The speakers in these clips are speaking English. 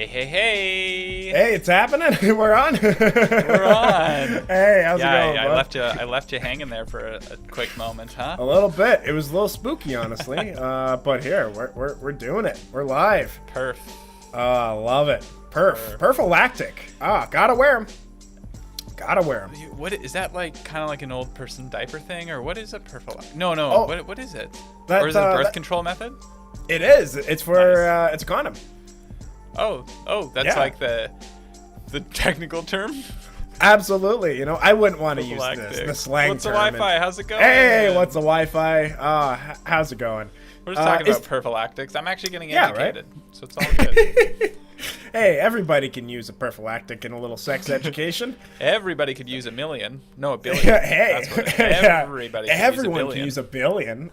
Hey! Hey, it's happening. We're on. We're on. Hey, how's it going, Yeah, bud? I left you hanging there for a quick moment, huh? A little bit. It was a little spooky, honestly. But here, we're doing it. We're live. Perf. Love it. Perfilactic. Gotta wear them. Gotta wear them. What is that, like kind of like an old person diaper thing, or what is a perfilactic? No. Oh, what is it? that, Or is it a birth that- control method? It is. It's for Nice. it's a condom. Oh, that's Yeah. like the technical term. Absolutely. You know, I wouldn't want to use this. Prophylactic. The slang What's the term. Wi-Fi? How's it going? Hey, what's the Wi-Fi? How's it going? We're just talking is- about prophylactics. I'm actually getting Yeah, right? educated, so it's all good. Hey, everybody can use a prophylactic and a little sex education. Everybody could use a million. No, a billion. Hey, That's what yeah. everybody Everyone could can use use a a billion.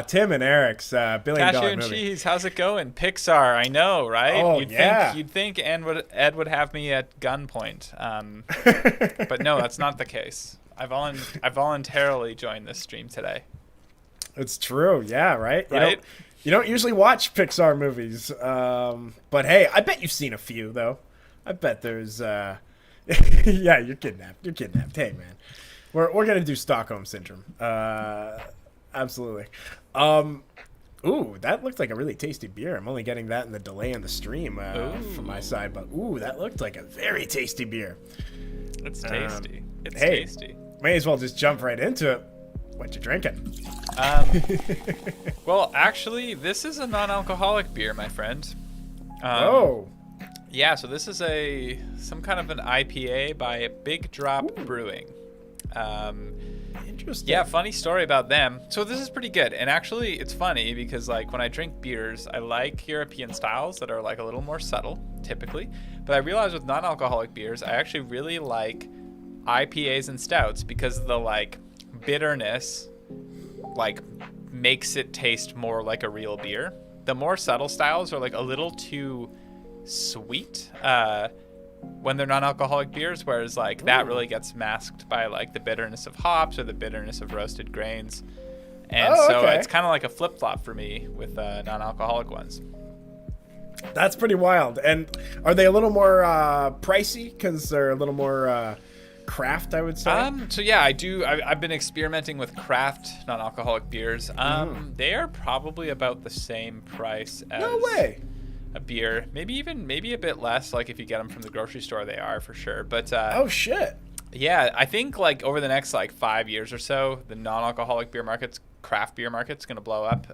Tim and Eric's $1 billion Cashew and movie. cheese, how's it going? PIXAR, I know, right? Oh, yeah. You'd think Ed would have me at gunpoint, but no, that's not the case. I voluntarily joined this stream today. It's true, yeah, right? Right? You don't usually watch Pixar movies, but hey, I bet you've seen a few though. I bet there's, yeah, you're kidnapped. You're kidnapped. Hey, man, we're gonna do Stockholm syndrome. Absolutely. Ooh, that looked like a really tasty beer. I'm only getting that in the delay in the stream from my side, but ooh, that looked like a very tasty beer. It's tasty. It's hey. tasty. May as well just jump right into it. What you drinking? Well, actually, this is a non-alcoholic beer, my friend. Oh. Yeah, so this is some kind of an IPA by Big Drop Brewing. Interesting. Yeah, funny story about them. So this is pretty good. And actually, it's funny because like when I drink beers, I like European styles that are like a little more subtle, typically. But I realize with non-alcoholic beers, I actually really like IPAs and stouts because the like bitterness like makes it taste more like a real beer. The more subtle styles are like a little too sweet when they're non-alcoholic beers, whereas like that really gets masked by like the bitterness of hops or the bitterness of roasted grains. And so okay. it's kind of like a flip-flop for me with non-alcoholic ones. That's pretty wild. And are they a little more pricey because they're a little more craft, I would say? So yeah, I've been experimenting with craft non-alcoholic beers. They are probably about the same price as No way. a beer. Maybe a bit less. Like if you get them from the grocery store, they are for sure. But Oh shit. yeah, I think like over the next like 5 years or so, the non-alcoholic beer market's craft beer market's gonna blow up.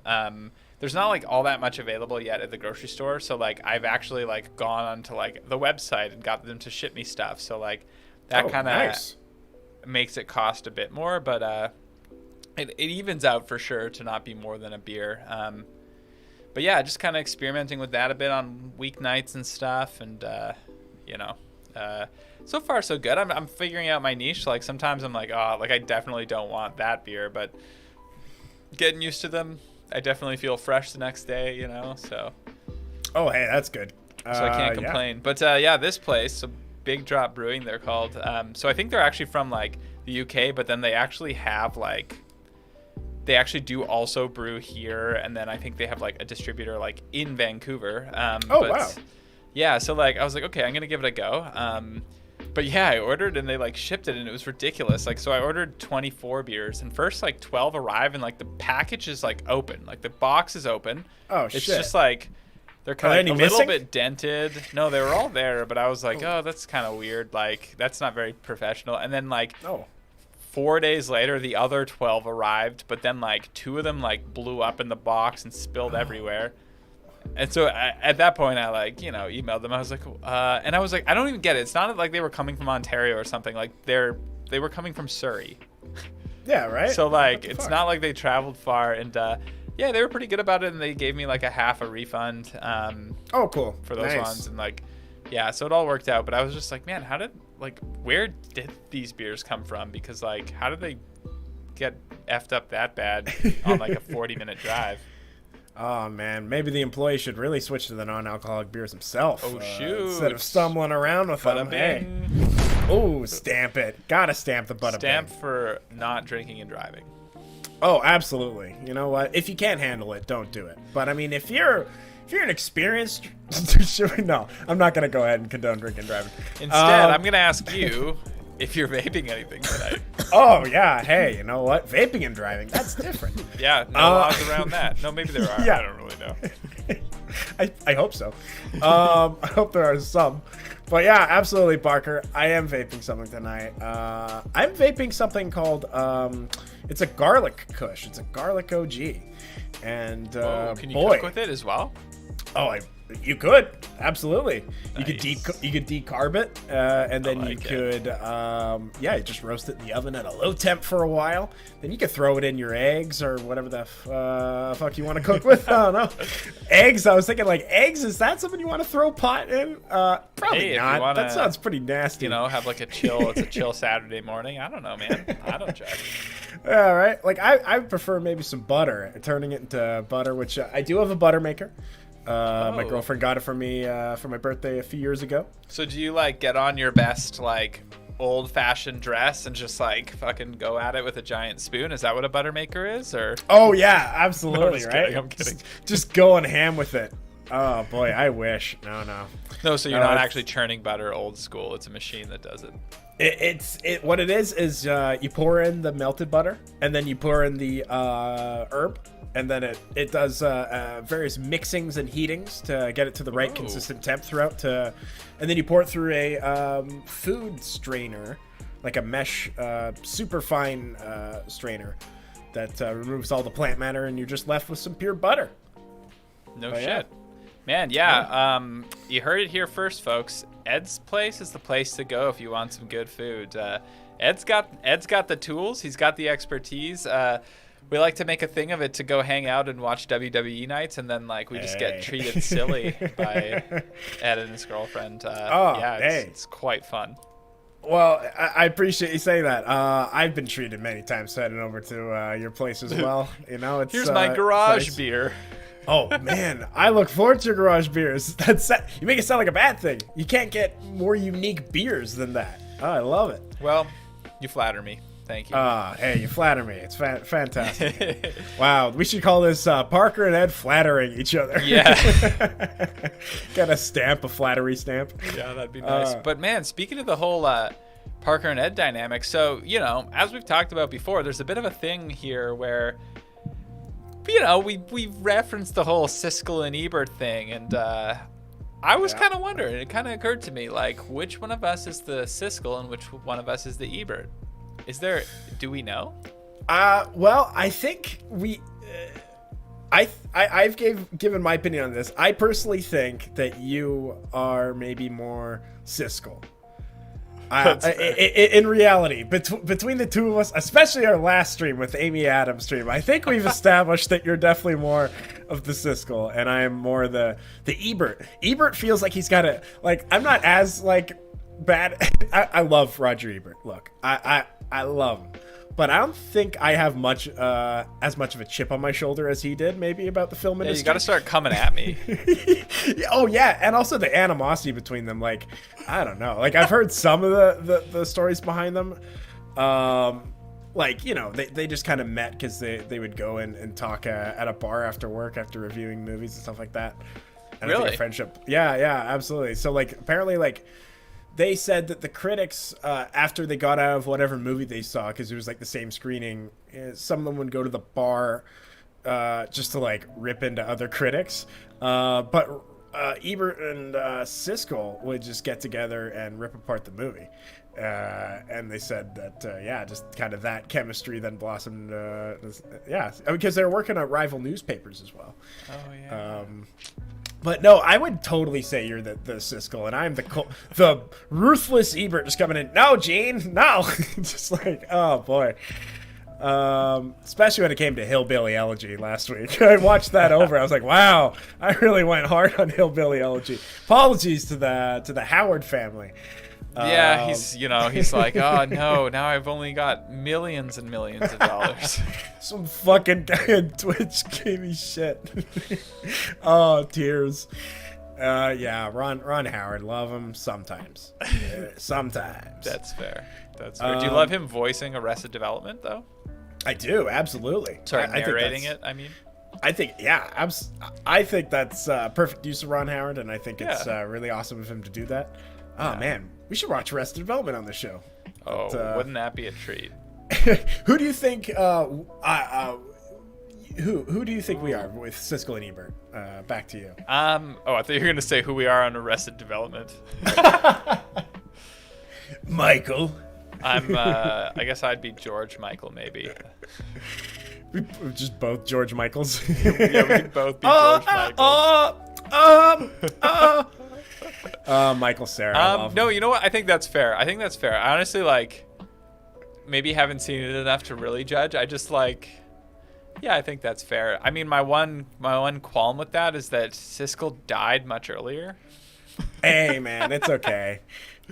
There's not like all that much available yet at the grocery store, so like I've actually like gone onto like the website and got them to ship me stuff. So like that kind of nice. makes it cost a bit more, but it evens out for sure to not be more than a beer. But yeah, just kind of experimenting with that a bit on weeknights and stuff, and so far so good. I'm figuring out my niche. Like sometimes I'm like, oh, like I definitely don't want that beer, but getting used to them, I definitely feel fresh the next day, so Oh, hey, that's good. I can't complain. But yeah, this place, so Big Drop Brewing, they're called. So I think they're actually from like the UK, but then they actually have like, they actually do also brew here, and then I think they have like a distributor like in Vancouver. Wow. Yeah, so like I was like, okay, I'm gonna give it a go. But yeah, I ordered and they like shipped it and it was ridiculous. Like, so I ordered 24 beers and first like 12 arrive and like the package is like open, like the box is open. Oh, It's shit. just like they're Are kind there of any a little missing? bit dented. No, they were all there, but I was like, oh, that's kind of weird. Like that's not very professional. And then like Oh. 4 days later, the other 12 arrived, but then like 2 of them like blew up in the box and spilled everywhere. And so at that point, I like, emailed them. I was like, and I was like, I don't even get it. It's not like they were coming from Ontario or something. Like they were coming from Surrey. Yeah, right? So like, What the it's fuck? not like they traveled far. And yeah, they were pretty good about it. And they gave me like a half a refund Oh, cool. for those Nice. ones. And like, yeah, so it all worked out. But I was just like, man, where did these beers come from? Because like, how did they get effed up that bad on like a 40-minute drive? Oh, man. Maybe the employee should really switch to the non-alcoholic beers himself. Oh, shoot. Instead of stumbling around with them. Bada Hey. bing. Oh, stamp it. Gotta stamp the bada Stamp bing. for not drinking and driving. Oh, absolutely. You know what? If you can't handle it, don't do it. But I mean, if you're an experienced, no, I'm not gonna go ahead and condone drinking and driving. Instead, I'm gonna ask you if you're vaping anything tonight. Oh yeah, hey, you know what? Vaping and driving, that's different. Yeah, no laws around that. No, maybe there are. Yeah. I don't really know. I hope so. I hope there are some. But yeah, absolutely, Parker. I am vaping something tonight. I'm vaping something called it's a garlic kush. It's a garlic OG. And Can you boy, cook with it as well? oh, you could absolutely. You could Nice. you could decarb it, and then you like it. could yeah, just roast it in the oven at a low temp for a while. Then you could throw it in your eggs or whatever the fuck you want to cook with. I don't know. Eggs. I was thinking like eggs. Is that something you want to throw pot in? Probably Hey, if you not. wanna, That sounds pretty nasty. You know, have like a chill. It's a chill Saturday morning. I don't know, man. I don't judge. All right. Like I prefer maybe some butter, turning it into butter, which I do have a butter maker. My Oh. girlfriend got it for me for my birthday a few years ago. So do you like get on your best like old-fashioned dress and just like fucking go at it with a giant spoon? Is that what a butter maker is, or? Oh yeah, absolutely, just right? kidding, I'm kidding. Just going ham with it. Oh boy, I wish. No. No, so you're No, not it's- actually churning butter old school. It's a machine that does it. It's what it is you pour in the melted butter and then you pour in the herb and then it does various mixings and heatings to get it to the right Ooh. consistent temp throughout and then you pour it through a food strainer, like a mesh super fine strainer that removes all the plant matter, and you're just left with some pure butter. No Oh, shit. yeah. Man, yeah. You heard it here first, folks. Ed's place is the place to go if you want some good food. Ed's got the tools. He's got the expertise. We like to make a thing of it to go hang out and watch WWE nights, and then like we just Hey. get treated silly by Ed and his girlfriend. Oh, hey. It's quite fun. Well, I appreciate you saying that. I've been treated many times heading over to your place as well. You know, it's Here's my garage nice. beer. Oh man, I look forward to your garage beers. You make it sound like a bad thing. You can't get more unique beers than that. Oh, I love it. Well, you flatter me. Thank you. Hey, you flatter me. It's fantastic. Wow, we should call this Parker and Ed flattering each other. Yeah. Got a stamp, a flattery stamp. Yeah, that'd be nice. But man, speaking of the whole Parker and Ed dynamic, so, you know, as we've talked about before, there's a bit of a thing here where, you know, we referenced the whole Siskel and Ebert thing, and I was kind of wondering, it kind of occurred to me, like, which one of us is the Siskel and which one of us is the Ebert? Do we know? Well, I think I've given my opinion on this. I personally think that you are maybe more Siskel. In reality, between the two of us, especially our last stream with Amy Adams stream, I think we've established that you're definitely more of the Siskel, and I am more the Ebert. Ebert feels like he's got I'm not as bad. I love Roger Ebert. Look, I love him, but I don't think I have as much of a chip on my shoulder as he did. Maybe about the film industry. You got to start coming at me. Oh yeah, and also the animosity between them. Like, I don't know. Like, I've heard some of the stories behind them. Like, you know, they just kind of met because they would go and talk at a bar after work after reviewing movies and stuff like that. And I think Really? a friendship. Yeah, absolutely. So like, apparently they said that the critics, after they got out of whatever movie they saw, because it was like the same screening, some of them would go to the bar just to rip into other critics. But Ebert and Siskel would just get together and rip apart the movie. And they said that, just kind of that chemistry then blossomed. Because they're working on rival newspapers as well. Oh, yeah. But no, I would totally say you're the Siskel, and I'm the ruthless Ebert just coming in. No, Gene, no. Just like, oh boy. Especially when it came to Hillbilly Elegy last week. I watched that over. I was like, wow, I really went hard on Hillbilly Elegy. Apologies to the Howard family. Yeah, he's like, oh no, now I've only got millions and millions of dollars. Some fucking guy on Twitch gave me shit. Oh, tears. Ron Howard, love him sometimes. Sometimes. That's fair. Do you love him voicing Arrested Development though? I do, absolutely. Sorry, I think narrating that's- it. I mean, I think, yeah, I think that's perfect use of Ron Howard, and I think it's Yeah. really awesome of him to do that. Oh Yeah. man, we should watch Arrested Development on the show. oh, But, wouldn't that be a treat? who do you think? Who do you think we are with Siskel and Ebert? Back to you. Oh, I thought you were gonna say who we are on Arrested Development. Michael. I guess I'd be George Michael, maybe. We're just both George Michaels. Yeah, we could both be George Michael. Michael Cera. I love No, him. you know what? I think that's fair. I honestly like maybe haven't seen it enough to really judge. I just like, yeah, I think that's fair. I mean, my one qualm with that is that Siskel died much earlier. Hey man, it's okay.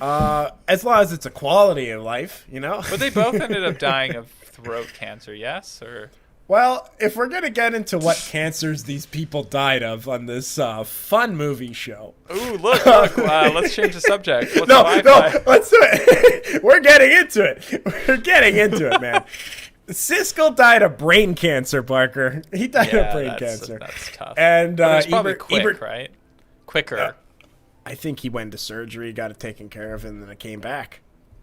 As long as it's a quality of life, you know. But they both ended up dying of throat cancer, yes? Or Well, if we're gonna get into what cancers these people died of on this fun movie show, ooh, look, let's change the subject. What's no, Wi-Fi? let's do it. We're getting into it, man. Siskel died of brain cancer, Parker. He died of brain cancer. That's tough. And But it's probably Ebert, quick, right? Quicker. I think he went to surgery, got it taken care of, and then it came back.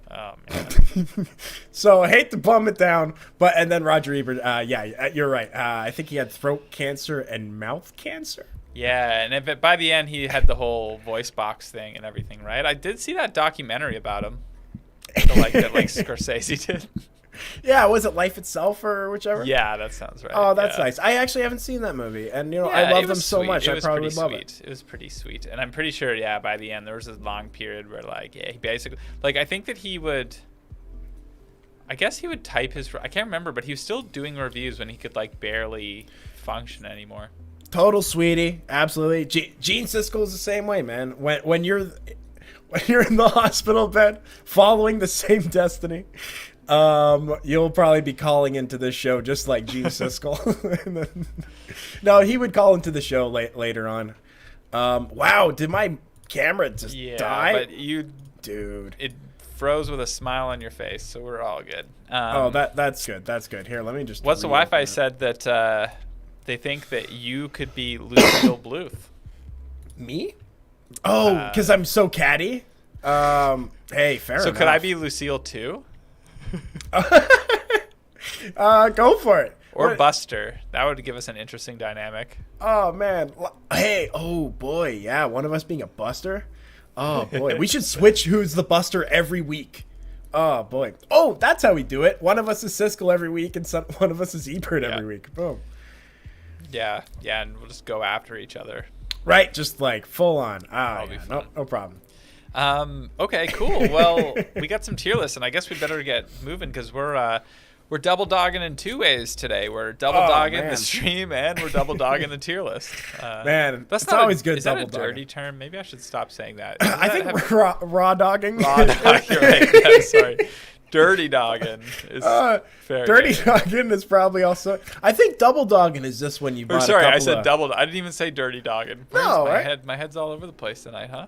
Oh man. So I hate to bum it down, but and then Roger Ebert, yeah, you're right. I think he had throat cancer and mouth cancer. Yeah, and if by the end he had the whole voice box thing and everything, right? I did see that documentary about him, that Scorsese did. Yeah, was it Life Itself or whichever? Yeah, that sounds right. Oh, that's yeah. nice. I actually haven't seen that movie, and Yeah, I love it them was so sweet. much. It I was probably pretty would love sweet. it. It was pretty sweet, and I'm pretty sure, yeah, by the end there was a long period where, like, yeah, he basically, like, I think that he would. I guess he would type his. I can't remember, but he was still doing reviews when he could like barely function anymore. Total sweetie, absolutely. Gene Siskel is the same way, man. When you're in the hospital bed, following the same destiny, you'll probably be calling into this show just like Gene Siskel. And then, no, he would call into the show later on. Wow, did my camera just die? But you, dude, it froze with a smile on your face, so we're all good. That's good. That's good. Here, let me just. What's the Wi-Fi said that they think that you could be Lucille Bluth. Me? Oh, because I'm so catty. Hey, fair enough. So could I be Lucille too? Go for it. Or What- Buster? That would give us an interesting dynamic. Oh man. Hey. Oh boy. Yeah. One of us being a Buster. Oh boy. We should switch who's the Buster every week. Oh boy. Oh, that's how we do it. One of us is Siskel every week, and one of us is Ebert every week. Boom. Yeah, and we'll just go after each other. Right. Just like full on. Ah. That'll be No, fun. no problem. Okay, cool. Well, we got some tier lists, and I guess we better get moving because we're double dogging in two ways today. We're double dogging man. the stream, and we're double dogging the tier list. Man, that's it's not always good Is that a double dogging. dirty term? Maybe I should stop saying that. I think we're raw dogging. Raw dog, you're right. Yeah, sorry. Dirty dogging is fair. Dirty game. dogging is probably also. I think double dogging is just when you Or bought sorry, a I couple said of, double. I didn't even say dirty dogging. No, right? My head's all over the place tonight, huh?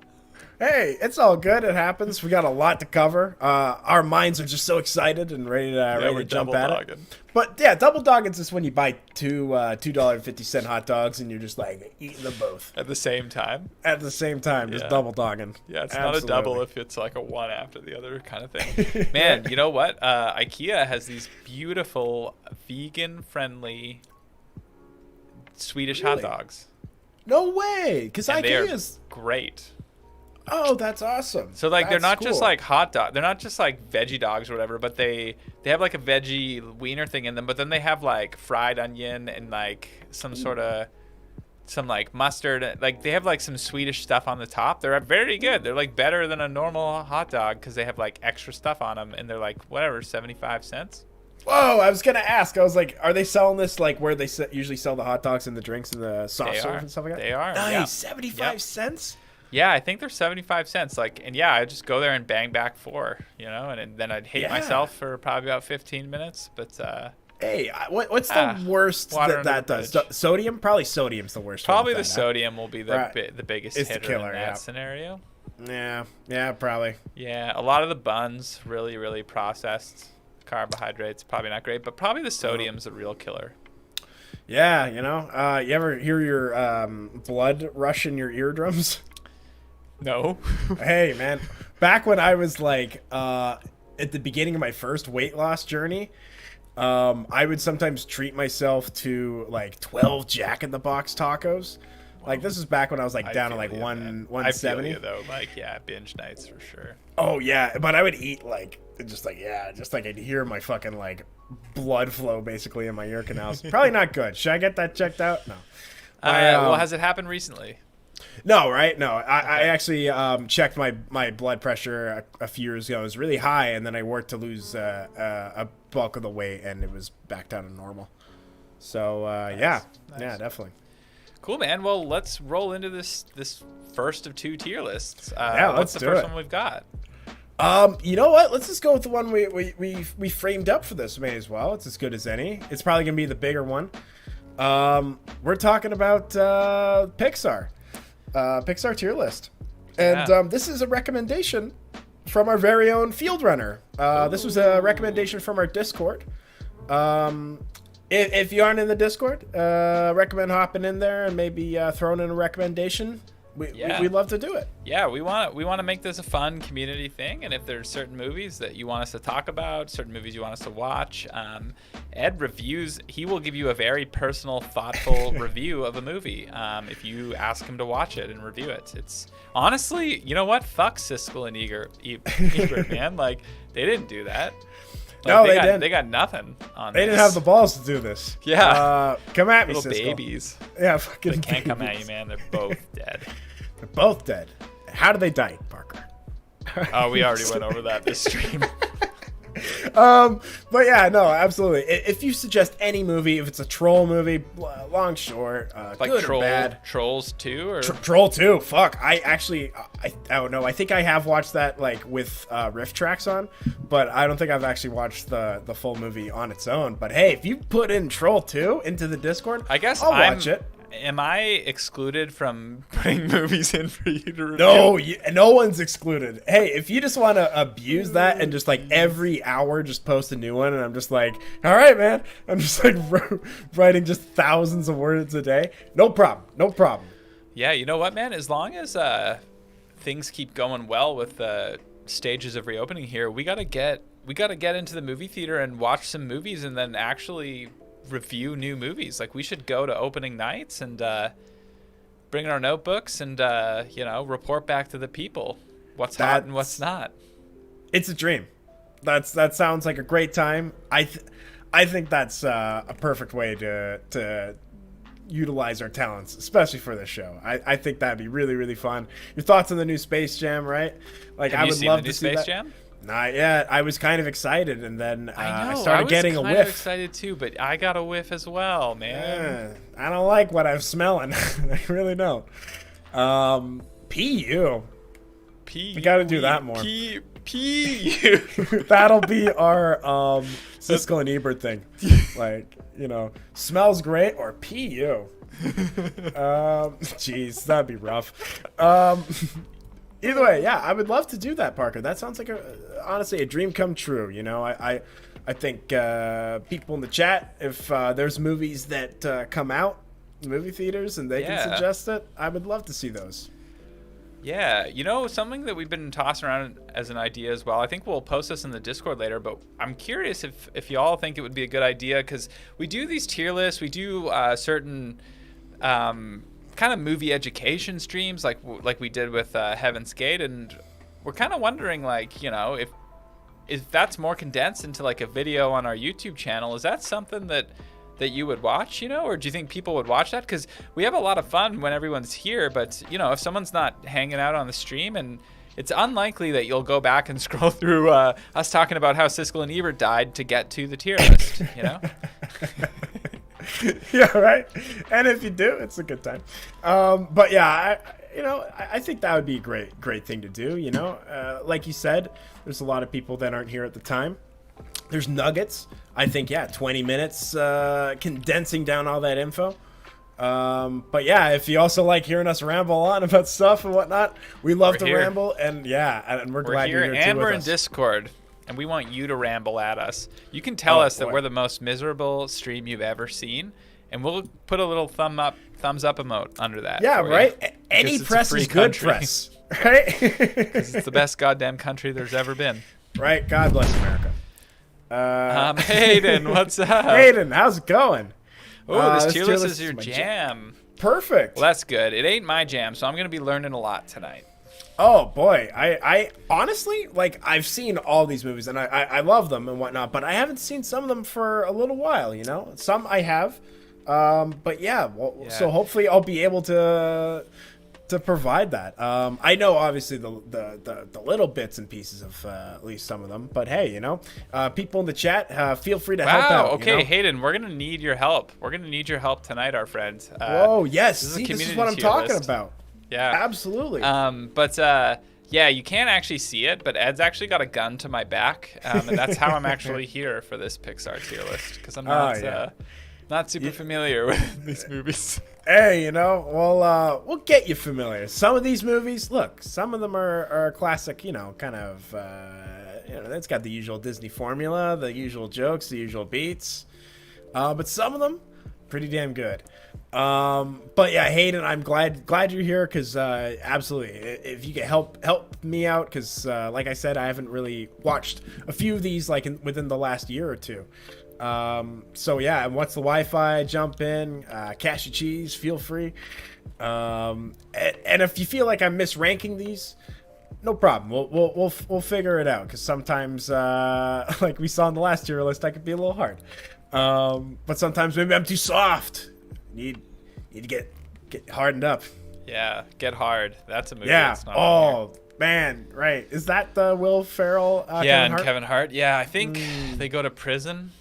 Hey, it's all good. It happens. We got a lot to cover. Our minds are just so excited and ready to we're jump double at dogging. it. But yeah, double dogging is just when you buy $2.50 hot dogs and you're just like eating them both At the same time. at the same time. Just Yeah. double dogging. Yeah, it's not a double Absolutely. if it's like a one after the other kind of thing. Man, you know what? IKEA has these beautiful vegan-friendly Swedish hot Really? dogs. No way, because And they are IKEA's. great. Oh, that's awesome. So like they're That's not just cool. like hot dog. They're not just like veggie dogs or whatever, but they have like a veggie wiener thing in them, but then they have like fried onion and like some sort of some like mustard. Like they have like some Swedish stuff on the top. They're very good. They're like better than a normal hot dog because they have like extra stuff on them, and they're like whatever 75 cents. Whoa, I was gonna ask. I was like, are they selling this like where they usually sell the hot dogs and the drinks and the soft They serve are. and stuff like that? They are. Nice, Yeah. 75 Yep. cents. Yeah, I think they're 75 cents. Like, and yeah, I just go there and bang back 4, you know, and then I'd hate Yeah. myself for probably about 15 minutes. But Hey, what's the worst water that under the does? bridge. Sodium? Probably sodium's the worst. one probably with the that, huh? sodium will be the Right. the biggest It's the hitter killer, in that yeah. scenario. Yeah, probably. Yeah, a lot of the buns really processed. A carbohydrates, probably not great, but probably the sodium's a real killer. Yeah, you ever hear your blood rush in your eardrums? No. Hey, man, back when I was like at the beginning of my first weight loss journey, I would sometimes treat myself to like 12 Jack in the Box tacos. Like, this is back when I was like down to like 170. I feel you though, like, yeah, binge nights for sure. Oh yeah, but I would eat like just like I'd hear my fucking like blood flow basically in my ear canals. Probably not good. Should I get that checked out? No. Well, has it happened recently? No, right? No, I actually checked my blood pressure a few years ago. It was really high, and then I worked to lose a bulk of the weight, and it was back down to normal. So Nice. yeah, definitely. Cool, man. Well, let's roll into this first of two tier lists. Let's what's the do first it. one we've got? You know what? Let's just go with the one we framed up for this. May as well. It's as good as any. It's probably gonna be the bigger one. We're talking about PIXAR. PIXAR tier list. And this is a recommendation from our very own Field Runner. This was a recommendation from our Discord. If you aren't in the Discord, recommend hopping in there and maybe throwing in a recommendation. We'd love to do it. Yeah, we want to make this a fun community thing, and if there's certain movies that you want us to talk about, certain movies you want us to watch, Ed reviews. He will give you a very personal, thoughtful review of a movie if you ask him to watch it and review it. It's honestly, you know what? Fuck Siskel and Ebert, man. Like, they didn't do that. Like, No, they didn't. They got nothing on They this. didn't have the balls to do this. Yeah. Come at me, Little Siskel. babies. Yeah, fucking They can't come at babies. you, man. They're both dead. They're both dead. How did they die, Parker? Oh, we already went over that this stream. But yeah, no, absolutely. If you suggest any movie, if it's a troll movie, long, short, Like good or bad. Trolls 2 or Troll 2, fuck. I actually, I don't know. I think I have watched that like with riff tracks on, but I don't think I've actually watched the full movie on its own. But hey, if you put in Troll 2 into the Discord, I guess I'll watch it. Am I excluded from putting movies in for you to review? No, no one's excluded. Hey, if you just want to abuse that and just like every hour just post a new one, and I'm just like, all right, man, I'm just like writing just thousands of words a day. No problem. No problem. Yeah, you know what, man? As long as things keep going well with the stages of reopening here, we gotta get into the movie theater and watch some movies, and then actually review new movies. Like, we should go to opening nights and bring our notebooks and report back to the people what's hot and what's not. It's a dream. That sounds like a great time. I think that's a perfect way to utilize our talents, especially for this show. I think that'd be really, really fun. Your thoughts on the new Space Jam, right? Like, Have I you would seen love the new to see Space that. Jam? Not yet. I was kind of excited, and then I started getting a I was kind whiff. of excited too, but I got a whiff as well, man. I don't like what I'm smelling. I really don't. PU. We got to do that more. PU. That'll be our Siskel and Ebert thing. Like, smells great or PU. Jeez, that'd be rough. Either way, yeah, I would love to do that, Parker. That sounds like honestly a dream come true. I think people in the chat, if there's movies that come out in movie theaters and they can suggest it, I would love to see those. Yeah, something that we've been tossing around as an idea as well. I think we'll post this in the Discord later, but I'm curious if y'all think it would be a good idea, because we do these tier lists, we do certain kind of movie education streams like we did with Heaven's Gate, and we're kind of wondering, like, if that's more condensed into like a video on our YouTube channel, is that something that you would watch, or do you think people would watch that? Because we have a lot of fun when everyone's here, but if someone's not hanging out on the stream, and it's unlikely that you'll go back and scroll through us talking about how Siskel and Ebert died to get to the tier list, Yeah, right. And if you do, it's a good time. But yeah, I think that would be a great thing to do. Like you said, there's a lot of people that aren't here at the time. There's nuggets. I think 20 minutes condensing down all that info. But yeah, if you also like hearing us ramble on about stuff and whatnot, we love to ramble. And yeah, and we're glad here, you're here and too we're with in us. Discord. and we want you to ramble at us. You can tell us that we're the most miserable stream you've ever seen, and we'll put a little thumbs up emote under that. Yeah, right. Any press is good press, right? Because it's the best goddamn country there's ever been. Right. God bless America. Hayden, what's up? Hayden, how's it going? Oh, this tier list is your jam. Perfect. Well, that's good. It ain't my jam, so I'm going to be learning a lot tonight. Oh boy, I honestly, like, I've seen all these movies and I love them and whatnot, but I haven't seen some of them for a little while. You know, some I have, but yeah. Well, so hopefully I'll be able to provide that. I know obviously the little bits and pieces of at least some of them, but hey, you know, people in the chat, feel free to help out. Okay, you know? Hayden, we're gonna need your help. We're gonna need your help tonight, our friends. Whoa, yes. This is what I'm talking about. Yeah, absolutely. Yeah, you can't actually see it, but Ed's actually got a gun to my back, and that's how I'm actually here for this PIXAR tier list, because I'm not super familiar with these movies. Hey, you know, we'll get you familiar. Some of these movies, look, some of them are classic, you know, kind of, you know, it's got the usual Disney formula, the usual jokes, the usual beats, but some of them pretty damn good. But yeah, Hayden, I'm glad you're here, because absolutely, if you can help me out, because like I said, I haven't really watched a few of these like within the last year or two. So yeah, and once the Wi-Fi, jump in, cash your cheese, feel free. And if you feel like I'm misranking these, no problem. We'll figure it out, because sometimes, like we saw in the last tier list, I could be a little hard. But sometimes maybe I'm too soft. Need to get hardened up. Yeah, Get Hard. That's a movie. Yeah. That's not man, right? Is that the Will Ferrell? Kevin Hart. Yeah, I think they go to prison.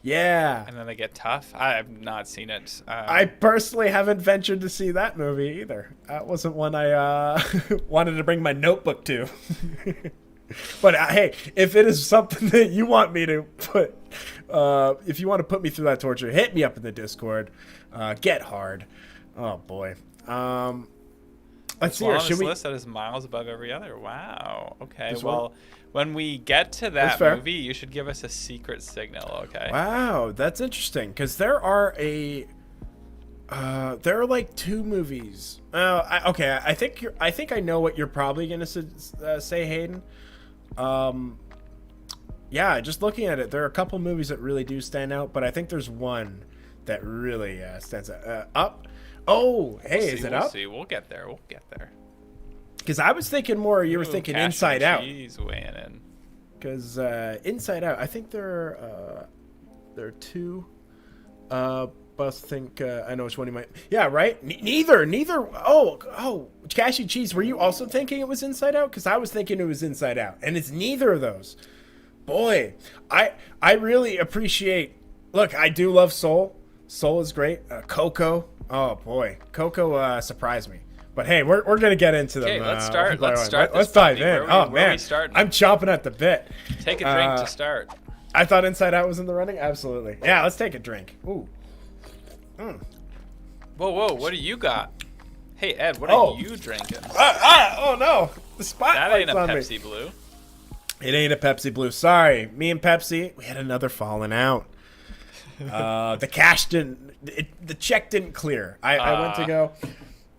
Yeah. And then they get tough. I have not seen it. I personally haven't ventured to see that movie either. That wasn't one I wanted to bring my notebook to. But hey, if it is something that you want me to put, if you want to put me through that torture, hit me up in the Discord. Get Hard. Oh boy. Let's see here. Should we list that is miles above every other? Wow. Okay. Well, when we get to that movie, you should give us a secret signal. Okay. Wow, that's interesting, because there are like two movies. Okay, I think I know what you're probably gonna say, Hayden. Yeah, just looking at it, there are a couple movies that really do stand out, but I think there's one that really stands out. Up. Oh, hey, is it up? We'll get there. Because I was thinking more. You were thinking Inside Out. Cheese weighing in. Because Inside Out, I think there are two. But think I know which one you might. Yeah, right. Neither. Oh, Cashew Cheese. Were you also thinking it was Inside Out? Because I was thinking it was Inside Out, and it's neither of those. Boy, I really appreciate. Look, I do love Soul. Soul is great. Coco. Oh boy, Coco surprised me. But hey, we're gonna get into them. Okay, let's start. Let's dive in. Man, I'm chomping at the bit. Take a drink to start. I thought Inside Out was in the running. Absolutely. Yeah, let's take a drink. Ooh. Whoa! What do you got? Hey Ed, what are you drinking? Oh no! The spotlight's on me. That ain't a Pepsi Blue. It ain't a Pepsi Blue. Sorry, me and Pepsi, we had another falling out. The cash didn't. The check didn't clear. I went to go.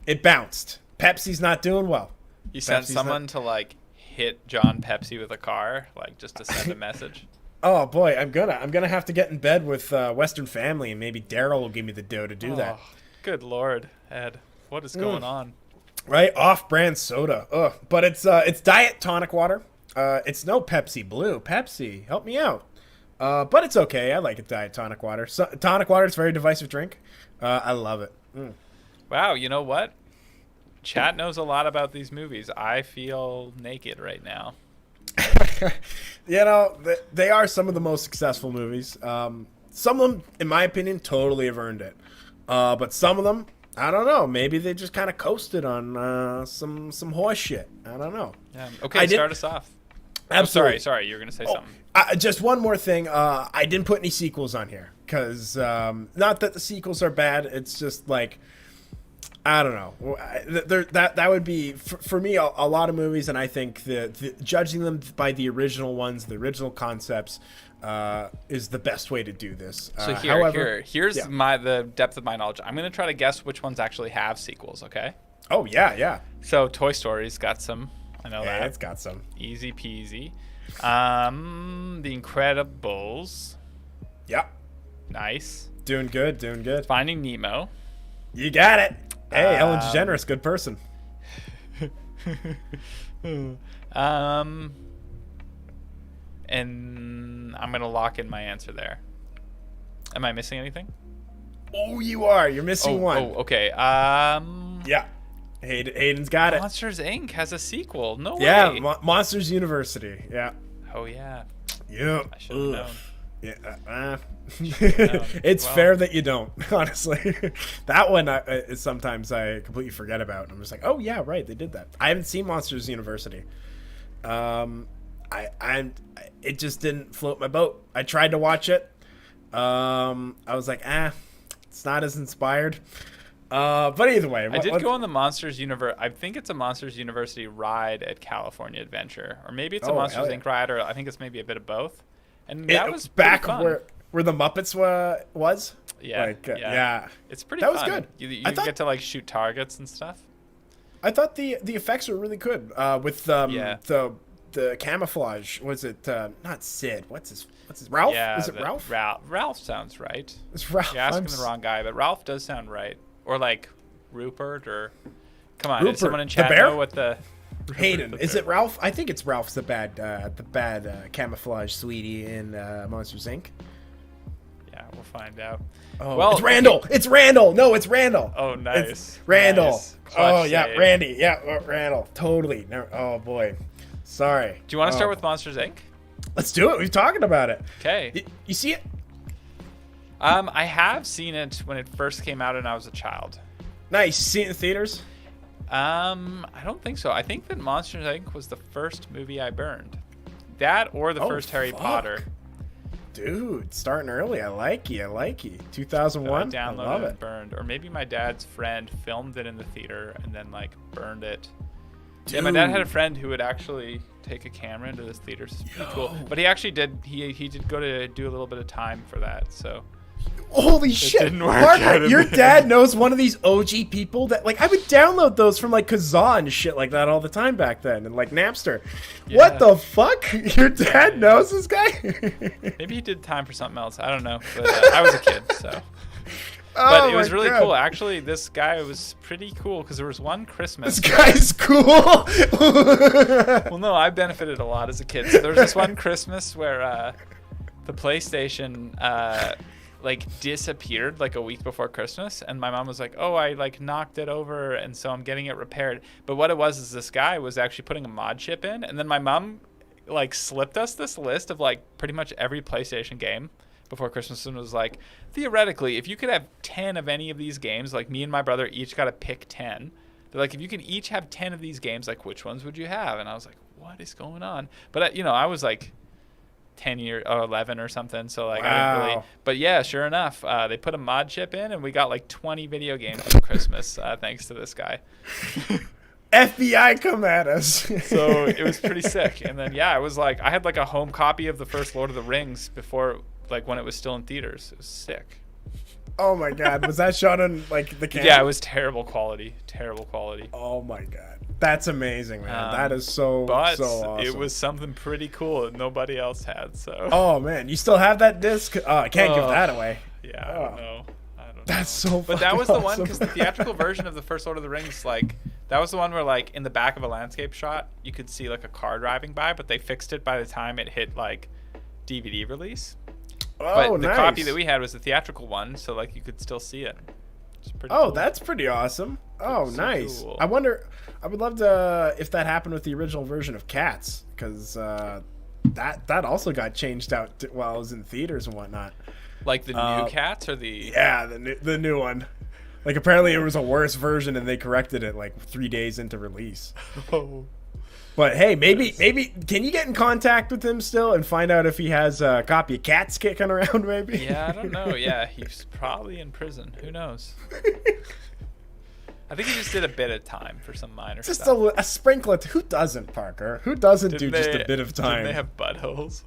It bounced. Pepsi's not doing well. You sent someone to like hit John Pepsi with a car, like just to send a message. Oh boy, I'm gonna have to get in bed with Western Family, and maybe Daryl will give me the dough to do that. Good Lord, Ed, what is going on? Right, off-brand soda. Ugh, but it's diet tonic water. It's no Pepsi Blue. Pepsi, help me out. But it's okay. I like it, diet tonic water. So, tonic water is a very divisive drink. I love it. Wow, you know what? Chat knows a lot about these movies. I feel naked right now. You know, they are some of the most successful movies. Some of them, in my opinion, totally have earned it. But some of them, I don't know. Maybe they just kind of coasted on some horse shit. I don't know. Yeah. Okay, start us off. Absolutely. Oh, sorry. You were going to say something. Just one more thing. I didn't put any sequels on here because not that the sequels are bad. It's just like I don't know. That would be for me a lot of movies, and I think the judging them by the original ones, the original concepts, is the best way to do this. So here's the depth of my knowledge. I'm gonna try to guess which ones actually have sequels. Okay. Oh yeah. So Toy Story's got some. I know that it's got some. Easy peasy. The Incredibles. Yeah. Nice. Doing good. Finding Nemo. You got it. Hey, Ellen DeGeneres, good person. And I'm gonna lock in my answer there. Am I missing anything? Oh, you are. You're missing one. Oh, okay. Yeah. Hayden's got it. Monsters Inc. has a sequel. No way. Yeah, Monsters University. Yeah. Oh yeah. Yep. I should have known. Yeah. It's fair that you don't, honestly. That one is sometimes I completely forget about, and I'm just like, oh yeah, right, they did that. I haven't seen Monsters University. It just didn't float my boat. I tried to watch it. I was like, it's not as inspired. But either way, I did go on the Monsters Universe. I think it's a Monsters University ride at California Adventure, or maybe it's a Monsters Inc. ride, or I think it's maybe a bit of both. And that was back fun. where the Muppets was. Yeah, yeah. It's pretty. That fun. was good. You get to like shoot targets and stuff. I thought the effects were really good with the camouflage. Was it not Sid? What's his Ralph? Yeah, is it Ralph? Ralph sounds right. It's Ralph. You're asking the wrong guy, but Ralph does sound right. Or like Rupert, or come on, does someone in chat know what the Hayden, is it Ralph? I think it's Ralph's the bad camouflage sweetie in Monsters Inc. Yeah, we'll find out. Oh, well, it's Randall. It's Randall. No, it's Randall. Oh, nice. It's Randall. Nice. Oh yeah, Randy. Yeah, Randall. Totally. Oh boy. Sorry. Do you want to start with Monsters Inc.? Let's do it. We're talking about it. Okay. You see it? I have seen it when it first came out, and I was a child. Nice. See it in theaters? I don't think so. I think that Monsters Inc. was the first movie I burned. That or the first Harry Potter. Dude, starting early. I like you. 2001. I downloaded I love it. and burned. Or maybe my dad's friend filmed it in the theater and then like burned it. Dude. Yeah, my dad had a friend who would actually take a camera into this theater. It's pretty cool. But he actually did. He did go to do a little bit of time for that. So. Holy shit, Parker, your dad knows one of these OG people that, like, I would download those from, like, Kazaa and shit like that all the time back then, and, like, Napster. Yeah. What the fuck? Your dad knows this guy? Maybe he did time for something else. I don't know. But I was a kid, so. But it was really cool. Actually, this guy was pretty cool because there was one Christmas. This guy's cool? Well, no, I benefited a lot as a kid. So there was this one Christmas where the PlayStation... like disappeared like a week before Christmas, and my mom was like, oh, I like knocked it over, and so I'm getting it repaired. But what it was is this guy was actually putting a mod chip in, and then my mom like slipped us this list of like pretty much every PlayStation game before Christmas, and was like, theoretically, if you could have 10 of any of these games, like me and my brother each got to pick 10. They're like, if you could each have 10 of these games, like which ones would you have? And I was like, what is going on? But I was like 10 years or 11 or something, so like I didn't really, but yeah, sure enough, they put a mod chip in and we got like 20 video games for Christmas thanks to this guy. FBI, come at us. So it was pretty sick. And then I was like, I had like a home copy of the first Lord of the Rings before, like when it was still in theaters. It was sick. Oh my god, was that shot on like the camera? Yeah, it was terrible quality. Oh my god, that's amazing, man. That is so awesome. It was something pretty cool that nobody else had. So. Oh man, you still have that disc? Oh, I can't give that away. Yeah, I don't know. That's so. But that was the one because the theatrical version of the first Lord of the Rings, like that was the one where like in the back of a landscape shot you could see like a car driving by, but they fixed it by the time it hit like DVD release. Oh, but the nice. copy that we had was the theatrical one, so like you could still see it. It's pretty cool. Cool. That's pretty awesome. Oh, so nice. Cool. I wonder. I would love to if that happened with the original version of Cats, because that also got changed out while it was in theaters and whatnot. Like the new Cats or the the new one. Like apparently it was a worse version and they corrected it like 3 days into release. Oh. But hey, maybe can you get in contact with him still and find out if he has a copy of Cats kicking around? Maybe. Yeah, I don't know. Yeah, he's probably in prison. Who knows? I think he just did a bit of time for some minor Just stuff. a sprinkle. Who doesn't, Parker? Who doesn't do just a bit of Didn't time? they have buttholes?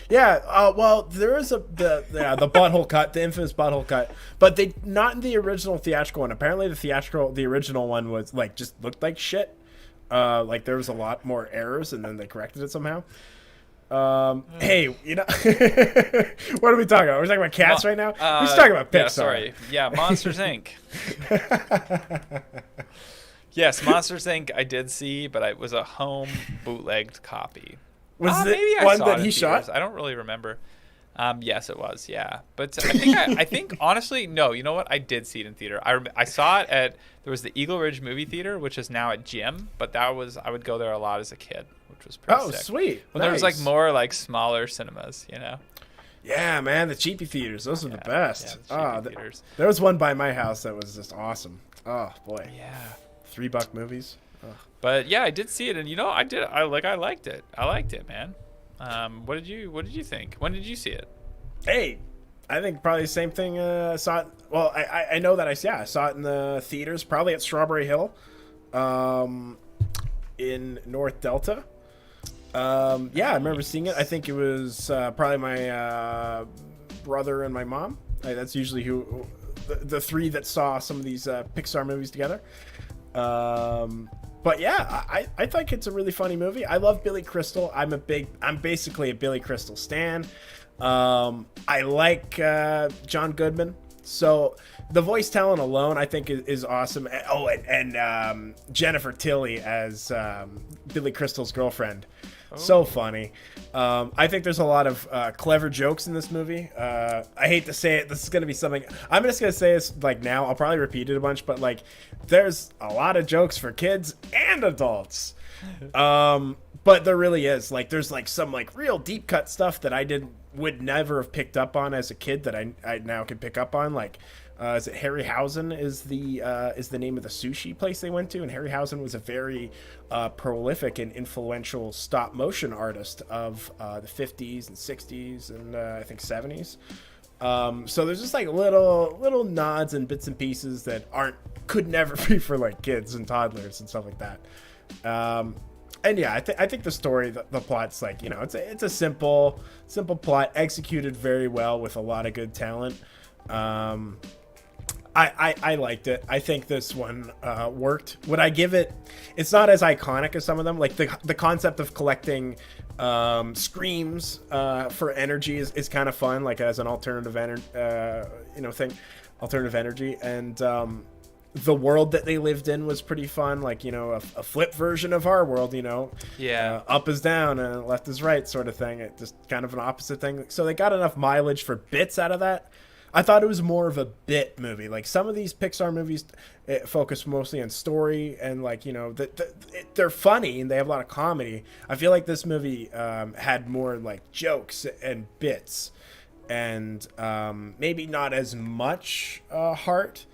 Yeah, well, there is the butthole cut, the infamous butthole cut, but they not in the original theatrical one. Apparently, the original one was like just looked like shit. Like there was a lot more errors, and then they corrected it somehow. Hey, you know, what are we talking about? We're talking about cats right now. We're just talking about Pixar. Yeah, sorry. Yeah, Monsters Inc. Yes, Monsters Inc. I did see, but it was a home bootlegged copy. Was it maybe I one saw that it he in theaters. shot? I don't really remember. Yes, it was. Yeah, but I think honestly, no. You know what? I did see it in theater. I saw it at there was the Eagle Ridge Movie Theater, which is now at Jim, but that was I would go there a lot as a kid, which was pretty sick. Sweet. When there was like more like smaller cinemas, you know. Yeah, man, the cheapy theaters, those are the best. Yeah, the cheapy theaters. There was one by my house that was just awesome. Oh boy. Yeah. $3 movies. Ugh. But yeah, I did see it, and you know, I liked it. I liked it, man. What did you think? When did you see it? Hey, I think probably the same thing. Saw it. Well, I know that I saw it in the theaters, probably at Strawberry Hill, in North Delta. Yeah, I remember seeing it. I think it was probably my brother and my mom. That's usually who the three that saw some of these Pixar movies together. But yeah, I think it's a really funny movie. I love Billy Crystal. I'm basically a Billy Crystal stan. I like John Goodman. So the voice talent alone, I think, is awesome. Oh, and Jennifer Tilly as Billy Crystal's girlfriend. Oh. So funny. I think there's a lot of clever jokes in this movie. I hate to say it. This is going to be something. I'm just going to say this like now. I'll probably repeat it a bunch, but like there's a lot of jokes for kids and adults. But there really is. Like there's like some like real deep cut stuff that I would never have picked up on as a kid that I now can pick up on. Like is it Harryhausen is the name of the sushi place they went to, and Harryhausen was a very prolific and influential stop motion artist of the 50s and 60s and I think 70s. So there's just like little nods and bits and pieces that could never be for like kids and toddlers and stuff like that. And yeah, I think the story, the plot's like, you know, it's a simple plot executed very well with a lot of good talent. I liked it. I think this one worked. Would I give it? It's not as iconic as some of them. Like the concept of collecting screams for energy is kind of fun. Like as an alternative alternative energy, and the world that they lived in was pretty fun. Like, you know, a flip version of our world. You know, up is down and left is right sort of thing. It just kind of an opposite thing. So they got enough mileage for bits out of that. I thought it was more of a bit movie. Like some of these Pixar movies focus mostly on story and like, you know, they're funny and they have a lot of comedy. I feel like this movie had more like jokes and bits and maybe not as much heart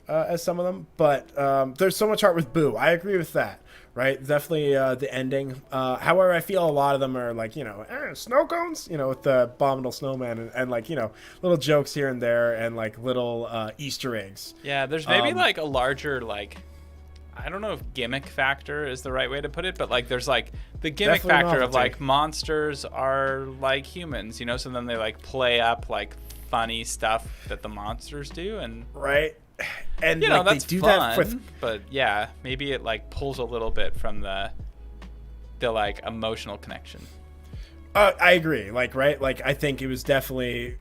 as some of them, but there's so much heart with Boo. I agree with that. Right, definitely the ending. However, I feel a lot of them are like, you know, snow cones, you know, with the abominable snowman and like, you know, little jokes here and there and like little Easter eggs. Yeah, there's maybe like a larger like, I don't know if gimmick factor is the right way to put it, but like there's like the gimmick factor of like monsters are like humans, you know, so then they like play up like funny stuff that the monsters do and right. And you know, like, that's they do fun, that with... but yeah, maybe it like pulls a little bit from the like emotional connection. I agree. Like, right? Like, I think it was definitely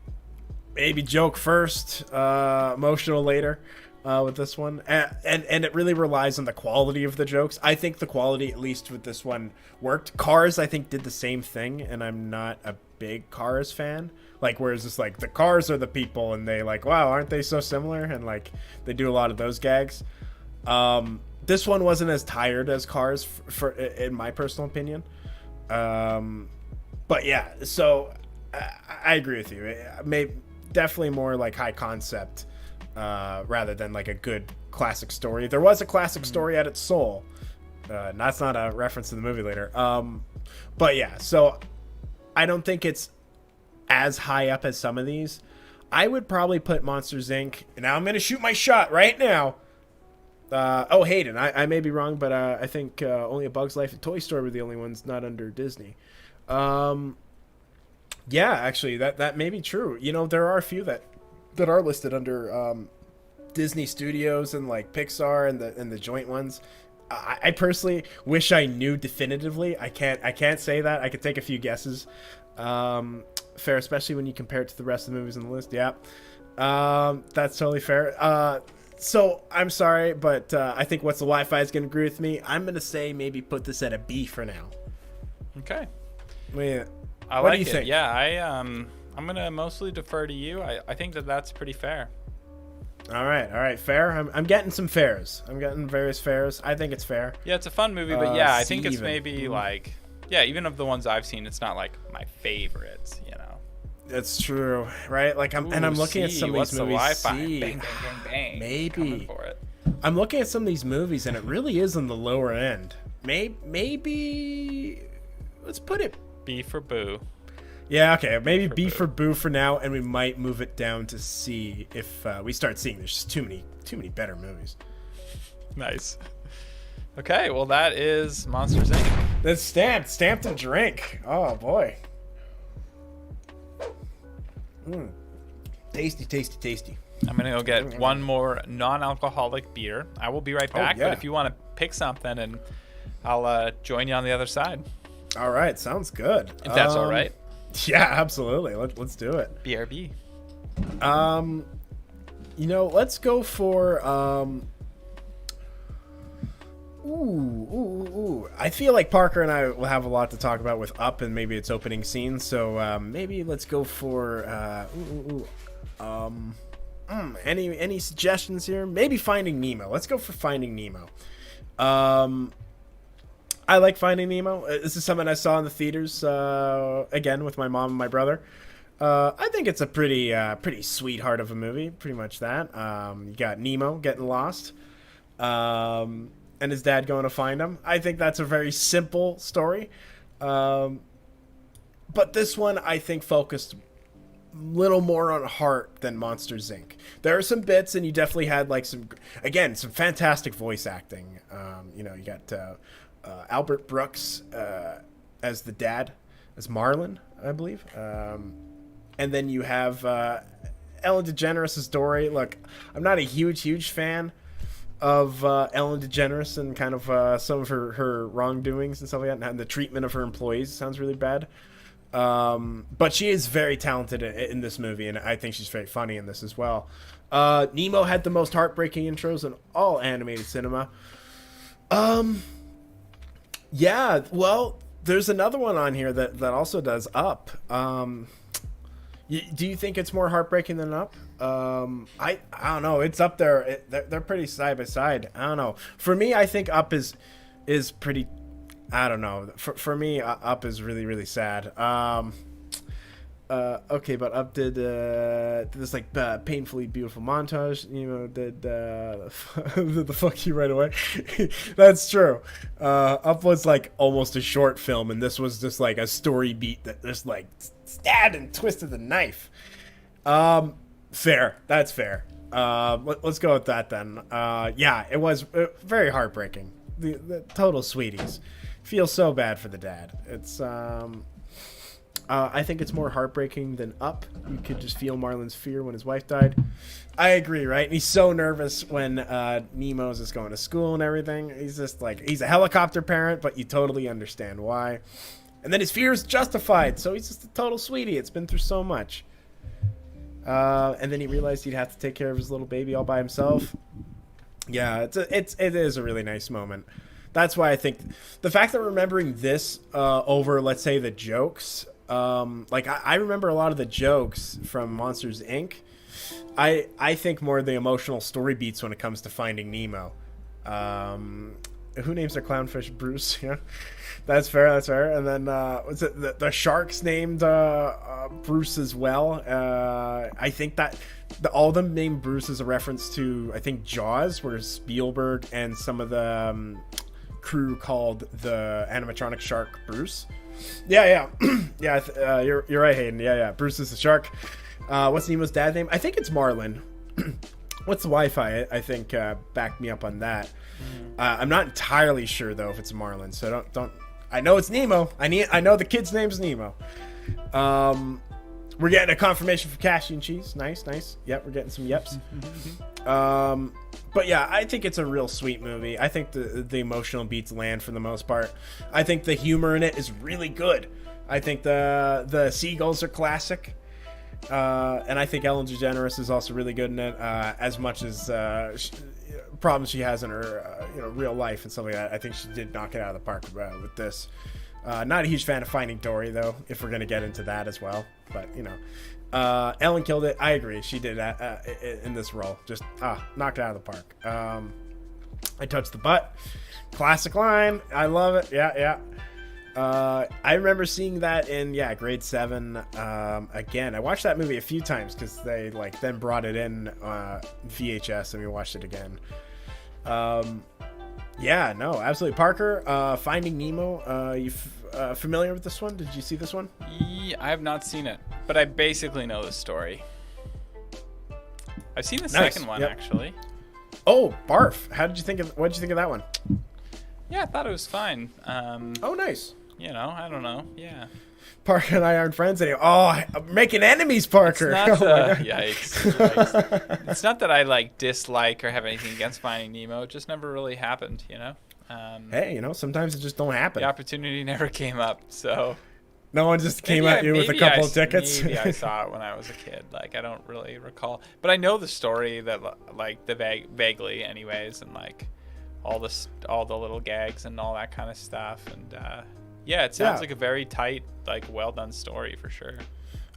maybe joke first, emotional later with this one, and it really relies on the quality of the jokes. I think the quality, at least with this one, worked. Cars, I think, did the same thing, and I'm not a big Cars fan. Like, whereas it's like the cars are the people and they like, wow, aren't they so similar? And like they do a lot of those gags. This one wasn't as tired as Cars for in my personal opinion. But yeah, so I agree with you. It definitely more like high concept rather than like a good classic story. There was a classic story at its soul. That's not a reference to the movie later. But yeah, so I don't think it's as high up as some of these. I would probably put Monsters Inc. Now I'm going to shoot my shot right now. Oh, Hayden, I may be wrong, but I think only A Bug's Life and Toy Story were the only ones not under Disney. Yeah, actually, that may be true. You know, there are a few that are listed under Disney Studios and like Pixar and the joint ones. I personally wish I knew definitively. I can't say that. I could take a few guesses. Fair, especially when you compare it to the rest of the movies on the list. Yeah, that's totally fair. So I'm sorry, but I think What's the Wi-Fi is going to agree with me. I'm going to say maybe put this at a B for now. Okay. Wait, I what like do you it. think? Yeah, I'm gonna mostly defer to you. I think that's pretty fair. All right, fair. I'm getting some fairs. I'm getting various fairs. I think it's fair. Yeah, it's a fun movie, but yeah, I think it's even. maybe like, yeah, even of the ones I've seen, it's not like my favorites, you know. That's true, right? Like I'm looking at some of What's these the movies. Wi-Fi? See, Bang, bang, bang, bang. maybe. Coming for it. I'm looking at some of these movies, and it really is on the lower end. Maybe let's put it. B for Boo. Yeah, okay. Maybe For B Boo. for Boo for now, and we might move it down to C if we start seeing there's just too many better movies. Nice. Okay, well that is Monsters Inc. That's stamped and drink. Oh boy. Tasty. I'm gonna go get one more non-alcoholic beer. I will be right back, yeah. but if you want to pick something, and I'll join you on the other side. All right, sounds good. If that's all right. Yeah, absolutely. Let's do it. BRB. You know, let's go for Ooh. I feel like Parker and I will have a lot to talk about with Up and maybe its opening scene. So maybe let's go for any suggestions here? Maybe Finding Nemo. Let's go for Finding Nemo. I like Finding Nemo. This is something I saw in the theaters again with my mom and my brother. I think it's a pretty sweetheart of a movie. Pretty much that. You got Nemo getting lost, and his dad going to find him. I think that's a very simple story. But this one I think focused a little more on heart than Monsters Inc. There are some bits, and you definitely had like some fantastic voice acting. You know, you got Albert Brooks as the dad, as Marlin, I believe. And then you have Ellen DeGeneres' Dory. Look, I'm not a huge fan of Ellen DeGeneres and kind of some of her wrongdoings and stuff like that, and the treatment of her employees sounds really bad. But she is very talented in this movie, and I think she's very funny in this as well. Nemo had the most heartbreaking intros in all animated cinema. Yeah, well, there's another one on here that also does Up. Do you think it's more heartbreaking than Up? I don't know. It's up there. They're pretty side by side. I don't know. For me, I think Up is pretty. I don't know. For me, Up is really sad. Okay, but Up did this like painfully beautiful montage. You know, did the fuck you right away. That's true. Up was like almost a short film, and this was just like a story beat that just like stabbed and twisted the knife. Fair. That's fair. Let's go with that then. Yeah, it was very heartbreaking. The total sweeties. Feel so bad for the dad. It's I think it's more heartbreaking than Up. You could just feel Marlin's fear when his wife died. I agree, right? And he's so nervous when Nemo's just going to school and everything. He's just like, he's a helicopter parent, but you totally understand why. And then his fear is justified, so he's just a total sweetie. It's been through so much. And then he realized he'd have to take care of his little baby all by himself. Yeah, it is a really nice moment. That's why I think the fact that remembering this over, let's say, the jokes, like I remember a lot of the jokes from Monsters Inc. I think more of the emotional story beats when it comes to Finding Nemo. Who names their clownfish? Bruce. Yeah, that's fair. And then what's it? The sharks named Bruce as well. I think that all of them named Bruce as a reference to, I think, Jaws, where Spielberg and some of the crew called the animatronic shark Bruce. Yeah. You're right, Hayden. Yeah. Bruce is the shark. What's Nemo's dad's name? I think it's Marlin. What's the Wi-Fi? I think backed me up on that. I'm not entirely sure though if it's a Marlin. So don't. I know it's Nemo. I know the kid's name's Nemo. We're getting a confirmation for Cashew and Cheese. Nice. Yep, we're getting some yeps. But yeah, I think it's a real sweet movie. I think the emotional beats land for the most part. I think the humor in it is really good. I think the seagulls are classic. And I think Ellen DeGeneres is also really good in it, as much as problems she has in her real life and stuff like that. I think she did knock it out of the park with this. Not a huge fan of Finding Dory, though, if we're going to get into that as well. But, Ellen killed it. I agree. She did in this role. Just knocked it out of the park. I touched the butt. Classic line. I love it. Yeah. I remember seeing that in grade 7. Again, I watched that movie a few times because they then brought it in VHS and we watched it again. Yeah, no, absolutely. Parker, Finding Nemo. You familiar with this one? Did you see this one? Yeah, I have not seen it, but I basically know the story. I've seen the second one actually. Oh, barf! What did you think of that one? Yeah, I thought it was fine. Oh, nice. I don't know. Yeah. Parker and I aren't friends anymore. Oh, I'm making enemies, Parker. It's not, yikes. It's not that I dislike or have anything against Finding Nemo. It just never really happened, Hey, sometimes it just don't happen. The opportunity never came up, so. No one just came at you with a couple of tickets. Maybe I saw it when I was a kid. I don't really recall, but I know the story that vaguely, anyways, and all the little gags and all that kind of stuff, and yeah, it sounds like a very tight, well done story for sure.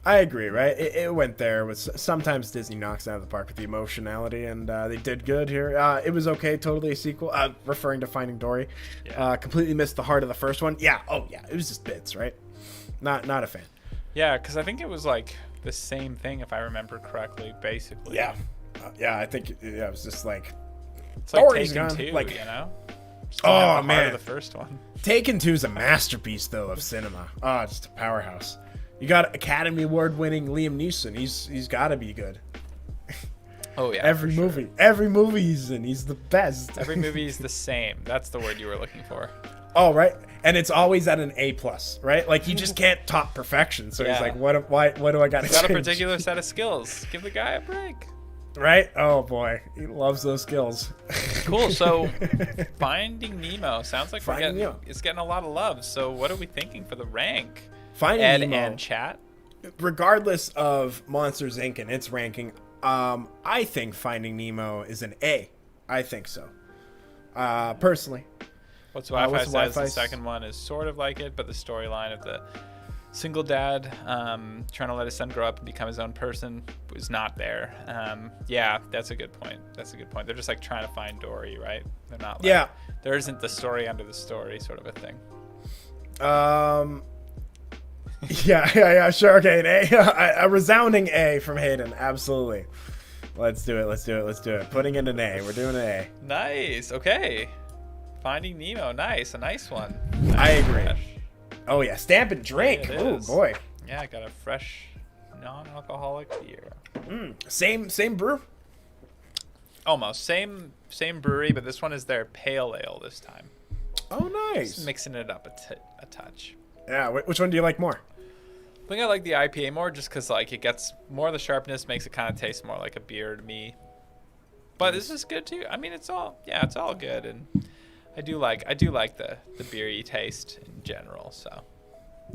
I agree, right? It went there. Sometimes Disney knocks it out of the park with the emotionality, and they did good here. It was okay, totally a sequel. Referring to Finding Dory, completely missed the heart of the first one. Yeah, it was just bits, right? Not a fan. Yeah, because I think it was the same thing if I remember correctly, basically. Yeah, I think it was just it's Dory's Taken gone. 2, Oh man, the first one. Taken 2 is a masterpiece though of cinema. Just a powerhouse. You got Academy Award winning Liam Neeson. He's got to be good. Oh yeah. Every movie he's in, he's the best. Every movie is the same. That's the word you were looking for. Oh right, and it's always at an A+, right? You just can't top perfection. So he's like, what do I got to change? He's got a particular set of skills. Give the guy a break. Right? Oh boy, he loves those skills. Cool. So, Finding Nemo sounds like it's getting a lot of love. So, what are we thinking for the rank? Finding Nemo and chat. Regardless of Monsters Inc. and its ranking, I think Finding Nemo is an A. I think so. Personally. What's Wi-Fi says the second one is sort of like it, but the storyline of the single dad trying to let his son grow up and become his own person was not there. Yeah, that's a good point. They're just trying to find Dory, right? They're not there isn't the story under the story sort of a thing. Yeah, sure. Okay, an A. A resounding A from Hayden. Absolutely. Let's do it. Putting in an A. We're doing an A. Nice. Okay. Finding Nemo. Nice. A nice one. Nice. I agree. Fresh. Oh, yeah. Stamp and drink. Oh, boy. Yeah, I got a fresh, non-alcoholic beer. Same brew? Almost. Same brewery, but this one is their pale ale this time. Oh, nice. Just mixing it up a touch. Yeah. Which one do you like more? I think I like the IPA more just because it gets more of the sharpness, makes it kind of taste more like a beer to me. But this is good too. I mean, it's all good, and I do like the beery taste in general. So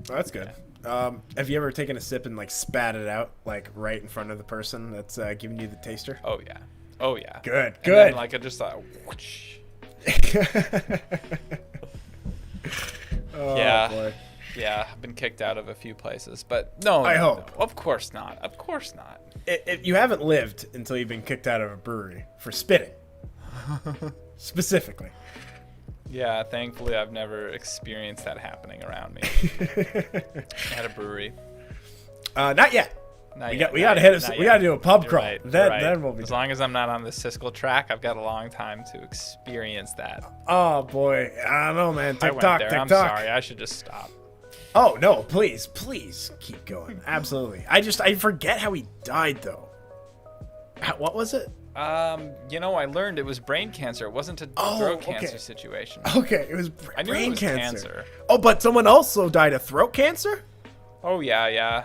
that's good. Yeah. Have you ever taken a sip and spat it out right in front of the person that's giving you the taster? Oh yeah. Good. And then, I just thought, whoosh. Oh, yeah. Boy. Yeah, I've been kicked out of a few places, but no. I hope. No, of course not. You haven't lived until you've been kicked out of a brewery for spitting. Specifically. Yeah, thankfully I've never experienced that happening around me. At a brewery. Not yet. We got to hit us. We got to do a pub crawl. Right, then we'll be. As long as I'm not on the Siskel track, I've got a long time to experience that. Oh boy, I don't know, man. TikTok. I'm sorry. I should just stop. Oh no! Please keep going. Absolutely. I forget how he died though. What was it? I learned it was brain cancer. It wasn't a throat cancer situation. Okay, it was I knew brain it was cancer. Oh, but someone also died of throat cancer? Oh, yeah.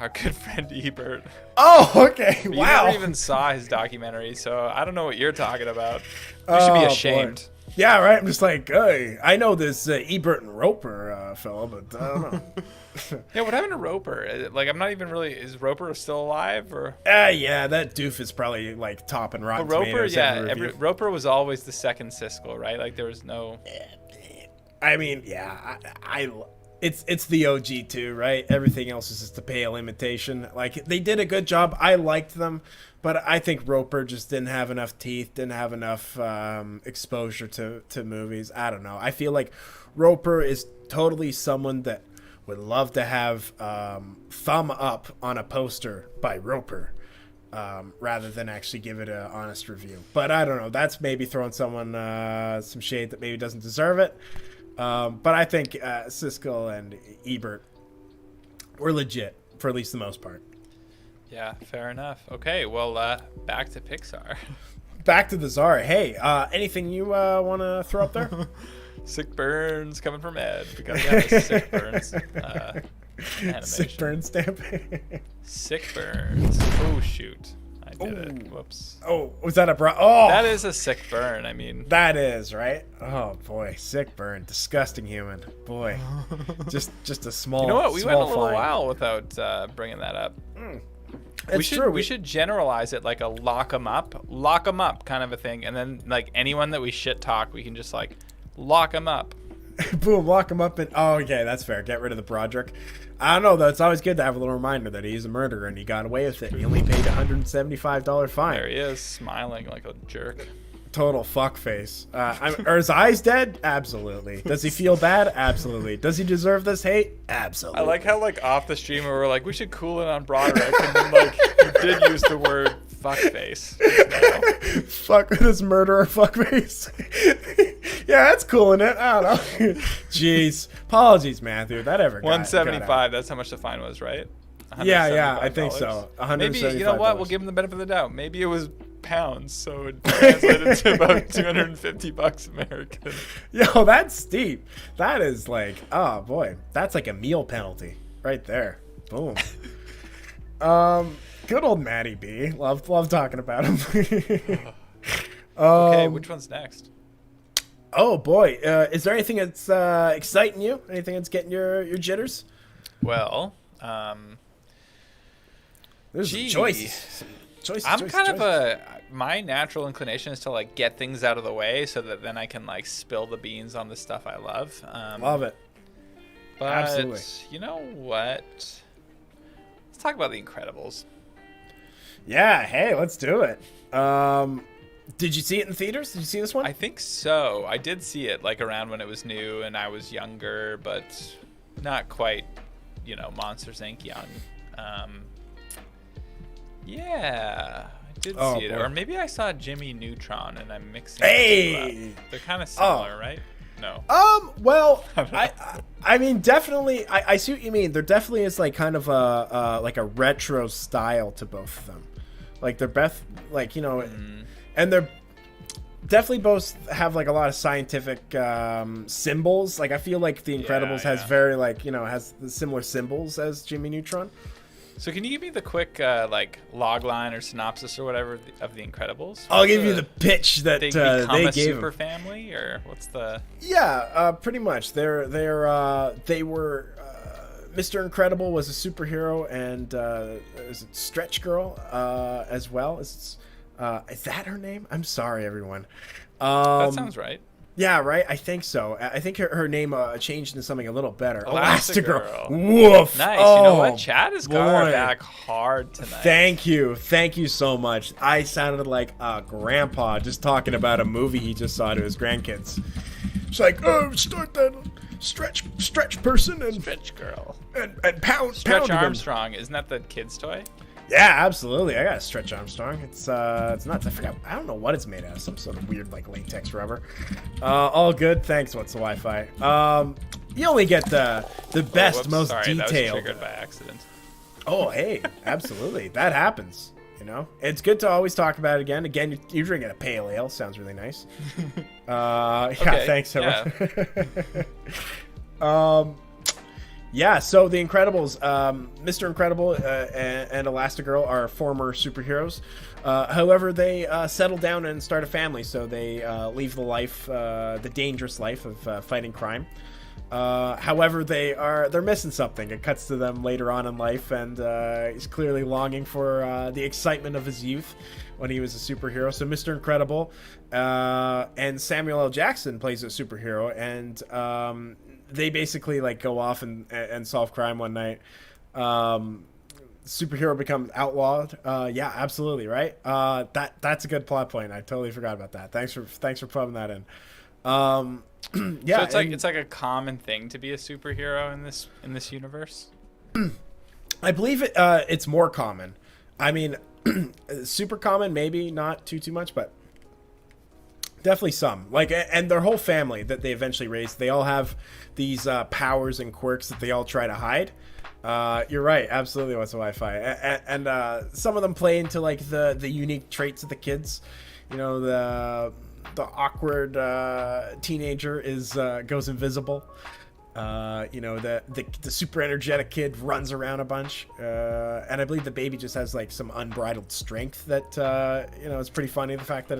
Our good friend Ebert. Oh, okay. But wow. You never even saw his documentary, so I don't know what you're talking about. You should be ashamed. Boy. Yeah, right. I'm just like, hey, I know this Ebert and Roper fellow, but I don't know. Yeah, what happened to Roper? Like, I'm not even really. Is Roper still alive or? Yeah, that doof is probably like topping Rotten Roper, Tomatoes. yeah, Roper was always the second Siskel, right? Like there was no. I mean, yeah, it's the OG too, right? Everything else is just a pale imitation. Like they did a good job. I liked them, but I think Roper just didn't have enough teeth, didn't have enough exposure to movies. I don't know. I feel like Roper is totally someone that would love to have thumb up on a poster by Roper rather than actually give it an honest review. But I don't know. That's maybe throwing someone some shade that maybe doesn't deserve it. But I think Siskel and Ebert were legit for at least the most part. Yeah, fair enough. Okay, well, back to Pixar. Back to the Czar. Hey, anything you want to throw up there? Sick burns coming from Ed. We gotta have a sick burns animation. Sick burn stamp. Sick burns. Oh shoot! I did it. Whoops. Oh, was that a Oh, that is a sick burn. I mean, that is right. Oh boy, sick burn. Disgusting human. Boy, just a small. You know what? We went a little fine. while without bringing that up. It's true. We should generalize it like a lock 'em up kind of a thing, and then like anyone that we shit talk, we can just like lock 'em up. Boom, lock him up and okay, that's fair. Get rid of the Broderick. I don't know though. It's always good to have a little reminder that he's a murderer and he got away with it. He only paid a $175 fine. There he is, smiling like a jerk. Total fuckface. Are his eyes dead? Absolutely. Does he feel bad? Absolutely. Does he deserve this hate? Absolutely. I like how like off the stream we were like we should cool it on Broderick, and then like you did use the word fuckface. Fuck this murderer fuckface. Yeah, that's cool in it. I don't know. Jeez. Apologies, Matthew. That ever got 175. That's how much the fine was, right? Yeah, I think so. Maybe you know what? We'll give him the benefit of the doubt. Maybe it was pounds, so it translated to about $250 American. Yo, that's steep. That is like, oh boy, that's like a meal penalty right there. Boom. Good old Matty B. Love talking about him. Okay, which one's next? Oh boy, is there anything that's exciting you? Anything that's getting your jitters? Well, there's choices. I'm kind of my natural inclination is to like get things out of the way so that then I can like spill the beans on the stuff I love. Love it. But absolutely. You know what? Let's talk about The Incredibles. Yeah, hey, let's do it. Did you see it in theaters? Did you see this one? I think so. I did see it like around when it was new and I was younger, but not quite, Monsters Inc. young. Yeah, I did see it. Boy. Or maybe I saw Jimmy Neutron and I'm mixing it up. They're kind of similar, right? No. Well, I mean, definitely, I see what you mean. There definitely is like kind of a retro style to both of them. Like they're both like, and they're definitely both have like a lot of scientific symbols. Like I feel like The Incredibles has very like, has the similar symbols as Jimmy Neutron. So can you give me the quick like log line or synopsis or whatever of The Incredibles? I'll give you the pitch that they become a gave super them. Family, or what's the? Yeah, pretty much. They were Mr. Incredible was a superhero, and is it Stretch Girl as well? Is that her name? I'm sorry, everyone. That sounds right. Yeah, right. I think so. I think her name changed into something a little better. Elastigirl. Woof. Nice. You know what? Chad has got our back hard tonight. Thank you so much. I sounded like a grandpa just talking about a movie he just saw to his grandkids. It's like, start that stretch person and Stretch Girl and pound Stretch Armstrong. Isn't that the kid's toy? Yeah, absolutely. I got a Stretch Armstrong. It's nuts. I forgot. I don't know what it's made out of. Some sort of weird like latex rubber. All good. Thanks. What's the Wi-Fi? You only get the best, most detailed. That was triggered by accident. Oh, hey, absolutely. That happens. You know, it's good to always talk about it again. Again, you're drinking a pale ale. Sounds really nice. Yeah, Okay, thanks. yeah. Yeah, so The Incredibles, Mr. Incredible and Elastigirl are former superheroes. However, they settle down and start a family, so they leave the dangerous life of fighting crime. However, they're missing something. It cuts to them later on in life, and he's clearly longing for the excitement of his youth when he was a superhero. So Mr. Incredible and Samuel L. Jackson plays a superhero, and they basically like go off and solve crime one night. Superhero becomes outlawed. Yeah, absolutely, right. That's a good plot point. I totally forgot about that. Thanks for putting that in. Yeah, So it's like a common thing to be a superhero in this universe. I believe it's more common. I mean, super common, maybe not too much, but definitely some. Like, and their whole family that they eventually raise, they all have these powers and quirks that they all try to hide. You're right, absolutely. What's the Wi-Fi? And some of them play into like the unique traits of the kids. You know, the awkward teenager goes invisible. You know, the super energetic kid runs around a bunch, and I believe the baby just has like some unbridled strength that you know, it's pretty funny, the fact that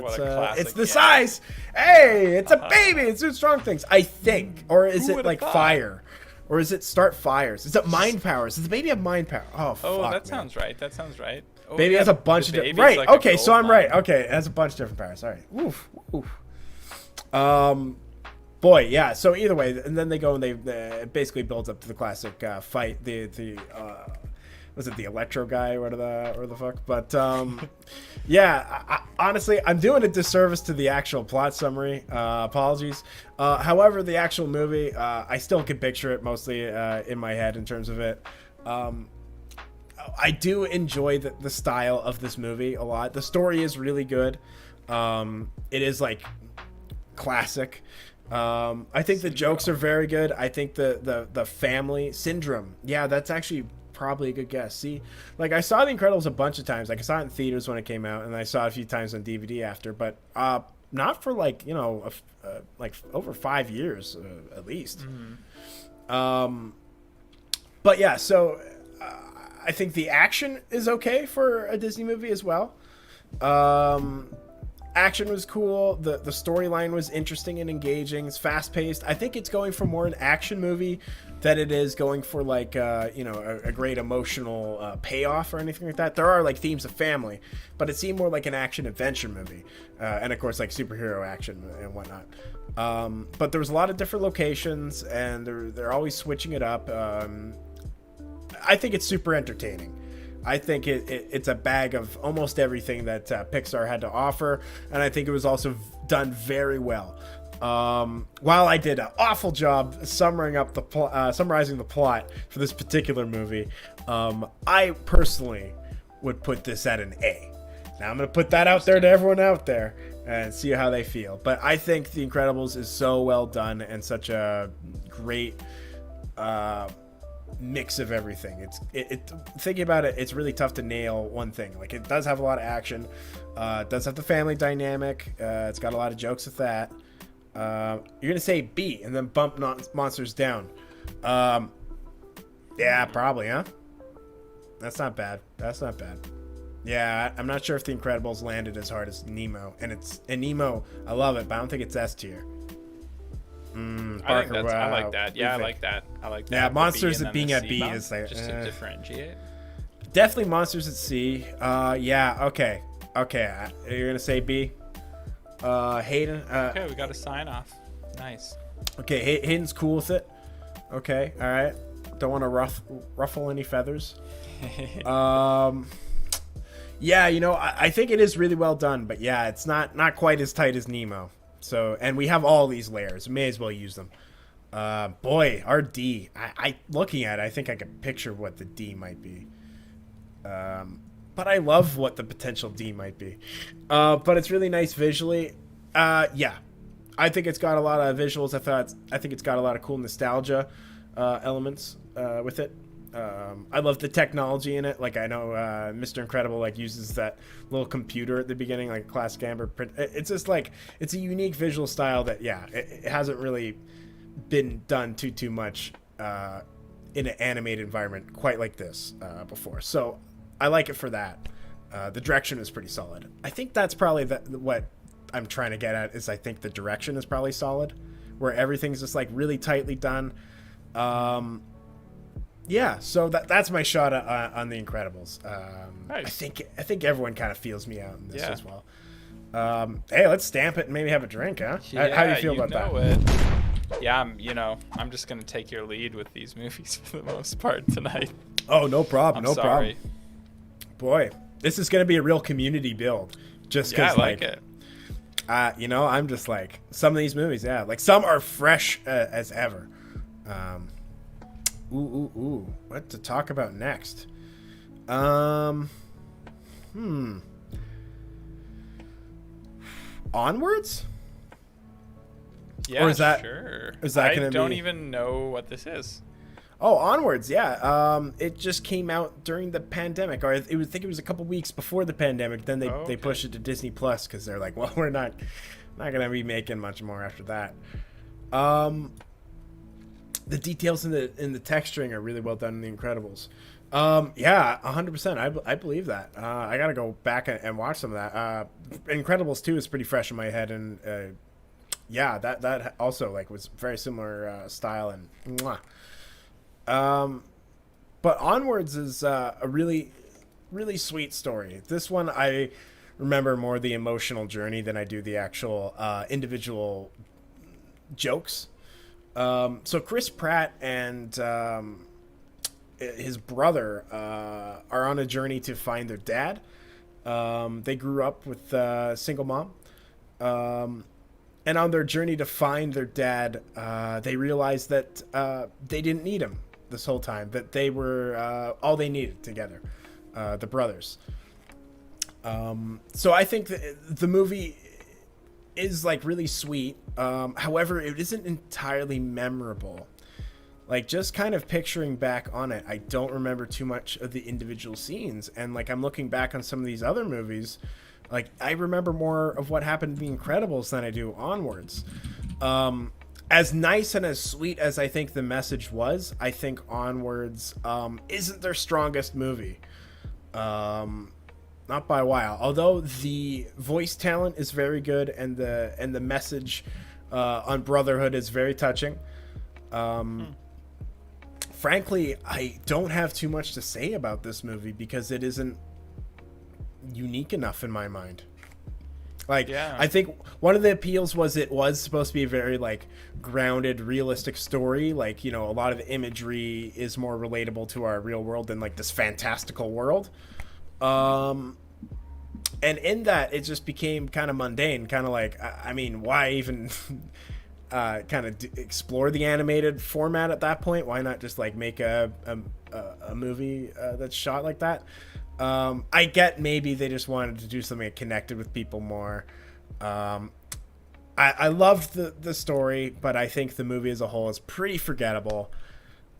it's the size. Hey, it's a baby. It's doing strong things, I think. Or is it like fire? Or is it start fires? Is it mind powers? Does the baby have mind power? Oh, fuck, that sounds right. That sounds right. Oh, baby has a bunch of different... Right, like okay, so I'm right. Okay, it has a bunch of different powers. All right. Oof. Boy, yeah, so either way, and then they go and they it basically builds up to the classic fight. Was it the Electro guy or the fuck? But yeah, honestly, I'm doing a disservice to the actual plot summary. Apologies. However, the actual movie, I still can picture it mostly in my head in terms of it. I do enjoy the style of this movie a lot. The story is really good. It is like classic. I think the jokes are very good. I think the family syndrome. Yeah, that's actually probably a good guess. See, like I saw The Incredibles a bunch of times. Like I saw it in theaters when it came out, and I saw it a few times on DVD after. But not for like, you know, like over 5 years at least. Mm-hmm. But yeah, so I think the action is okay for a Disney movie as well. Action was cool. The storyline was interesting and engaging. It's fast paced. I think it's going for more an action movie than it is going for like you know, a great emotional payoff or anything like that. There are like themes of family, but it seemed more like an action adventure movie, and of course like superhero action and whatnot. But there was a lot of different locations, and they're always switching it up. I think it's super entertaining. I think it's a bag of almost everything that Pixar had to offer, and I think it was also done very well. While I did an awful job summarizing the plot for this particular movie, I personally would put this at an A. Now I'm going to put that out there to everyone out there and see how they feel. But I think The Incredibles is so well done and such a great mix of everything. Thinking about it, it's really tough to nail one thing. Like, it does have a lot of action, it does have the family dynamic, it's got a lot of jokes with that. You're gonna say B and then bump monsters down. Yeah, probably, huh? That's not bad. Yeah, I'm not sure if The Incredibles landed as hard as Nemo, and Nemo, I love it, but I don't think it's S tier. Parker, I like that. Yeah, I like that. Yeah, monsters at being at B is like just to differentiate. Definitely monsters at C. Yeah, okay. You're gonna say B. Hayden. Okay, we got a sign off. Nice. Okay, Hayden's cool with it. Okay, all right. Don't want to ruffle any feathers. Yeah, you know, I think it is really well done, but yeah, it's not quite as tight as Nemo. So, and we have all these layers. May as well use them. Boy, our D. I looking at it, I think I can picture what the D might be. But I love what the potential D might be. But it's really nice visually. Yeah, I think it's got a lot of visuals. I think it's got a lot of cool nostalgia elements with it. I love the technology in it. Like I know Mr. Incredible like uses that little computer at the beginning, like a classic Amber print. It's just like it's a unique visual style that it hasn't really been done too much in an animated environment quite like this before. So I like it for that. The direction is pretty solid. I think that's probably what I'm trying to get at is I think the direction is probably solid, where everything's just like really tightly done. Yeah, so that's my shot on The Incredibles. Nice. I think everyone kind of feels me out in this as well. Hey, let's stamp it and maybe have a drink, huh? Yeah, how do you feel about that? It. Yeah, I'm just gonna take your lead with these movies for the most part tonight. Oh, no problem, I'm sorry. Problem. Boy, this is gonna be a real community build. Just because, I like it. I'm just like some of these movies, like some are fresh as ever. Ooh, what to talk about next? Onwards? Yeah, or is that, sure. Is that I don't even know what this is. Oh, Onwards, yeah. It just came out during the pandemic, or I think it was a couple weeks before the pandemic. Then they pushed it to Disney Plus because they're like, well, we're not gonna be making much more after that. The details in the texturing are really well done in The Incredibles. 100%. I believe that. I gotta go back and watch some of that. Incredibles 2 is pretty fresh in my head, and that also like was very similar style and. Mwah. But Onwards is a really, really sweet story. This one I remember more the emotional journey than I do the actual individual jokes. So Chris Pratt and his brother are on a journey to find their dad. They grew up with a single mom. And on their journey to find their dad, they realized that they didn't need him this whole time, that they were all they needed together, the brothers. So I think the movie is like really sweet. However, it isn't entirely memorable. Like just kind of picturing back on it, I don't remember too much of the individual scenes. And like I'm looking back on some of these other movies, like I remember more of what happened in The Incredibles than I do Onwards. As nice and as sweet as I think the message was, I think Onwards isn't their strongest movie. Not by a while. Although the voice talent is very good and the message on brotherhood is very touching. Frankly, I don't have too much to say about this movie because it isn't unique enough in my mind. Like, I think one of the appeals was it was supposed to be a very, like, grounded, realistic story. Like, a lot of the imagery is more relatable to our real world than, like, this fantastical world. And in that, it just became kind of mundane. Kind of like, I mean, why even kind of explore the animated format at that point? Why not just, like, make a movie that's shot like that? I get maybe they just wanted to do something that connected with people more. I loved the story, but I think the movie as a whole is pretty forgettable.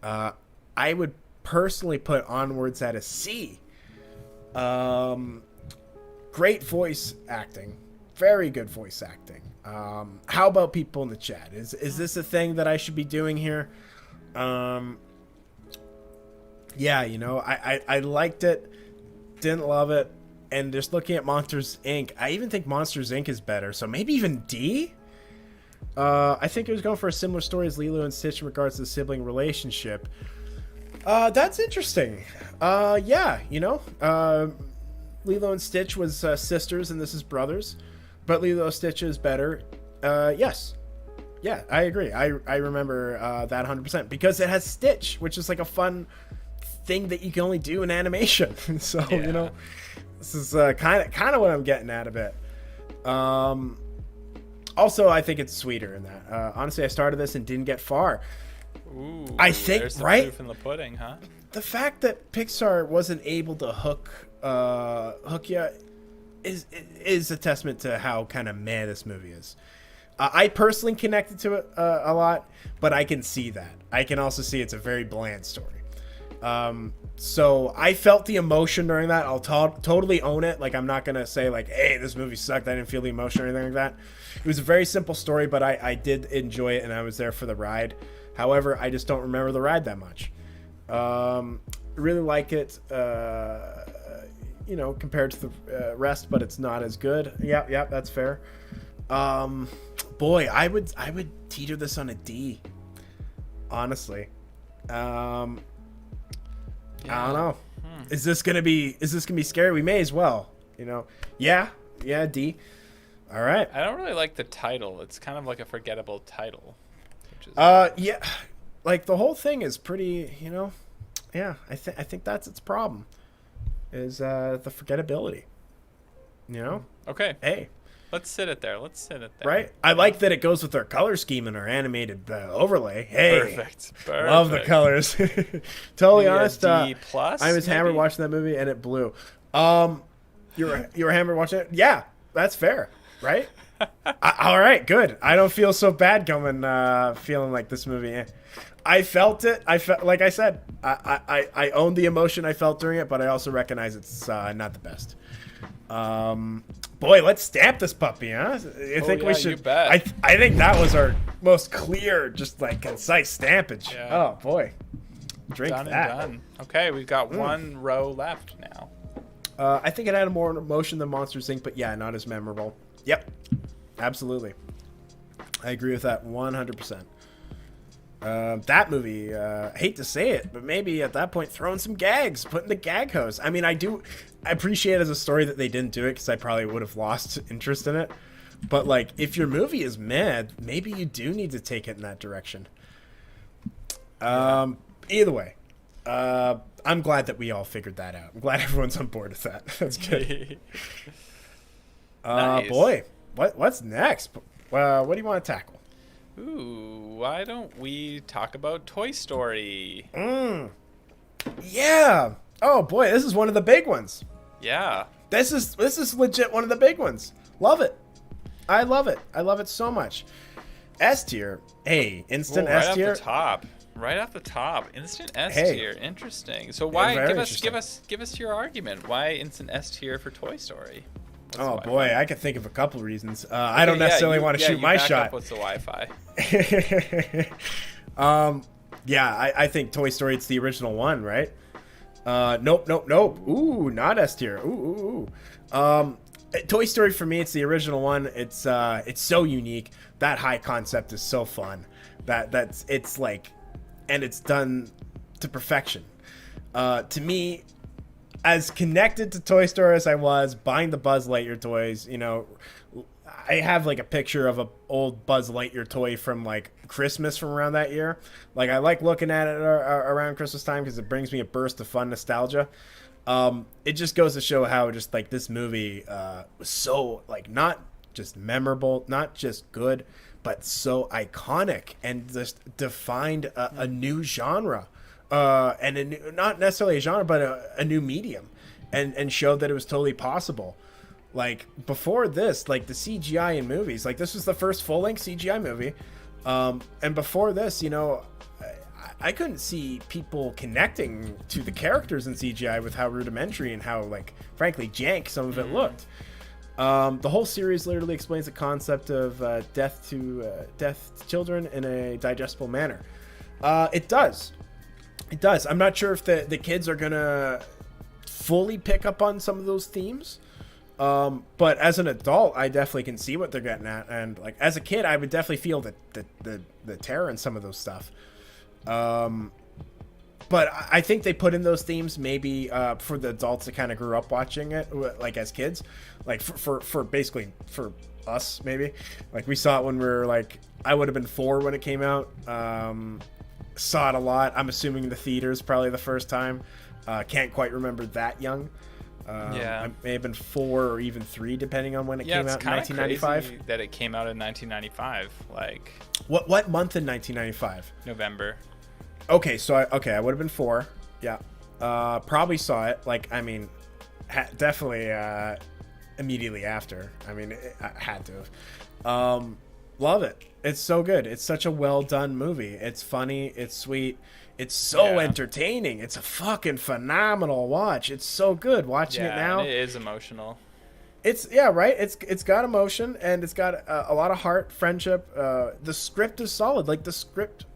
I would personally put Onwards at a C. Great voice acting. Very good voice acting. How about people in the chat? Is this a thing that I should be doing here? I liked it. Didn't love it, and just looking at Monsters Inc., I even think Monsters Inc. is better, so maybe even D? I think it was going for a similar story as Lilo and Stitch in regards to the sibling relationship. That's interesting. Lilo and Stitch was sisters, and this is brothers, but Lilo and Stitch is better. Yes. Yeah, I agree. I remember that 100%, because it has Stitch, which is like a fun thing that you can only do in animation. So this is kind of what I'm getting at a bit. Also, I think it's sweeter in that. Honestly, I started this and didn't get far. Ooh, I think there's the right proof in the pudding, huh? The fact that Pixar wasn't able to hook you is a testament to how kind of meh this movie is. I personally connected to it a lot, but I can see that. I can also see it's a very bland story. So I felt the emotion during that. I'll totally own it. Like, I'm not gonna say like, hey, this movie sucked, I didn't feel the emotion or anything like that. It was a very simple story, but I did enjoy it, and I was there for the ride. However, I just don't remember the ride that much. Really like it, compared to the rest, but it's not as good. Yeah, that's fair. Boy, I would teeter this on a D, honestly. I don't know. Is this gonna be scary? We may as well, Yeah, D. All right. I don't really like the title. It's kind of like a forgettable title. Which is yeah, like the whole thing is pretty, Yeah, I think that's its problem, is the forgettability. Okay. Hey. Let's sit it there. Right? I like that it goes with our color scheme and our animated overlay. Hey. Perfect. Love the colors. Totally Maybe honest. D+, I was hammered watching that movie and it blew. You were hammered watching it? Yeah, that's fair. Right? All right, good. I don't feel so bad feeling like this movie. I felt it. I felt, like I said, I owned the emotion I felt during it, but I also recognize it's not the best. Boy, let's stamp this puppy, huh? I think we should. You bet. I think that was our most clear, just like concise stampage. Yeah. Oh boy, drink Done that. and done. Okay, we've got one row left now. I think it had more emotion than Monsters Inc., but yeah, not as memorable. Yep, absolutely. I agree with that 100%. That movie, I hate to say it, but maybe at that point throwing some gags, putting the gag hose. I mean, I appreciate it as a story that they didn't do it, because I probably would have lost interest in it. But like, if your movie is mad, maybe you do need to take it in that direction. Either way, I'm glad that we all figured that out. I'm glad everyone's on board with that. That's good. Nice. Boy, what's next? What do you want to tackle? Ooh, why don't we talk about Toy Story? Yeah. Oh boy, this is one of the big ones. Yeah. This is legit one of the big ones. Love it. I love it. I love it so much. S tier. Hey, instant S tier. Right off the top. Instant S tier. Interesting. So Yeah, why give us your argument. Why instant S tier for Toy Story? Oh boy, I could think of a couple reasons. I don't necessarily want to shoot my shot. What's the Wi-Fi? I think Toy Story, it's the original one, right? Nope. Ooh, not S tier. Ooh. Toy Story for me, it's the original one. It's so unique. That high concept is so fun. It's like, and it's done to perfection. To me, as connected to Toy Story as I was, buying the Buzz Lightyear toys, I have like a picture of an old Buzz Lightyear toy from like Christmas from around that year. Like, I like looking at it around Christmas time because it brings me a burst of fun nostalgia. It just goes to show how just like this movie was so like not just memorable, not just good, but so iconic and just defined a new genre. And not necessarily a genre, but a new medium, and showed that it was totally possible. Like, before this, like the CGI in movies, like this was the first full-length CGI movie, and before this, I couldn't see people connecting to the characters in CGI with how rudimentary and how, like, frankly, jank some of it looked. The whole series literally explains the concept of death to children in a digestible manner. It does. I'm not sure if the kids are gonna fully pick up on some of those themes, but as an adult, I definitely can see what they're getting at, and like as a kid, I would definitely feel the terror in some of those stuff. But I think they put in those themes maybe for the adults that kind of grew up watching it, like as kids, like for basically for us maybe, like we saw it when we were like, I would have been 4 when it came out. Saw it a lot. I'm assuming the theaters probably the first time. Can't quite remember that young. I may have been 4 or even 3 depending on when it came out in 1995. Crazy that it came out in 1995. Like, what month in 1995? November. Okay, so I would have been 4. Yeah. Probably saw it. Like, I mean, definitely immediately after. I mean, I had to have. Love it. It's so good. It's such a well done movie. It's funny. It's sweet. It's so entertaining. It's a fucking phenomenal watch. It's so good watching it now. And it is emotional. It's right. It's got emotion and it's got a lot of heart, friendship. The script is solid. Like the script,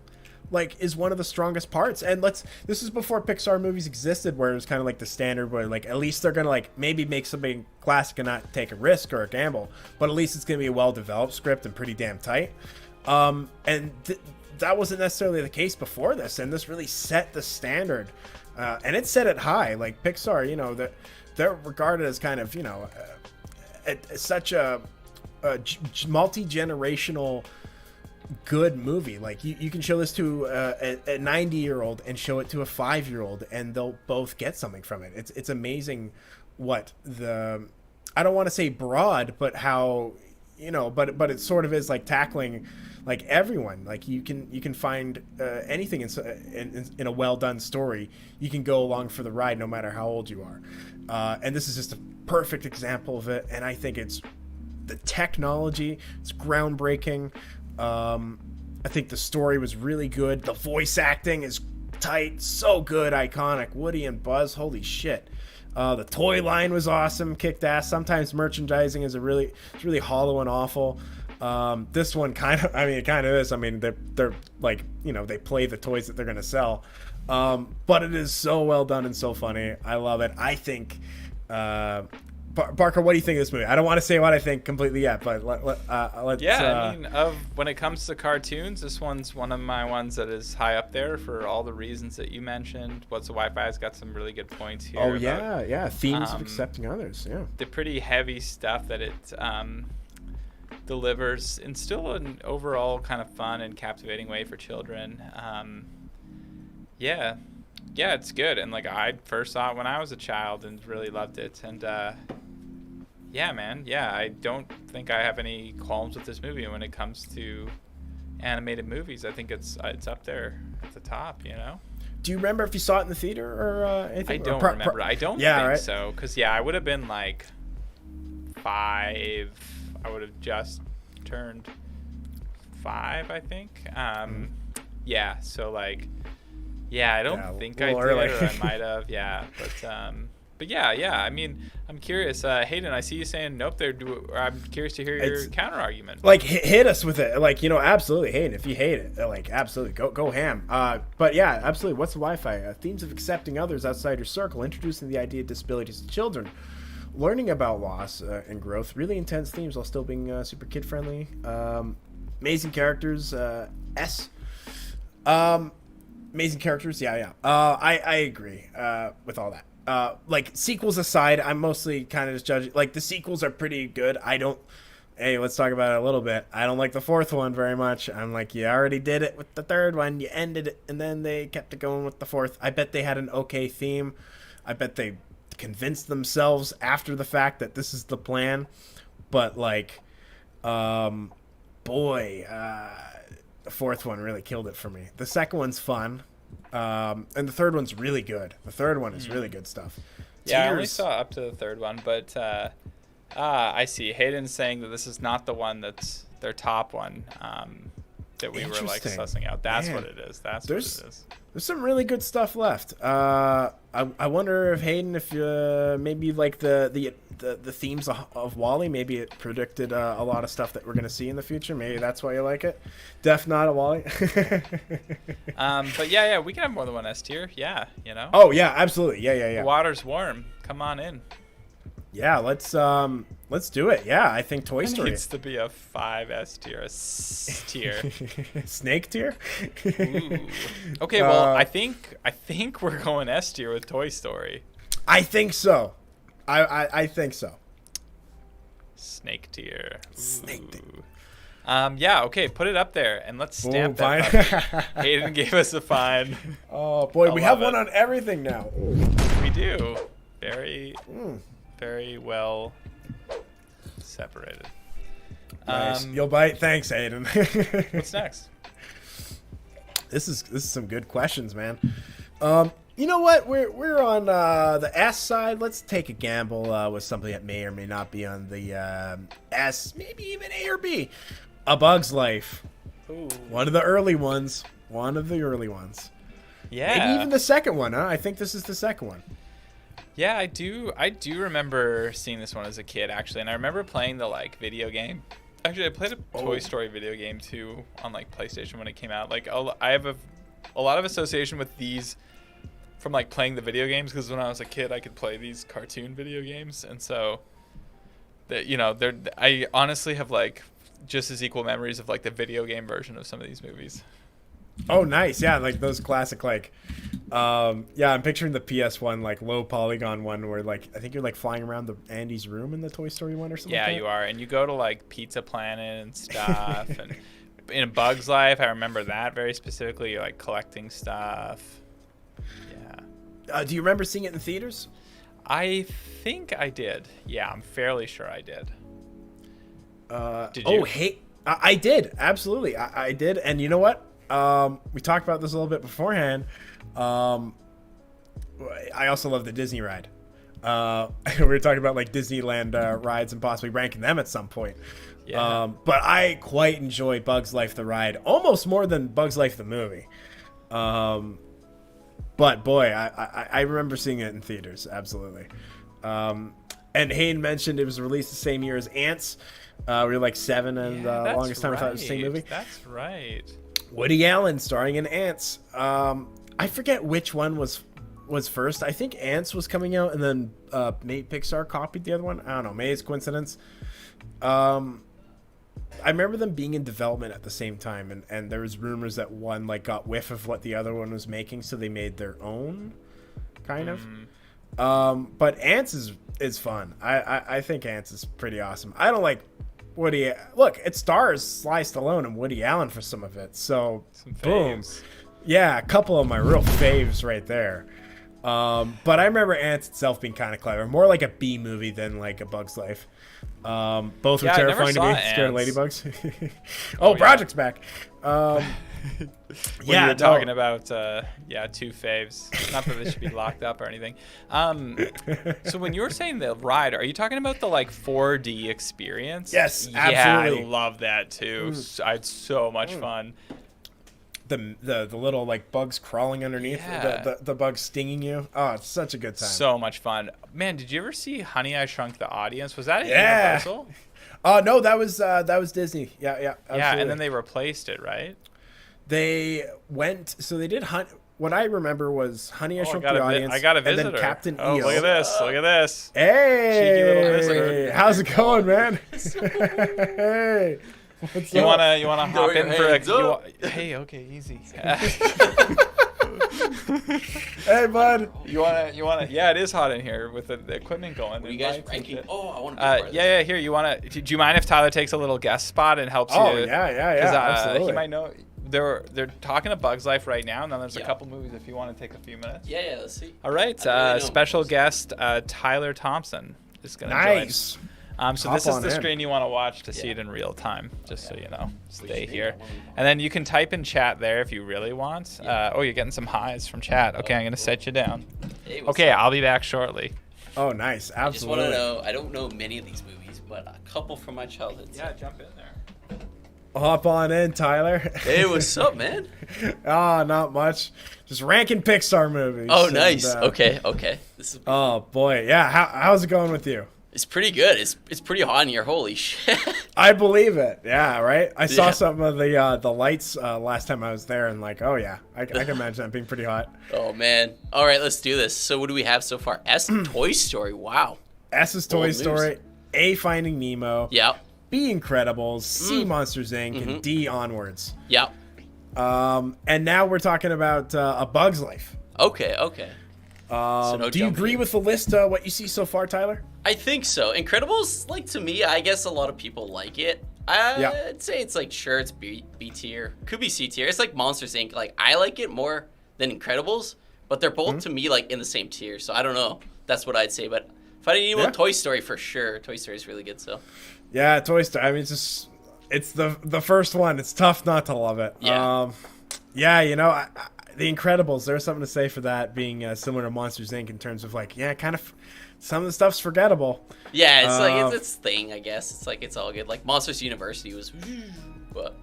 like is one of the strongest parts. And this is before Pixar movies existed, where it was kind of like the standard, where like at least they're gonna like maybe make something classic and not take a risk or a gamble, but at least it's gonna be a well developed script and pretty damn tight. That wasn't necessarily the case before this, and this really set the standard, and it set it high. Like Pixar, you know, they're regarded as kind of, you know, such a multi-generational good movie. Like you can show this to a 90-year-old and show it to a 5-year-old, and they'll both get something from it. It's amazing what I don't want to say broad, but how, you know, but it sort of is like tackling like everyone. Like you can find anything in a well done story. You can go along for the ride no matter how old you are, and this is just a perfect example of it. And I think it's the technology, it's groundbreaking. I think the story was really good. The voice acting is tight, so good, iconic. Woody and Buzz, holy shit. The toy line was awesome, kicked ass. Sometimes merchandising is really hollow and awful. This one it kind of is. I mean, they're like, you know, they play the toys that they're going to sell. But it is so well done and so funny. I love it. I think, Barker, what do you think of this movie? I don't want to say what I think completely yet, but let's... Yeah, I mean, when it comes to cartoons, this one's one of my ones that is high up there for all the reasons that you mentioned. What's the Wi-Fi's got some really good points here. Oh, yeah. Themes of accepting others, yeah. The pretty heavy stuff that it delivers in still an overall kind of fun and captivating way for children. Yeah, it's good. And like I first saw it when I was a child and really loved it. And yeah, man. Yeah, I don't think I have any qualms with this movie when it comes to animated movies. I think it's up there at the top, you know? Do you remember if you saw it in the theater or anything? I don't remember. I don't think right? so. Because, yeah, I would have been like 5. I would have just turned 5, I think. Yeah, so like, yeah, I don't think I did, or I might have. Yeah, but yeah. I mean, I'm curious, Hayden. I see you saying nope there. I'm curious to hear your counter argument. Like, hit us with it. Like, you know, absolutely, Hayden. If you hate it, like, absolutely, go ham. But yeah, absolutely. What's the Wi-Fi? Themes of accepting others outside your circle, introducing the idea of disabilities to children, learning about loss and growth. Really intense themes while still being super kid friendly. Amazing characters. Amazing characters. Yeah. I agree with all that. Like, sequels aside, I'm mostly kind of just judging. Like, the sequels are pretty good. Hey, let's talk about it a little bit. I don't like the 4th one very much. I'm like, you already did it with the 3rd one. You ended it, and then they kept it going with the 4th. I bet they had an okay theme. I bet they convinced themselves after the fact that this is the plan. But, like, the 4th one really killed it for me. The 2nd one's fun. And the 3rd one's really good. The 3rd one is really good stuff. Yeah, I only saw up to the 3rd one, but I see. Hayden's saying that this is not the one that's their top one that we were like sussing out. That's what it is. What it is. There's some really good stuff left. I wonder if Hayden, if maybe like the themes of WALL-E, maybe it predicted a lot of stuff that we're going to see in the future. Maybe that's why you like it. Def not a WALL-E. But yeah, we can have more than one S tier. Yeah, you know. Oh yeah, absolutely. Yeah. The water's warm. Come on in. Yeah, let's do it. Yeah, I think Toy Story needs to be a 5 S tier, a S tier, snake tier. Ooh. Okay, well, I think we're going S tier with Toy Story. I think so. I think so. Snake tier. Snake tier. Yeah, okay, put it up there and let's stamp that. Hayden gave us a fine. Oh boy, we have one on everything now. We do. Very well separated. Nice. You'll bite. Thanks, Hayden. What's next? This is some good questions, man. You know what? We're on the S side. Let's take a gamble with something that may or may not be on the S, maybe even A or B. A Bug's Life. Ooh. One of the early ones. One of the early ones. Yeah. Maybe even the second one, huh? I think this is the second one. Yeah, I do remember seeing this one as a kid, actually. And I remember playing the, like, video game. Actually, I played a Toy Story video game, too, on, like, PlayStation when it came out. Like, I have a lot of association with these from, like, playing the video games. Because when I was a kid, I could play these cartoon video games. And so, I honestly have, like, just as equal memories of, like, the video game version of some of these movies. Oh, nice. Yeah, like those classic, like, yeah, I'm picturing the PS1, like, low polygon one where, like, I think you're, like, flying around Andy's room in the Toy Story one or something. Yeah, like that. you are. And you go to, like, Pizza Planet and stuff. And in A Bug's Life, I remember that very specifically. You're, like, collecting stuff. Yeah. Do you remember seeing it in theaters? I think I did. Yeah, I'm fairly sure I did. Did oh, you? hey, I did. Absolutely. I did. And you know what? We talked about this a little bit beforehand. I also love the Disney ride. We were talking about like Disneyland rides and possibly ranking them at some point. Yeah. But I quite enjoy Bug's Life the ride almost more than Bug's Life the movie. But boy, I remember seeing it in theaters. Absolutely. And Hayden mentioned it was released the same year as Ants. We were like 7, and longest time I thought it was the same movie. That's right. Woody Allen starring in Ants. I forget which one was first. I think Ants was coming out, and then maybe Pixar copied the other one. I don't know. Maybe it's coincidence. I remember them being in development at the same time, and there was rumors that one like got whiff of what the other one was making, so they made their own, kind of. But Ants is fun. I think Ants is pretty awesome. I don't like Woody. Look, it stars Sly Stallone and Woody Allen for some of it. So boom, yeah, a couple of my real faves right there. But I remember Ants itself being kind of clever, more like a B movie than like a Bug's Life. Both were terrifying to me. Scared of ladybugs. Oh, Broderick's back. When you were talking about two faves, not that they should be locked up or anything. So when you were saying the ride, are you talking about the like 4D experience? Yes, yeah, absolutely. I love that too. I had so much fun. The little like bugs crawling underneath, the bugs stinging you. Oh, it's such a good time. So much fun, man. Did you ever see Honey, I Shrunk the Audience? Was that Universal? No, that was Disney. Yeah, absolutely. Yeah, and then they replaced it, right? They went, so they did what I remember was Honey, I Shrunk the Audience. I got a visitor. And then Captain EO. Look at this! Look at this! Hey, cheeky little visitor. How's it going, man? Hey. What's you up? wanna hop in for a hey, okay, easy. Hey, bud. You wanna yeah, it is hot in here with the equipment going. Are you guys ranking? Oh, I want to be part of yeah, here, do you mind if Tyler takes a little guest spot and helps you? Oh, yeah, absolutely. He might know they're talking to Bug's Life right now, and then there's a couple movies if you want to take a few minutes. Yeah, let's see. All right, special guest Tyler Thompson is going to nice. join. So this is the screen you want to watch to see it in real time, just so you know. Stay here. And then you can type in chat there if you really want. You're getting some highs from chat. Okay, I'm going to set you down. Hey, okay, I'll be back shortly. Oh, nice. Absolutely. I just want to know, I don't know many of these movies, but a couple from my childhood. Yeah, jump in there. Hop on in, Tyler. Hey, what's up, man? Not much. Just ranking Pixar movies. Oh, nice. Okay. This is oh, boy. Yeah, how's it going with you? It's pretty good. It's pretty hot in here. Holy shit. I believe it. Yeah, right? I saw some of the lights last time I was there, and like, oh, yeah. I can imagine that being pretty hot. Oh, man. All right, let's do this. So what do we have so far? S, Toy Story. Wow. S is Toy Story. A, Finding Nemo. Yep. B, Incredibles. C, Monsters, Inc. And D, Onwards. Yep. And now we're talking about A Bug's Life. Okay. Do you agree with the list, what you see so far, Tyler? I think so. Incredibles, like, to me, I guess a lot of people like it. I'd say it's like, sure, it's B tier. Could be C tier. It's like Monsters, Inc. Like, I like it more than Incredibles, but they're both, to me, like, in the same tier. So I don't know. That's what I'd say. But Finding Nemo, Toy Story for sure. Toy Story is really good, so. Yeah, Toy Story. I mean, it's the first one. It's tough not to love it. Yeah. The Incredibles, there's something to say for that being similar to Monsters, Inc. in terms of like, kind of some of the stuff's forgettable. Yeah, it's like it's thing. I guess it's like it's all good. Like Monsters University was, but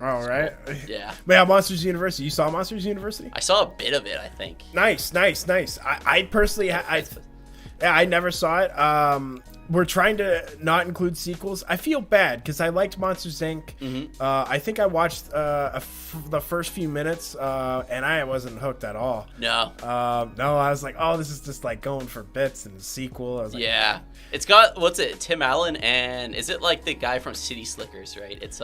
all right. yeah. But yeah, Monsters University. You saw Monsters University? I saw a bit of it. I think. Nice. I personally, I never saw it. We're trying to not include sequels. I feel bad because I liked Monsters Inc. I think I watched the first few minutes, and I wasn't hooked at all. No. No, I was like, oh, this is just like going for bits and a sequel. I was like, yeah. It's got, what's it, Tim Allen, and is it like the guy from City Slickers, right? It's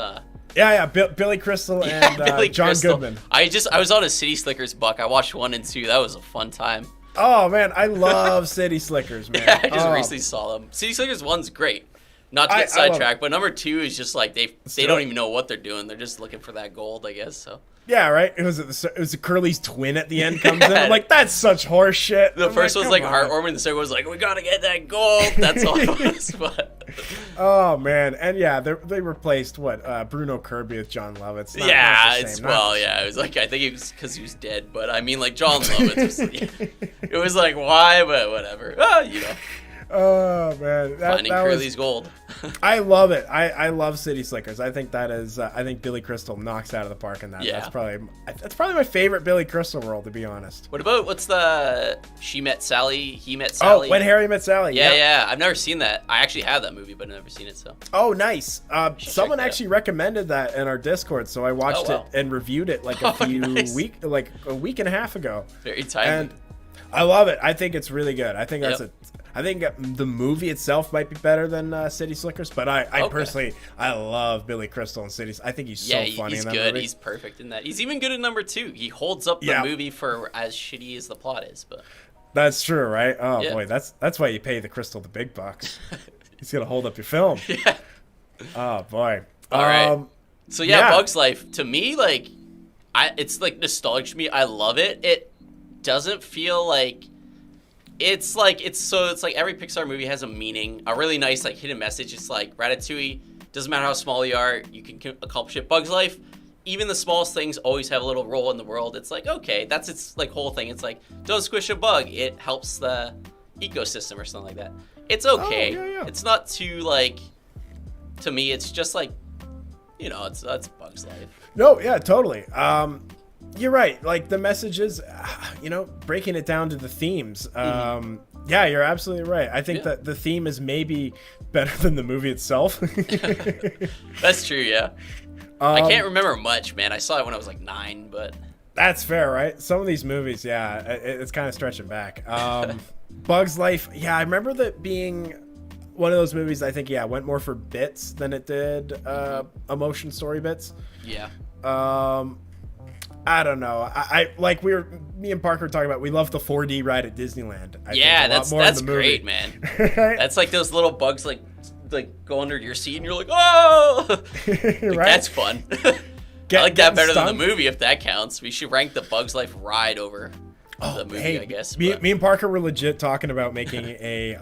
Billy Crystal and Billy John Crystal. Goodman. I was on a City Slickers buck. I watched 1 and 2. That was a fun time. Oh man, I love City Slickers, man. Yeah, I just recently saw them. City Slickers 1's great. Not to get sidetracked, but number 2 is just like they don't even know what they're doing. They're just looking for that gold, I guess. So yeah, right. It was Curly's twin at the end comes in. I'm like, that's such horse shit. The first one's like heartwarming. The second was like, we gotta get that gold. That's all it was. But oh man, and yeah, they replaced Bruno Kirby with John Lovitz. It was like I think it was because he was dead, but I mean like John Lovitz. It was like why, but whatever. Oh man, finding Curly's gold. I love it. I love City Slickers. I think that is. I think Billy Crystal knocks out of the park in that. Yeah. That's probably my favorite Billy Crystal role, to be honest. What about what's the She Met Sally, He Met Sally? Oh, When Harry Met Sally. Yeah. I've never seen that. I actually have that movie, but I've never seen it. So. Oh, nice. Someone actually recommended that in our Discord, so I watched it and reviewed it like a week and a half ago. Very timely. And I love it. I think it's really good. I think I think the movie itself might be better than City Slickers, but I personally, I love Billy Crystal in Cities. I think he's so funny in that good. movie. He's perfect in that. He's even good in number 2. He holds up the movie for as shitty as the plot is. But that's true, right? Oh boy, that's why you pay the Crystal the big bucks. He's gonna hold up your film. Yeah. Oh boy. All right. So Bugs Life to me, like, it's like nostalgic to me. I love it. It doesn't feel like. It's like every Pixar movie has a meaning, a really nice like hidden message. It's like Ratatouille, doesn't matter how small you are, you can accomplish it. Bugs Life, even the smallest things always have a little role in the world. It's like, okay, that's its like whole thing. It's like, don't squish a bug, it helps the ecosystem or something like that. It's okay. Yeah. It's not too like, to me, it's just like, it's Bugs Life. No, yeah, totally. You're right. Like the messages, breaking it down to the themes. Yeah, you're absolutely right. I think that the theme is maybe better than the movie itself. That's true. Yeah. I can't remember much, man. I saw it when I was like 9, but that's fair, right? Some of these movies, it's kind of stretching back. Bugs Life, I remember that being one of those movies. I think went more for bits than it did emotion story bits. Yeah. I don't know. I like me and Parker were talking about. We love the 4D ride at Disneyland. That's great, man. That's like those little bugs like go under your seat and you're like, oh, right? That's fun. I like that better than the movie if that counts. We should rank the Bugs Life ride over the movie, I guess. Me and Parker were legit talking about making a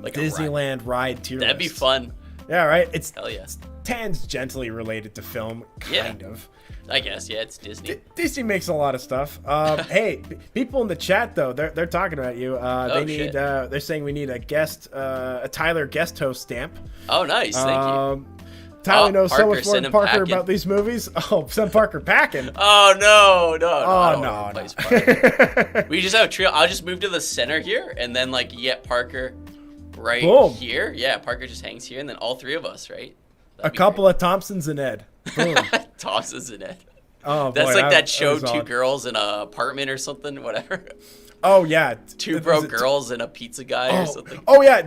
like Disneyland ride tier That'd be fun. Yeah, right. It's hell yeah. Tangentially related to film, kind of. I guess, it's Disney. Disney makes a lot of stuff. Hey, people in the chat though, they're talking about you. They're saying we need a Tyler guest host stamp. Oh, nice, thank you. Tyler knows so much more than Parker about these movies. Oh, send Parker packing. Oh no! No. We just have a trio. I'll just move to the center here, and then like you get Parker right here. Yeah, Parker just hangs here, and then all 3 of us, right? A couple of Thompsons and Ed. Boom. Tosses in it. Oh, that's like that show, Two Girls in an Apartment or something, whatever. Oh yeah, 2 broke girls and a pizza guy or something. Oh yeah,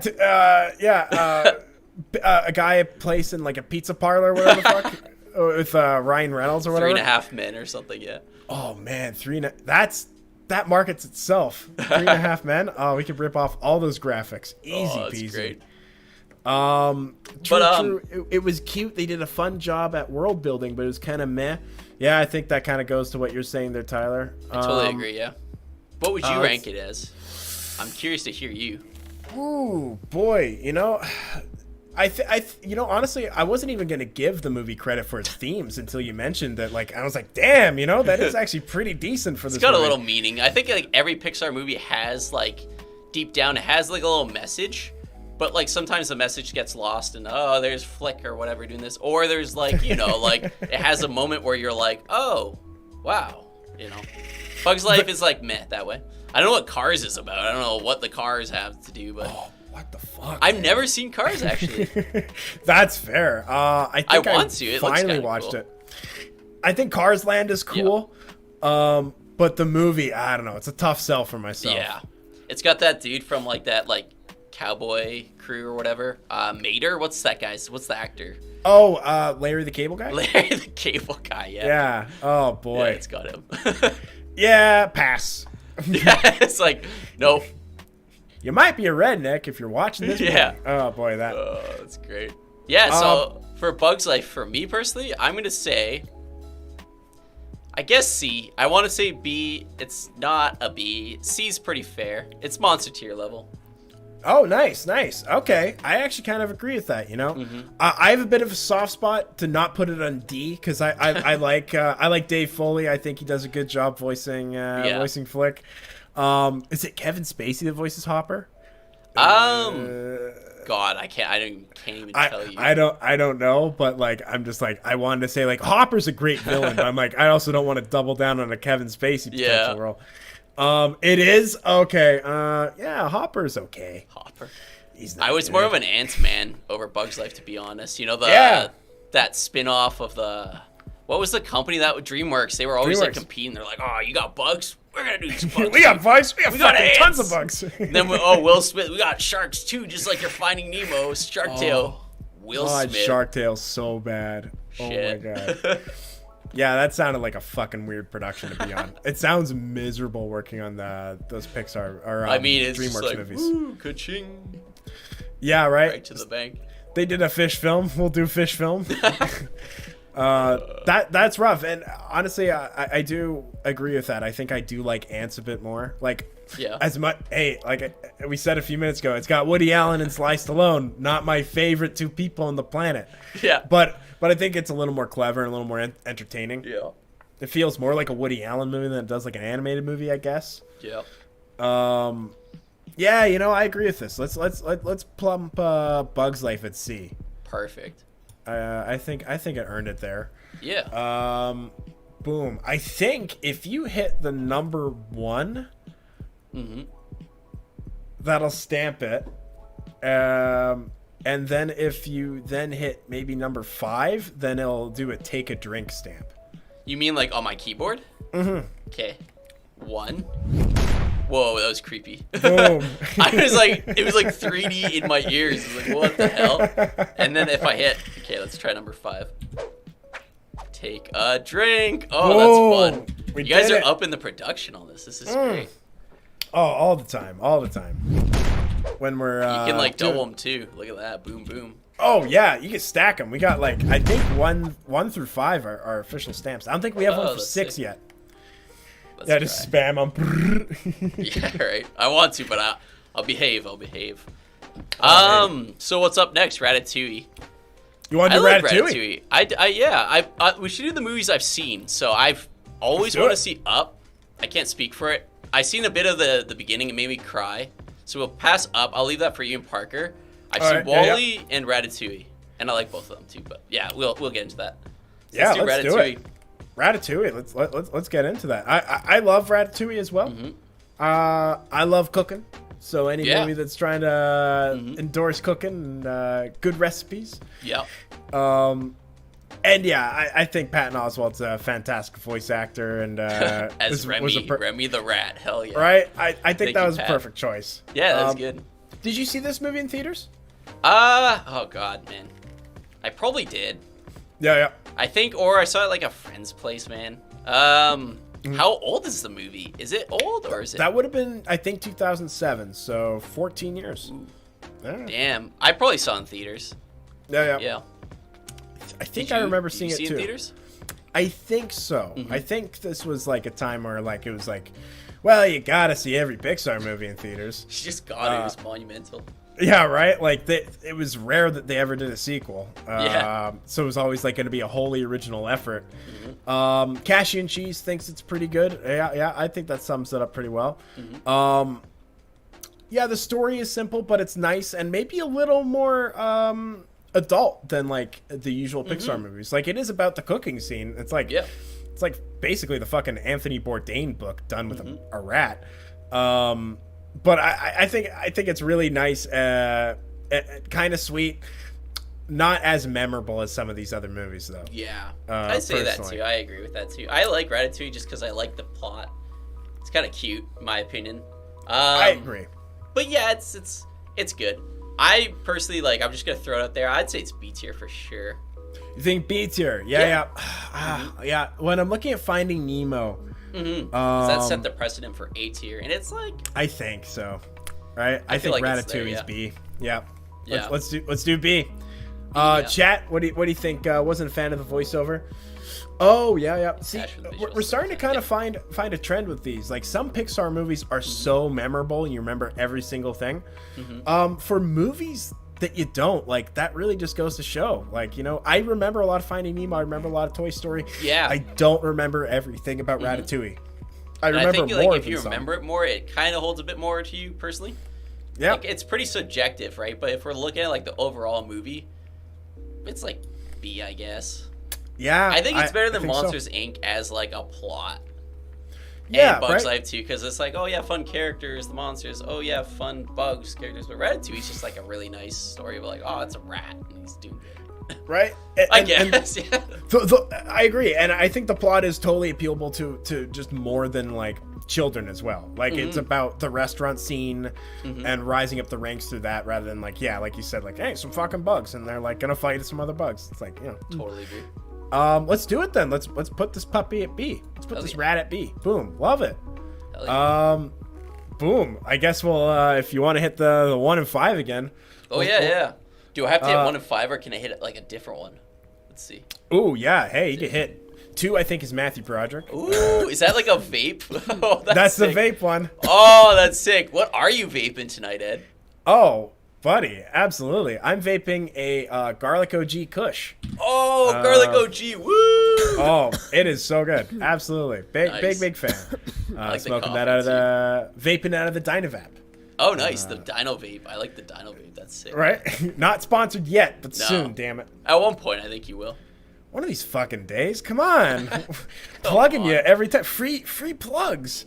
a guy place in like a pizza parlor, whatever the fuck, with Ryan Reynolds or whatever. 3.5 Men or something, yeah. Oh man, that markets itself. 3.5 Men. Oh, we could rip off all those graphics, easy peasy. Great. True. It was cute. They did a fun job at world building, but it was kind of meh. Yeah, I think that kind of goes to what you're saying there, Tyler. I totally agree. Yeah. What would you rank it as? I'm curious to hear you. Ooh, boy. Honestly, I wasn't even gonna give the movie credit for its themes until you mentioned that. Like, I was like, damn, that is actually pretty decent for this. It's got movie. A little meaning. I think like every Pixar movie has like deep down it has like a little message, but like sometimes the message gets lost and oh, there's Flick or whatever doing this, or there's like, you know, like it has a moment where you're like, oh, wow, you know. Bugs Life is like meh that way. I don't know what Cars is about. I don't know what the cars have to do, but what the fuck? I've never seen Cars actually. That's fair. I think I want to. It looks finally kinda watched cool. it. I think Cars Land is cool. But the movie, I don't know. It's a tough sell for myself. Yeah. It's got that dude from like that like Cowboy Crew or whatever. Mater, what's that guy's? What's the actor? Oh, Larry the Cable Guy? Larry the Cable Guy, yeah. Yeah. Oh boy. Yeah, it's got him. Yeah, pass. Yeah, it's like, nope. You might be a redneck if you're watching this movie. Yeah. Oh boy, that. Oh, that's great. Yeah, so for Bugs Life, for me personally, I'm gonna say, I guess C. I want to say B. It's not a B. C's pretty fair. It's monster tier level. Oh, nice. Okay, I actually kind of agree with that. You know, I have a bit of a soft spot to not put it on D because I like Dave Foley. I think he does a good job voicing Flick. Is it Kevin Spacey that voices Hopper? God, I can't even tell you. I don't know, but like I'm just like I wanted to say like Hopper's a great villain, but I'm like I also don't want to double down on a Kevin Spacey potential role. It is okay. Yeah, Hopper's okay. Hopper. He's not I was good. more of an Ant-Man over Bugs Life, to be honest. You know that spin-off of the what was the company that DreamWorks? They were always like competing. They're like, oh, you got bugs? We're gonna do some bugs. We got bugs. We got fucking ants. tons of bugs. Then Will Smith. We got sharks too, just like you're Finding Nemo. Shark Tale. Will Smith. Shark Tale's so bad. Shit. Oh my god. Yeah, that sounded like a fucking weird production to be on. It sounds miserable working on those PIXAR or I mean, it's DreamWorks just like, movies. woo, ka-ching. Yeah, right. Right to the bank. They did a fish film. We'll do fish film. That's rough. And honestly, I do agree with that. I think I do like Ants a bit more. Like, as much. Hey, like we said a few minutes ago, it's got Woody Allen and Sly Stallone. Not my favorite two people on the planet. Yeah. But I think it's a little more clever and a little more entertaining. Yeah. It feels more like a Woody Allen movie than it does like an animated movie, I guess. Yeah. Yeah, you know, I agree with this. Let's plump Bugs Life at C. Perfect. I think it earned it there. Yeah. Boom. I think if you hit the number 1, that'll stamp it. And then if you then hit maybe number 5, then it'll do a take a drink stamp. You mean like on my keyboard? Okay. 1. Whoa, that was creepy. Boom. It was like 3D in my ears. I was like, what the hell? And then if I hit, okay, let's try number 5. Take a drink. Oh, that's fun. You guys are up in the production on this. This is great. Oh, all the time. When we're you can like double them too. Look at that. Boom, boom. Oh yeah, you can stack them. We got like I think 1 through 5 are official stamps. I don't think we have one for 6 sick. Yet. Let's Yeah, just spam them. Yeah, right. I want to, but I'll behave. So what's up next? Ratatouille. You want to do like Ratatouille? We should do the movies I've seen. So I've always want to see Up. I can't speak for it. I seen a bit of the beginning. It made me cry. So we'll pass Up. I'll leave that for you and Parker. I've seen Wall-E and Ratatouille, and I like both of them too. But yeah, we'll get into that. So let's do it. Ratatouille. Let's get into that. I love Ratatouille as well. I love cooking. So any movie that's trying to endorse cooking and good recipes. Yeah. And yeah, I think Patton Oswalt's a fantastic voice actor and as Remy the Rat. Hell yeah. Right. I think that was a perfect choice. Yeah, that's good. Did you see this movie in theaters? Oh god, man. I probably did. Yeah. I think, or I saw it like a friend's place, man. How old is the movie? Is it old or is it? That would have been, I think, 2007. So 14 years. Yeah. Damn, I probably saw it in theaters. Yeah. I think I remember seeing it too. In theaters? I think so. I think this was like a time where like it was like, well, you gotta see every Pixar movie in theaters. She just got it. It was monumental. Yeah, right. Like it was rare that they ever did a sequel. Yeah. So it was always like going to be a wholly original effort. Cashy and Cheese thinks it's pretty good. Yeah. I think that sums it up pretty well. yeah, the story is simple, but it's nice and maybe a little more adult than like the usual Pixar movies. Like, it is about the cooking scene. It's like it's like basically the fucking Anthony Bourdain book done with a rat. But I think it's really nice, kind of sweet. Not as memorable as some of these other movies, though. Yeah, I say that personally. too. I agree with that too. I like Ratatouille just because I like the plot. It's kind of cute, in my opinion. I agree. But yeah, it's good. I personally like. I'm just gonna throw it out there. I'd say it's B tier for sure. You think B tier? Yeah. Yeah. When I'm looking at Finding Nemo, That set the precedent for A tier, and it's like I think so. Right? I feel think like it's Ratatouille there, is B. Yeah. Yeah. Let's do B. Yeah. Chat, what do you think? Wasn't a fan of the voiceover. Oh yeah. See, Passion of the we're visuals. starting to kind of find a trend with these. Like, some Pixar movies are so memorable, and you remember every single thing. For movies that you don't, like, that really just goes to show. Like, you know, I remember a lot of Finding Nemo. I remember a lot of Toy Story. Yeah. I don't remember everything about Ratatouille. I And remember I think more like if you than some. remember it more, it kind of holds a bit more to you personally. Yeah. Like, it's pretty subjective, right? But if we're looking at like the overall movie, it's like B, I guess. Yeah. I think it's better than think so. Monsters Inc. as like a plot. Yeah, And Bugs right? Life too, because it's like, oh yeah, fun characters, the monsters. Oh yeah, fun bugs characters. But Ratatouille is just like a really nice story of like, oh, it's a rat and he's doing good. Right? I guess. Yeah. I agree, and I think the plot is totally appealable to just more than like children as well. Like, it's about the restaurant scene and rising up the ranks through that, rather than like, yeah, like you said, like, hey, some fucking bugs, and they're like gonna fight some other bugs. It's like, you know. Totally agree. Let's do it then. Let's put this puppy at B. Let's put this rat at B. Boom, love it. Hell yeah. Boom. I guess we'll if you want to hit the 1 and 5 again. Oh yeah. Do I have to hit 1 and 5, or can I hit it like a different one? Let's see. Ooh, yeah. Hey, you can hit 2. I think is Matthew Broderick. Ooh, is that like a vape? Oh, That's the sick. vape one. Oh, that's sick. What are you vaping tonight, Ed? Oh, buddy, absolutely. I'm vaping a Garlic OG Kush. Oh, Garlic OG. Woo! Oh, it is so good. Absolutely. Nice. Big fan. like the Smoking coffee, that out of vaping out of the Dynavap. Oh, nice. The Dino Vape. I like the Dino Vape. That's sick. Right? Not sponsored yet, but No. soon, damn it. At one point, I think you will. One of these fucking days. Come on. Plugging you every time. Free plugs.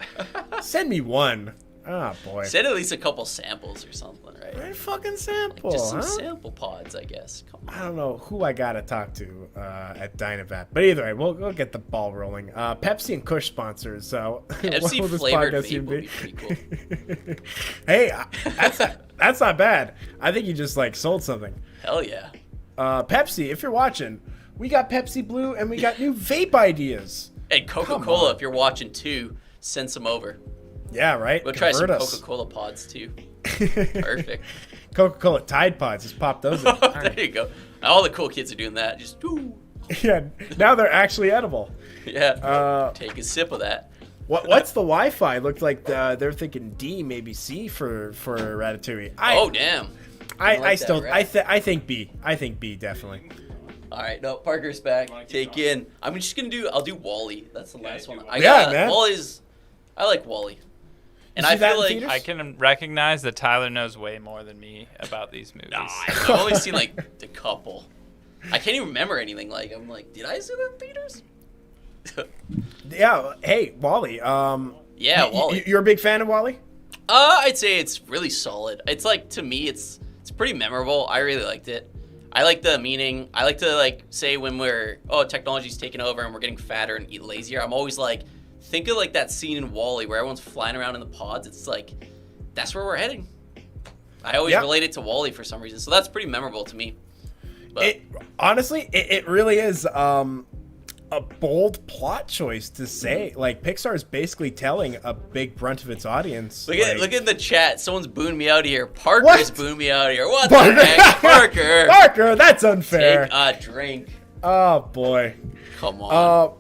Send me one. Oh, boy. Send at least a couple samples or something, right? Right fucking sample, Just some huh? sample pods, I guess. Come on. I don't know who I gotta talk to at Dynavap, but either way, we'll get the ball rolling. Pepsi and Kush sponsors, so what will Pepsi this flavored podcast vape even would be pretty cool. Hey, that's not bad. I think you just like sold something. Hell yeah. Pepsi, if you're watching, we got Pepsi Blue and we got new vape ideas. And Coca-Cola, if you're watching too, send some over. Yeah, right. We'll try some Convert us. Coca-Cola pods too. Perfect. Coca-Cola Tide Pods. Just pop those in. There you go. All the cool kids are doing that. Just ooh. Yeah, now they're actually edible. Yeah. Take a sip of that. What's the Wi-Fi? Looked like they're thinking D, maybe C for Ratatouille. Oh damn. I think B. I think B definitely. All right, no, Parker's back. Take in. I'll do Wall-E. That's the last one. Man. Wall-E's. I like Wall-E. And see I that feel in like theaters? I can recognize that Tyler knows way more than me about these movies. I've only seen like the couple. I can't even remember anything. Like I'm like, did I see that in theaters? Yeah. Hey, Wally. Yeah, Wall-E. You're a big fan of Wally? I'd say it's really solid. It's like, to me, it's pretty memorable. I really liked it. I like the meaning. I like to like say when technology's taking over and we're getting fatter and eat lazier. I'm always like, think of like that scene in Wall-E where everyone's flying around in the pods. It's like, that's where we're heading. I always relate it to Wall-E for some reason. So that's pretty memorable to me. But Honestly, it really is a bold plot choice to say. Like, Pixar is basically telling a big brunt of its audience. look at the chat. Someone's booing me out of here. Parker's What? booing me out of here. What the heck? Parker! Parker, that's unfair. Take a drink. Oh boy. Come on.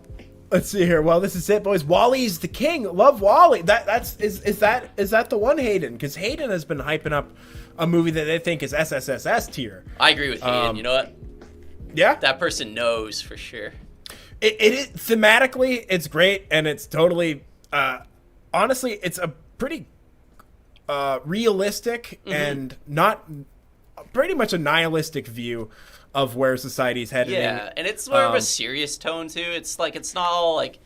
Let's see here. Well, this is it, boys. Wally's the king. Love Wally. Is that the one, Hayden? Because Hayden has been hyping up a movie that they think is SSSS tier. I agree with Hayden. You know what? Yeah. That person knows for sure. It is thematically, it's great, and it's totally honestly, it's a pretty realistic and not pretty much a nihilistic view of where society's headed. Yeah, and it's more of a serious tone too. It's like it's not all like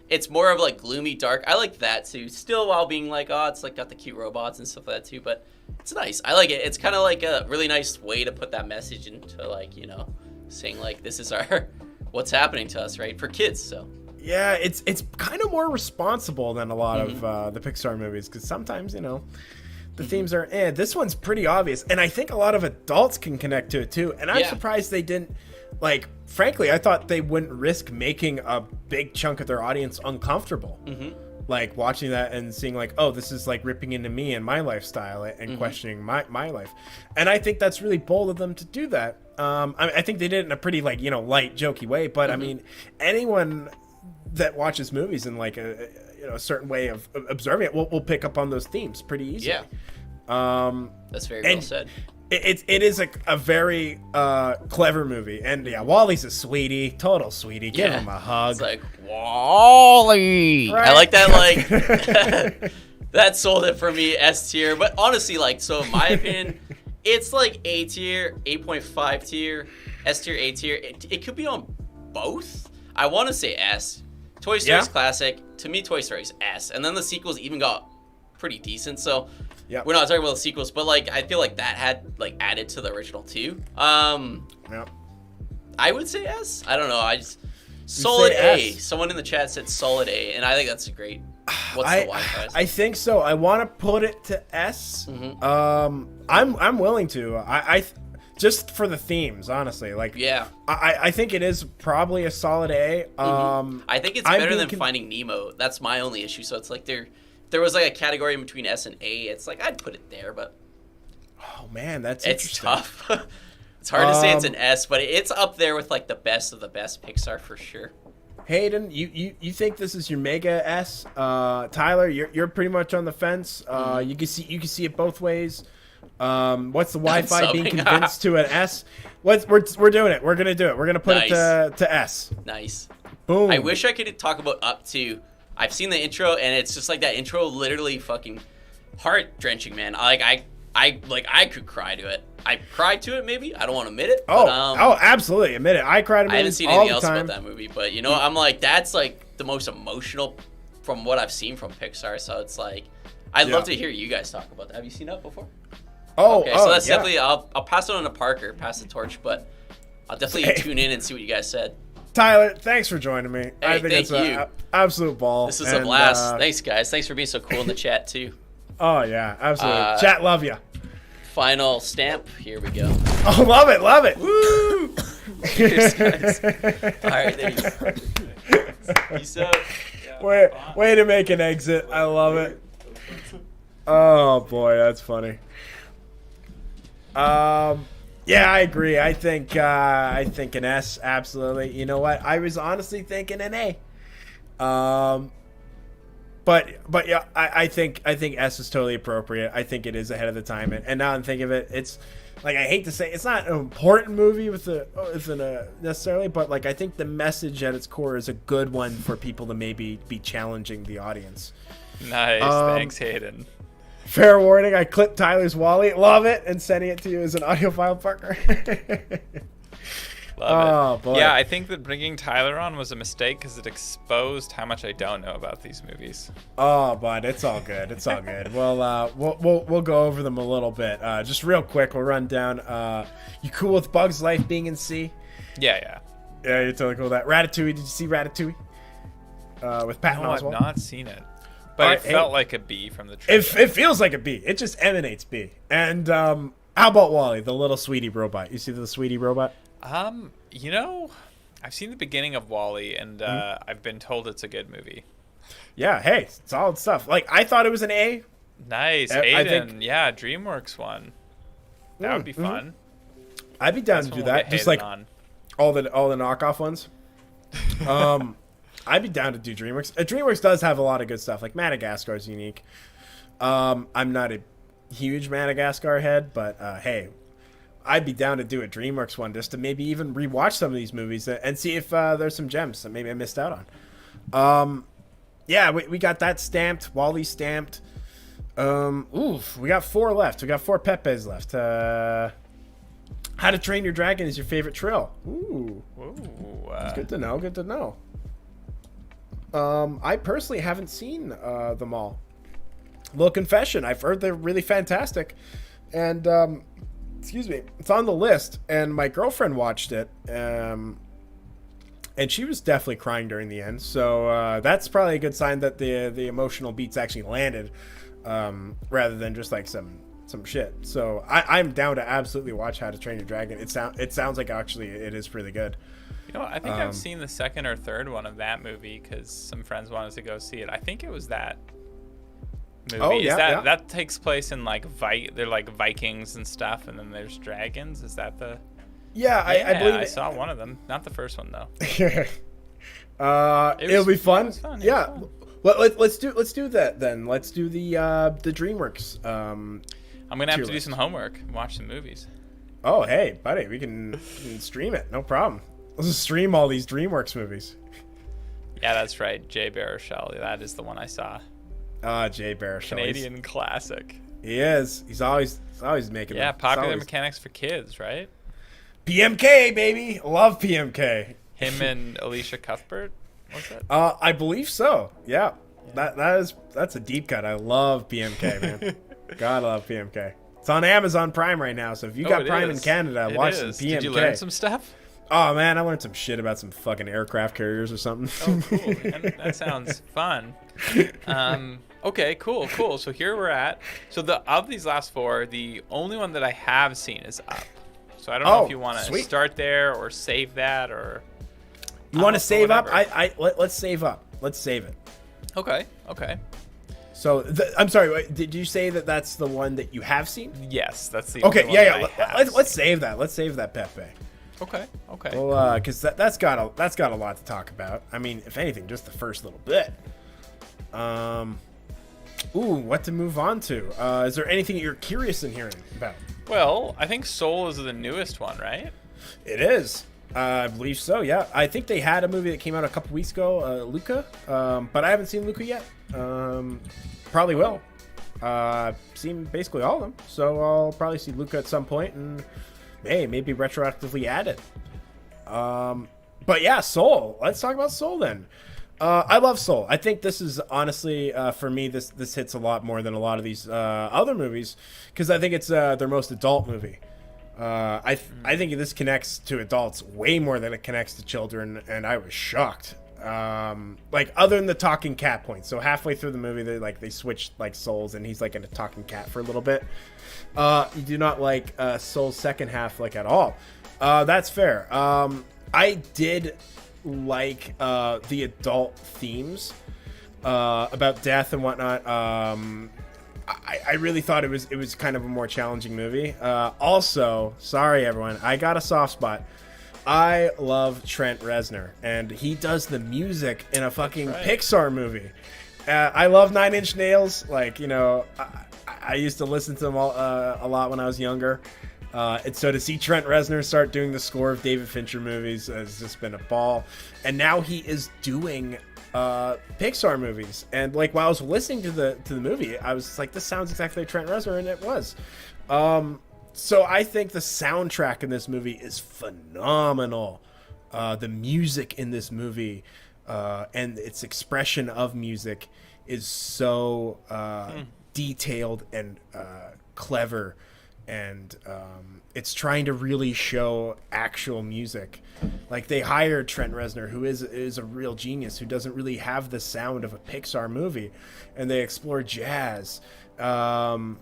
it's more of like gloomy, dark. I like that too. Still, while being like, oh, it's like got the cute robots and stuff like that too. But it's nice. I like it. It's kind of like a really nice way to put that message into like saying like this is our what's happening to us, right, for kids. So yeah, it's kind of more responsible than a lot of the Pixar movies because sometimes the themes are this one's pretty obvious, and I think a lot of adults can connect to it too. And I'm surprised they didn't. Like, frankly, I thought they wouldn't risk making a big chunk of their audience uncomfortable. Like, watching that and seeing, like, oh, this is, like, ripping into me and my lifestyle and questioning my life. And I think that's really bold of them to do that. I think they did it in a pretty, like, light, jokey way. But, I mean, anyone that watches movies in, like, a certain way of observing it will pick up on those themes pretty easily. Yeah. That's very well said. It is a very clever movie, and Wally's a sweetie, total sweetie. Give him a hug. It's like Wally. Right? I like that. Like that sold it for me. S tier, but honestly, like so, in my opinion, it's like A tier, 8.5 tier, S tier, A tier. It could be on both. I want to say S. Toy Story's classic. To me, Toy Story's S, and then the sequels even got pretty decent. So. Yeah, we're not talking about the sequels, but like I feel like that had like added to the original too. I would say S. I don't know. I just solid A. S. Someone in the chat said solid A, and I think that's a great. What's the Y prize? I think so. I want to put it to S. I'm willing to. I just for the themes, honestly. Like I think it is probably a solid A. I think it's better than Finding Nemo. That's my only issue. So it's like there was like a category in between S and A. It's like I'd put it there, but oh man, it's tough. It's hard to say it's an S, but it's up there with like the best of the best Pixar for sure. Hayden, you think this is your mega S? Tyler, you're pretty much on the fence. You can see it both ways. What's the Wi-Fi being convinced to an S? We're doing it. We're gonna do it. We're gonna put it to S. Nice. Boom. I wish I could talk about up to. I've seen the intro, and it's just like that intro, literally fucking heart drenching, man. I could cry to it. I cried to it, maybe. I don't want to admit it. Oh, absolutely, admit it. I cried to it. I haven't seen anything else about that movie, but I'm like, that's like the most emotional from what I've seen from Pixar. So it's like, I'd love to hear you guys talk about that. Have you seen that before? Okay, so that's definitely. I'll pass it on to Parker, pass the torch, but I'll definitely tune in and see what you guys said. Tyler, thanks for joining me. Hey, I think it's an absolute ball. This is a blast. Thanks, guys. Thanks for being so cool in the chat, too. Oh, yeah, absolutely. Chat, love you. Final stamp. Here we go. Oh, love it, love it. Woo! Cheers, guys. All right, there you go. Peace out. Way to make an exit. I love it. Oh, boy, that's funny. Yeah, I agree. I think an S, absolutely. You know what? I was honestly thinking an A. But yeah, I think S is totally appropriate. I think it is ahead of the time. And now I'm thinking of it, it's like I hate to say it's not an important movie necessarily, but like I think the message at its core is a good one for people to maybe be challenging the audience. Nice, thanks, Hayden. Fair warning, I clipped Tyler's Wally. Love it, and sending it to you as an audio file, Parker. Love it. Boy. Yeah, I think that bringing Tyler on was a mistake because it exposed how much I don't know about these movies. Oh, bud, it's all good. It's all good. We'll go over them a little bit. Just real quick, we'll run down. You cool with Bug's Life being in C? Yeah. Yeah, you're totally cool with that. Ratatouille, did you see Ratatouille? With Patton Oswalt? I've not seen it. But it felt like a B from the trailer. It feels like a B. It just emanates B. And how about Wall-E, the little sweetie robot? You see the sweetie robot? I've seen the beginning of Wall-E, and I've been told it's a good movie. Yeah, hey, solid stuff. Like, I thought it was an A. Nice, Aiden. Yeah, DreamWorks one. That would be fun. I'd be down to do that. Just like all the knockoff ones. I'd be down to do DreamWorks. DreamWorks does have a lot of good stuff. Like Madagascar is unique. I'm not a huge Madagascar head, but hey, I'd be down to do a DreamWorks one just to maybe even rewatch some of these movies and see if there's some gems that maybe I missed out on. Yeah, we got that stamped. Wall-E stamped. We got 4 left. We got 4 Pepes left. How to Train Your Dragon is your favorite trill. Ooh. It's good to know. Good to know. I personally haven't seen them all. Little confession, I've heard they're really fantastic. And, excuse me, it's on the list. And my girlfriend watched it. And she was definitely crying during the end. So that's probably a good sign that the emotional beats actually landed. Rather than just like some shit. So I'm down to absolutely watch How to Train Your Dragon. It sounds like actually it is pretty good. You know, I think I've seen the second or third one of that movie because some friends wanted to go see it. I think it was that movie. Oh, yeah, that takes place in like they're like Vikings and stuff, and then there's dragons. Is that the? Yeah, I believe I saw one of them. Not the first one though. It'll be fun. It was fun. Yeah. It was fun. Well, let's do that then. Let's do the DreamWorks. I'm gonna have to do some homework and watch some movies. Oh, hey, buddy, we can stream it. No problem. Let's just stream all these DreamWorks movies. Yeah, that's right. Jay Baruchel. That is the one I saw. Jay Baruchel. Canadian classic. He is. He's always making. Yeah, them. Popular Mechanics for Kids, right? PMK, baby. Love PMK. Him and Alicia Cuthbert. What's that? I believe so. Yeah. That's a deep cut. I love PMK, man. God, I love PMK. It's on Amazon Prime right now, so if you got Prime in Canada, watch some PMK. Did you learn some stuff? Oh man, I learned some shit about some fucking aircraft carriers or something. Oh, cool. Man. That sounds fun. Okay, cool. So here we're at. So of these last 4, the only one that I have seen is Up. So I don't know if you want to start there or save that or. You want to save Up? Let's save Up. Let's save it. Okay. So I'm sorry. Did you say that that's the one that you have seen? Yes, that's the. Okay. Only Yeah. one Let's save that. Let's save that Pepe. Okay. Well, because that's got a lot to talk about. I mean, if anything, just the first little bit. What to move on to? Is there anything you're curious in hearing about? Well, I think Soul is the newest one, right? It is. I believe so. Yeah, I think they had a movie that came out a couple weeks ago, Luca. But I haven't seen Luca yet. Probably will. Seen basically all of them, so I'll probably see Luca at some point and. Hey, maybe retroactively added. But yeah, Soul. Let's talk about Soul then. I love Soul. I think this is honestly, for me, this hits a lot more than a lot of these other movies because I think it's their most adult movie. I think this connects to adults way more than it connects to children, and I was shocked. Like other than the talking cat point. So halfway through the movie, they switch like souls, and he's like in a talking cat for a little bit. You do not like Soul's second half like at all. That's fair. I did like the adult themes about death and whatnot. I really thought it was kind of a more challenging movie. Also, sorry everyone, I got a soft spot. I love Trent Reznor, and he does the music in a fucking PIXAR movie. I love 9 Inch Nails. Like, I used to listen to them a lot when I was younger. And so to see Trent Reznor start doing the score of David Fincher movies has just been a ball. And now he is doing PIXAR movies. And like while I was listening to the movie, I was just like, this sounds exactly like Trent Reznor, and it was. So I think the soundtrack in this movie is phenomenal. The music in this movie and its expression of music is so detailed and clever, and it's trying to really show actual music. Like they hired Trent Reznor, who is a real genius, who doesn't really have the sound of a PIXAR movie, and they explore jazz. The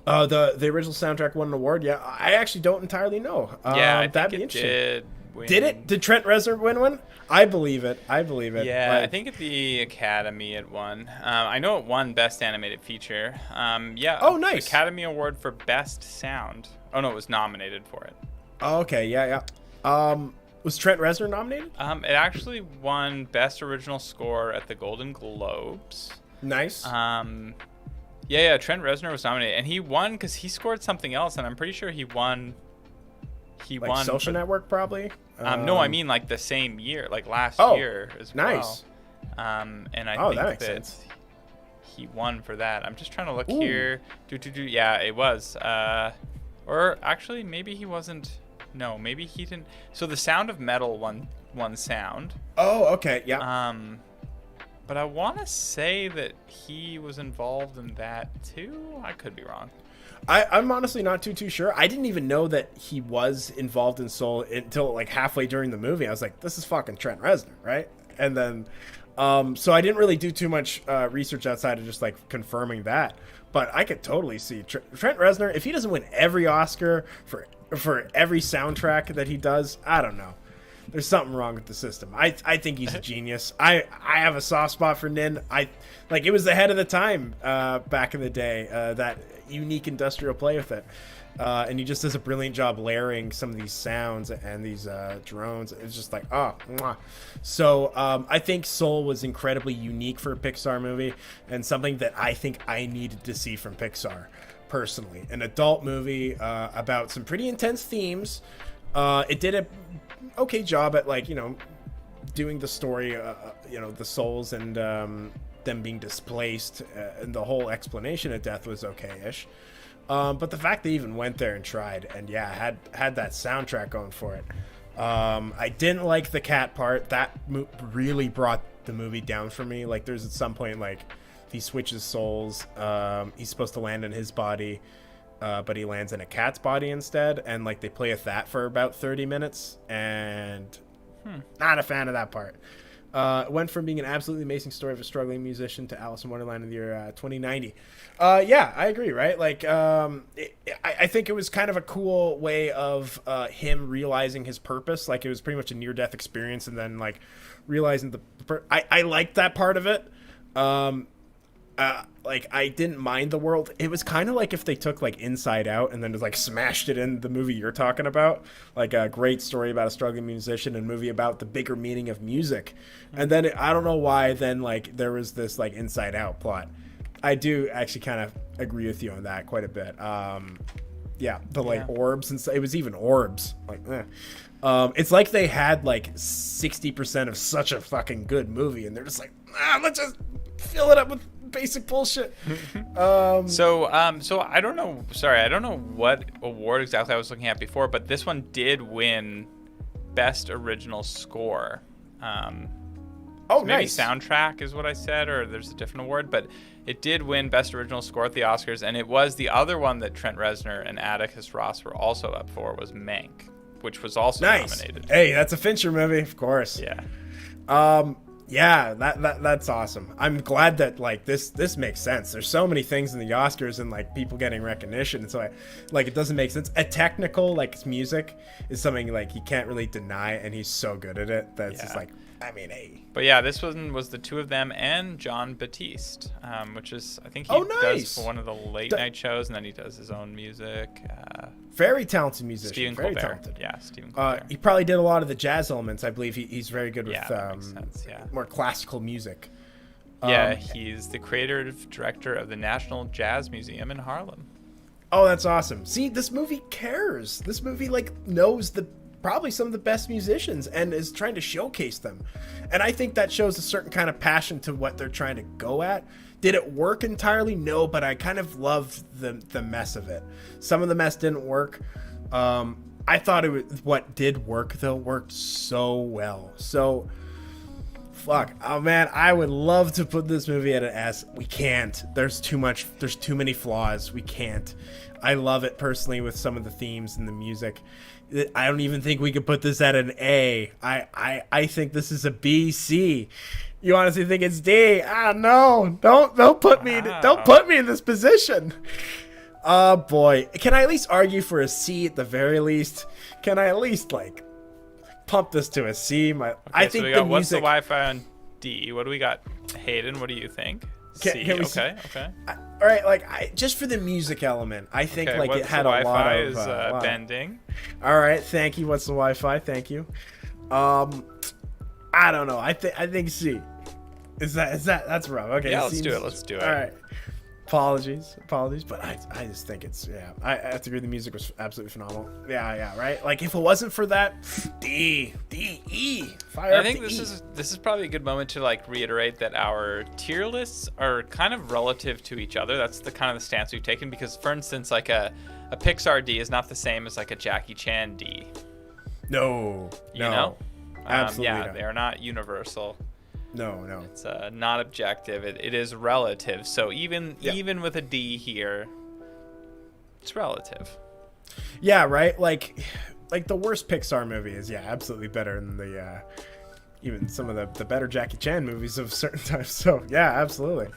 original soundtrack won an award. Yeah, I actually don't entirely know. Yeah, that'd be interesting. Did it? Did Trent Reznor win one? I believe it. Yeah, I think at the Academy it won. I know it won Best Animated Feature. Yeah. Oh, nice. Academy Award for Best Sound. Oh no, it was nominated for it. Oh, okay. Yeah. Was Trent Reznor nominated? It actually won Best Original Score at the Golden Globes. Nice. Yeah. Trent Reznor was nominated, and he won because he scored something else, and I'm pretty sure he won. He like won Social Network, probably. No, I mean like the same year, like last year as well. Nice. And I think that makes sense. he won for that. I'm just trying to look Ooh. here. Yeah, it was. Or actually, maybe he wasn't. No, maybe he didn't. So the Sound of Metal won sound. Oh, okay, yeah. But I want to say that he was involved in that too. I could be wrong. I'm honestly not too sure. I didn't even know that he was involved in Soul until like halfway during the movie. I was like, this is fucking Trent Reznor, right? And then, so I didn't really do too much research outside of just like confirming that. But I could totally see Trent Reznor, if he doesn't win every Oscar for every soundtrack that he does, I don't know. There's something wrong with the system. I think he's a genius. I have a soft spot for Nin. It was ahead of the time back in the day, that unique industrial play with it. And he just does a brilliant job layering some of these sounds and these drones. It's just like, oh, mwah. So I think Soul was incredibly unique for a Pixar movie and something that I think I needed to see from Pixar personally. An adult movie about some pretty intense themes. It did a okay job at doing the story, the souls and them being displaced, and the whole explanation of death was okay-ish. But the fact they even went there and tried, and had that soundtrack going for it. I didn't like the cat part. That really brought the movie down for me. Like, there's at some point, like, he switches souls. He's supposed to land in his body, but he lands in a cat's body instead. And, like, they play with that for about 30 minutes. And not a fan of that part. It went from being an absolutely amazing story of a struggling musician to Alice in Wonderland in the year 2090. Yeah, I agree, right? Like, I think it was kind of a cool way of him realizing his purpose. Like, it was pretty much a near-death experience, and then, like, realizing I liked that part of it. Like, I didn't mind the world. It was kind of like if they took, like, Inside Out and then just, like, smashed it in the movie you're talking about. Like, a great story about a struggling musician and a movie about the bigger meaning of music. And then, I don't know why then, like, there was this, like, Inside Out plot. I do actually kind of agree with you on that quite a bit. Orbs, and it was even orbs. Like, it's like they had, like, 60% of such a fucking good movie, and they're just like, let's just fill it up with basic bullshit. So I don't know. Sorry, I don't know what award exactly I was looking at before, but this one did win Best Original Score. Maybe nice. Soundtrack is what I said, or there's a different award, but it did win Best Original Score at the Oscars, and it was the other one that Trent Reznor and Atticus Ross were also up for, was Mank, which was also nominated. Hey, that's a Fincher movie, of course. Yeah. Yeah, that's awesome. I'm glad that, like, this makes sense. There's so many things in the Oscars and, like, people getting recognition, and so it doesn't make sense. A technical, like, music is something, like, he can't really deny, and he's so good at it that's just like, I mean, hey. But yeah, this one was the two of them and John Batiste, which is, I think he does for one of the late night shows, and then he does his own music. Very talented musician. Stephen very Colbert. talented. Yeah, Stephen Colbert. He probably did a lot of the jazz elements. I believe he's very good with that makes sense, more classical music. He's the creative director of the National Jazz Museum in Harlem. Oh, that's awesome. See, this movie cares. This movie, like, knows probably some of the best musicians and is trying to showcase them. And I think that shows a certain kind of passion to what they're trying to go at. Did it work entirely? No, but I kind of loved the mess of it. Some of the mess didn't work. I thought what did work, though, worked so well. So, fuck. Oh, man, I would love to put this movie at an S. We can't. There's too many flaws. We can't. I love it personally with some of the themes and the music. I don't even think we could put this at an A. I think this is a B, C. You honestly think it's D? No. Don't put me in this position. Oh boy. Can I at least argue for a C at the very least? Can I at least, like, pump this to a C? I think the music. What's the Wi-Fi on D? What do we got? Hayden, what do you think? C. Okay. All right, like, just for the music element, I think it had a lot of. Wi-Fi is bending. All right, thank you. What's the Wi-Fi? Thank you. I don't know. I think C. Is that that's rough. Okay. Yeah, let's do it. All right. Apologies, but I just think it's I have to agree. The music was absolutely phenomenal. Yeah, right. Like if it wasn't for that, E, fire. I think this is probably a good moment to like reiterate that our tier lists are kind of relative to each other. That's the kind of the stance we've taken because, for instance, like a PIXAR D is not the same as like a Jackie Chan D. No, you know, absolutely yeah, not. they are not universal. No. It's not objective. It is relative. So even with a D here, it's relative. Yeah, right. Like the worst Pixar movie is absolutely better than the even some of the better Jackie Chan movies of certain times. So yeah, absolutely.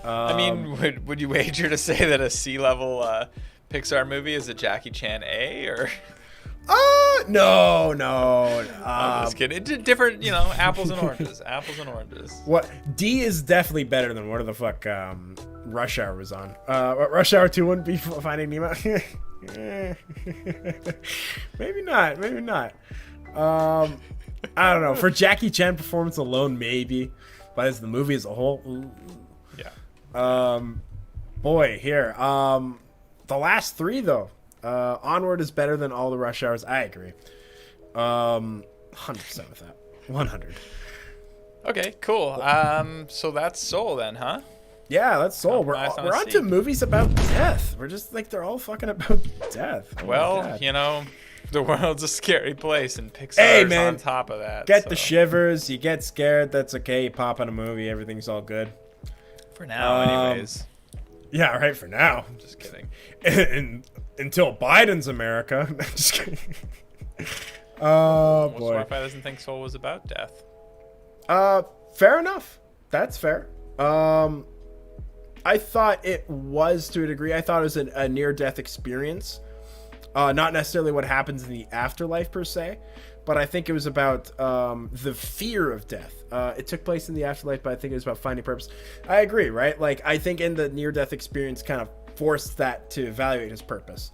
I mean, would you wager to say that a C-level Pixar movie is a Jackie Chan A or? No. I'm just kidding. Different, apples and oranges. Apples and oranges. What D is definitely better than what the fuck Rush Hour was on. Rush Hour 2 wouldn't be Finding Nemo. Maybe not. I don't know. For Jackie Chan performance alone, maybe, but as the movie as a whole, ooh. Yeah. Boy, here. The last three though. Onward is better than all the Rush Hours. I agree. 100% with that. 100. Okay, cool. So that's Soul then, huh? Yeah, that's Soul. We're on to movies about death. We're just like they're all fucking about death. Oh well, the world's a scary place, and Pixar's on top of that. Get the shivers. You get scared. That's okay. You pop on a movie. Everything's all good. For now, anyways. Yeah, right. For now. I'm just kidding. And until Biden's America. Just kidding. Most boy. Wi-Fi doesn't think Soul was about death. Fair enough. That's fair. I thought it was to a degree. I thought it was a near-death experience. Not necessarily what happens in the afterlife per se, but I think it was about the fear of death. It took place in the afterlife, but I think it was about finding purpose. I agree, right? Like, I think in the near-death experience kind of forced that to evaluate his purpose.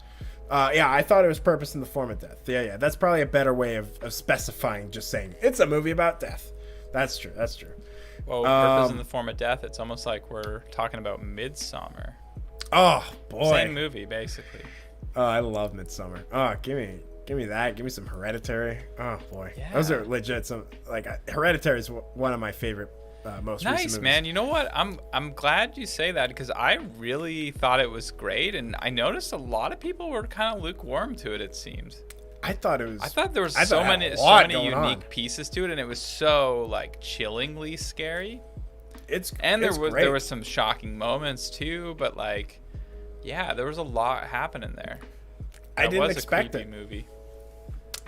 I thought it was purpose in the form of death. Yeah. That's probably a better way of specifying just saying it's a movie about death. That's true. Well, purpose in the form of death, it's almost like we're talking about Midsommar. Oh, boy. Same movie, basically. Oh, I love Midsommar. Oh, give me that. Give me some Hereditary. Oh, boy. Yeah. Those are legit. Hereditary is one of my favorite most recent movies. Nice, man. You know what? I'm glad you say that because I really thought it was great, and I noticed a lot of people were kind of lukewarm to it. It seems. I thought there was so many unique pieces to it, and it was so like chillingly scary. There was some shocking moments too, but like, yeah, there was a lot happening there. I didn't expect it. Movie.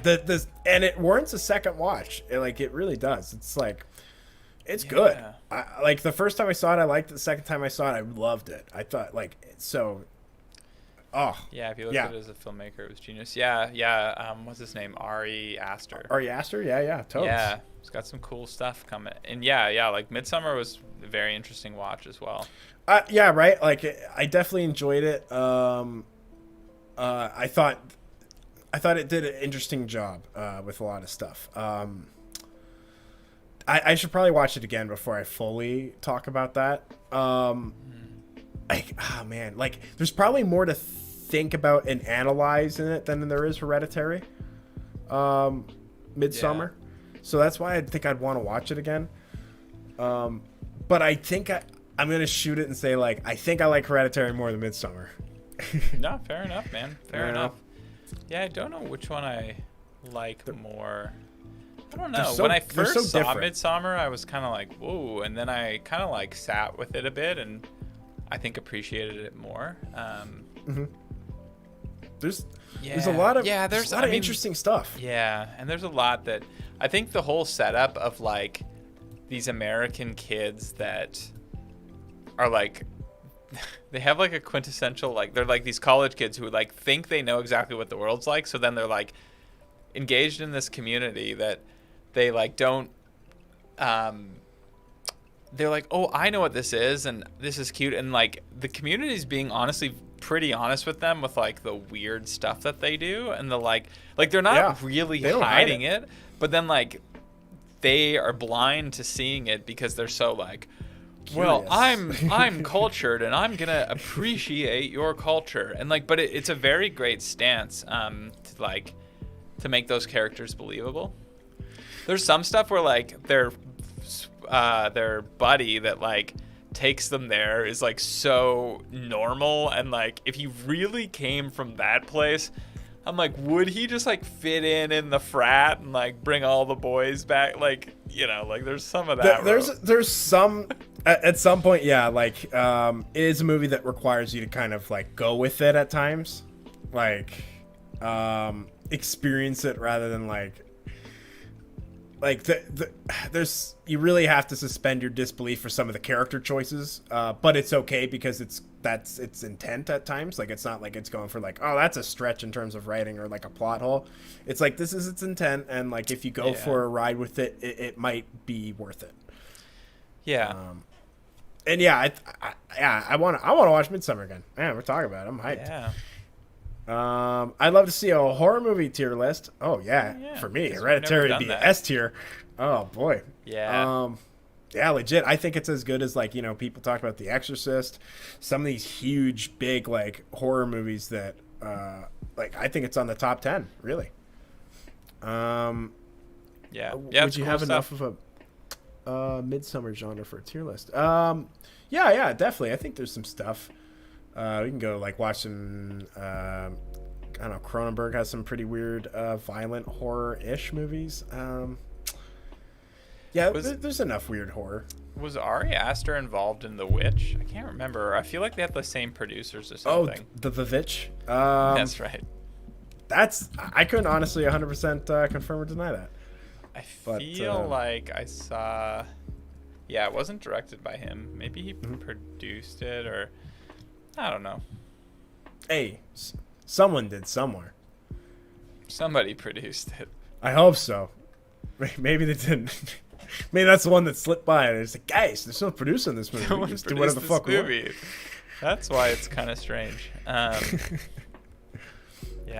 And it warrants a second watch. It really does. It's like. It's good. Like the first time I saw it, I liked it. The second time I saw it, I loved it. I thought so. Oh. Yeah, if you look at it as a filmmaker, it was genius. Yeah. What's his name? Ari Aster. Ari Aster? Yeah. Totally. Yeah, it's got some cool stuff coming. And yeah. Like Midsommar was a very interesting watch as well. Yeah, right. Like I definitely enjoyed it. I thought it did an interesting job with a lot of stuff. I should probably watch it again before I fully talk about that. There's probably more to think about and analyze in it than there is Hereditary. Midsommar. Yeah. So that's why I think I'd want to watch it again. But I think I'm going to shoot it and say, I think I like Hereditary more than Midsommar. No, fair enough, man. Fair enough. Yeah, I don't know which one I like more. I don't know. When I first saw Midsommar, I was kind of like, whoa. And then I kind of sat with it a bit and I think appreciated it more. There's a lot of interesting stuff. Yeah. And there's a lot that I think the whole setup of these American kids that are they have a quintessential, they're these college kids who think they know exactly what the world's like. So then they're engaged in this community that they don't they're like, oh, I know what this is and this is cute, and the community's being honestly pretty honest with them with the weird stuff that they do, and the they're not really hiding it, but then they are blind to seeing it because they're so well, curious. I'm cultured and I'm gonna appreciate your culture, and like, but it's a very great stance to make those characters believable. There's some stuff where like their buddy that like takes them there is like so normal, and like if he really came from that place, I'm like, would he just like fit in the frat and like bring all the boys back? Like, you know, like there's some of that. There's some at some point, yeah. Like, it is a movie that requires you to kind of like go with it at times, like, experience it rather than there's you really have to suspend your disbelief for some of the character choices, but it's okay because that's its intent at times. Like, it's not like it's going for like, oh, that's a stretch in terms of writing or like a plot hole. It's like, this is its intent, and like if you go for a ride with it, it might be worth it. Yeah. And yeah, I want to watch Midsummer again. Man, we're talking about it. I'm hyped. Yeah. I'd love to see a horror movie tier list. Oh yeah, for me, Hereditary would be S tier. Oh boy. Yeah. Yeah, legit. I think it's as good as like, you know, people talk about The Exorcist, some of these huge, big like horror movies that, like I think it's on the top 10. Really. Yeah. Would you have enough of a Midsummer genre for a tier list? Yeah, definitely. I think there's some stuff. We can go like watch some. I don't know. Cronenberg has some pretty weird, violent horror-ish movies. Yeah, there's enough weird horror. Was Ari Aster involved in The Witch? I can't remember. I feel like they had the same producers or something. Oh, the Vivitch. That's right. I couldn't honestly 100% confirm or deny that. I feel like I saw. Yeah, it wasn't directed by him. Maybe he produced it, or I don't know. Hey, someone did somewhere. Somebody produced it. I hope so. Maybe they didn't. Maybe that's the one that slipped by. And it's like, guys, there's no producer in this movie. Someone We just do whatever the fuck we want. That's why it's kind of strange. Yeah.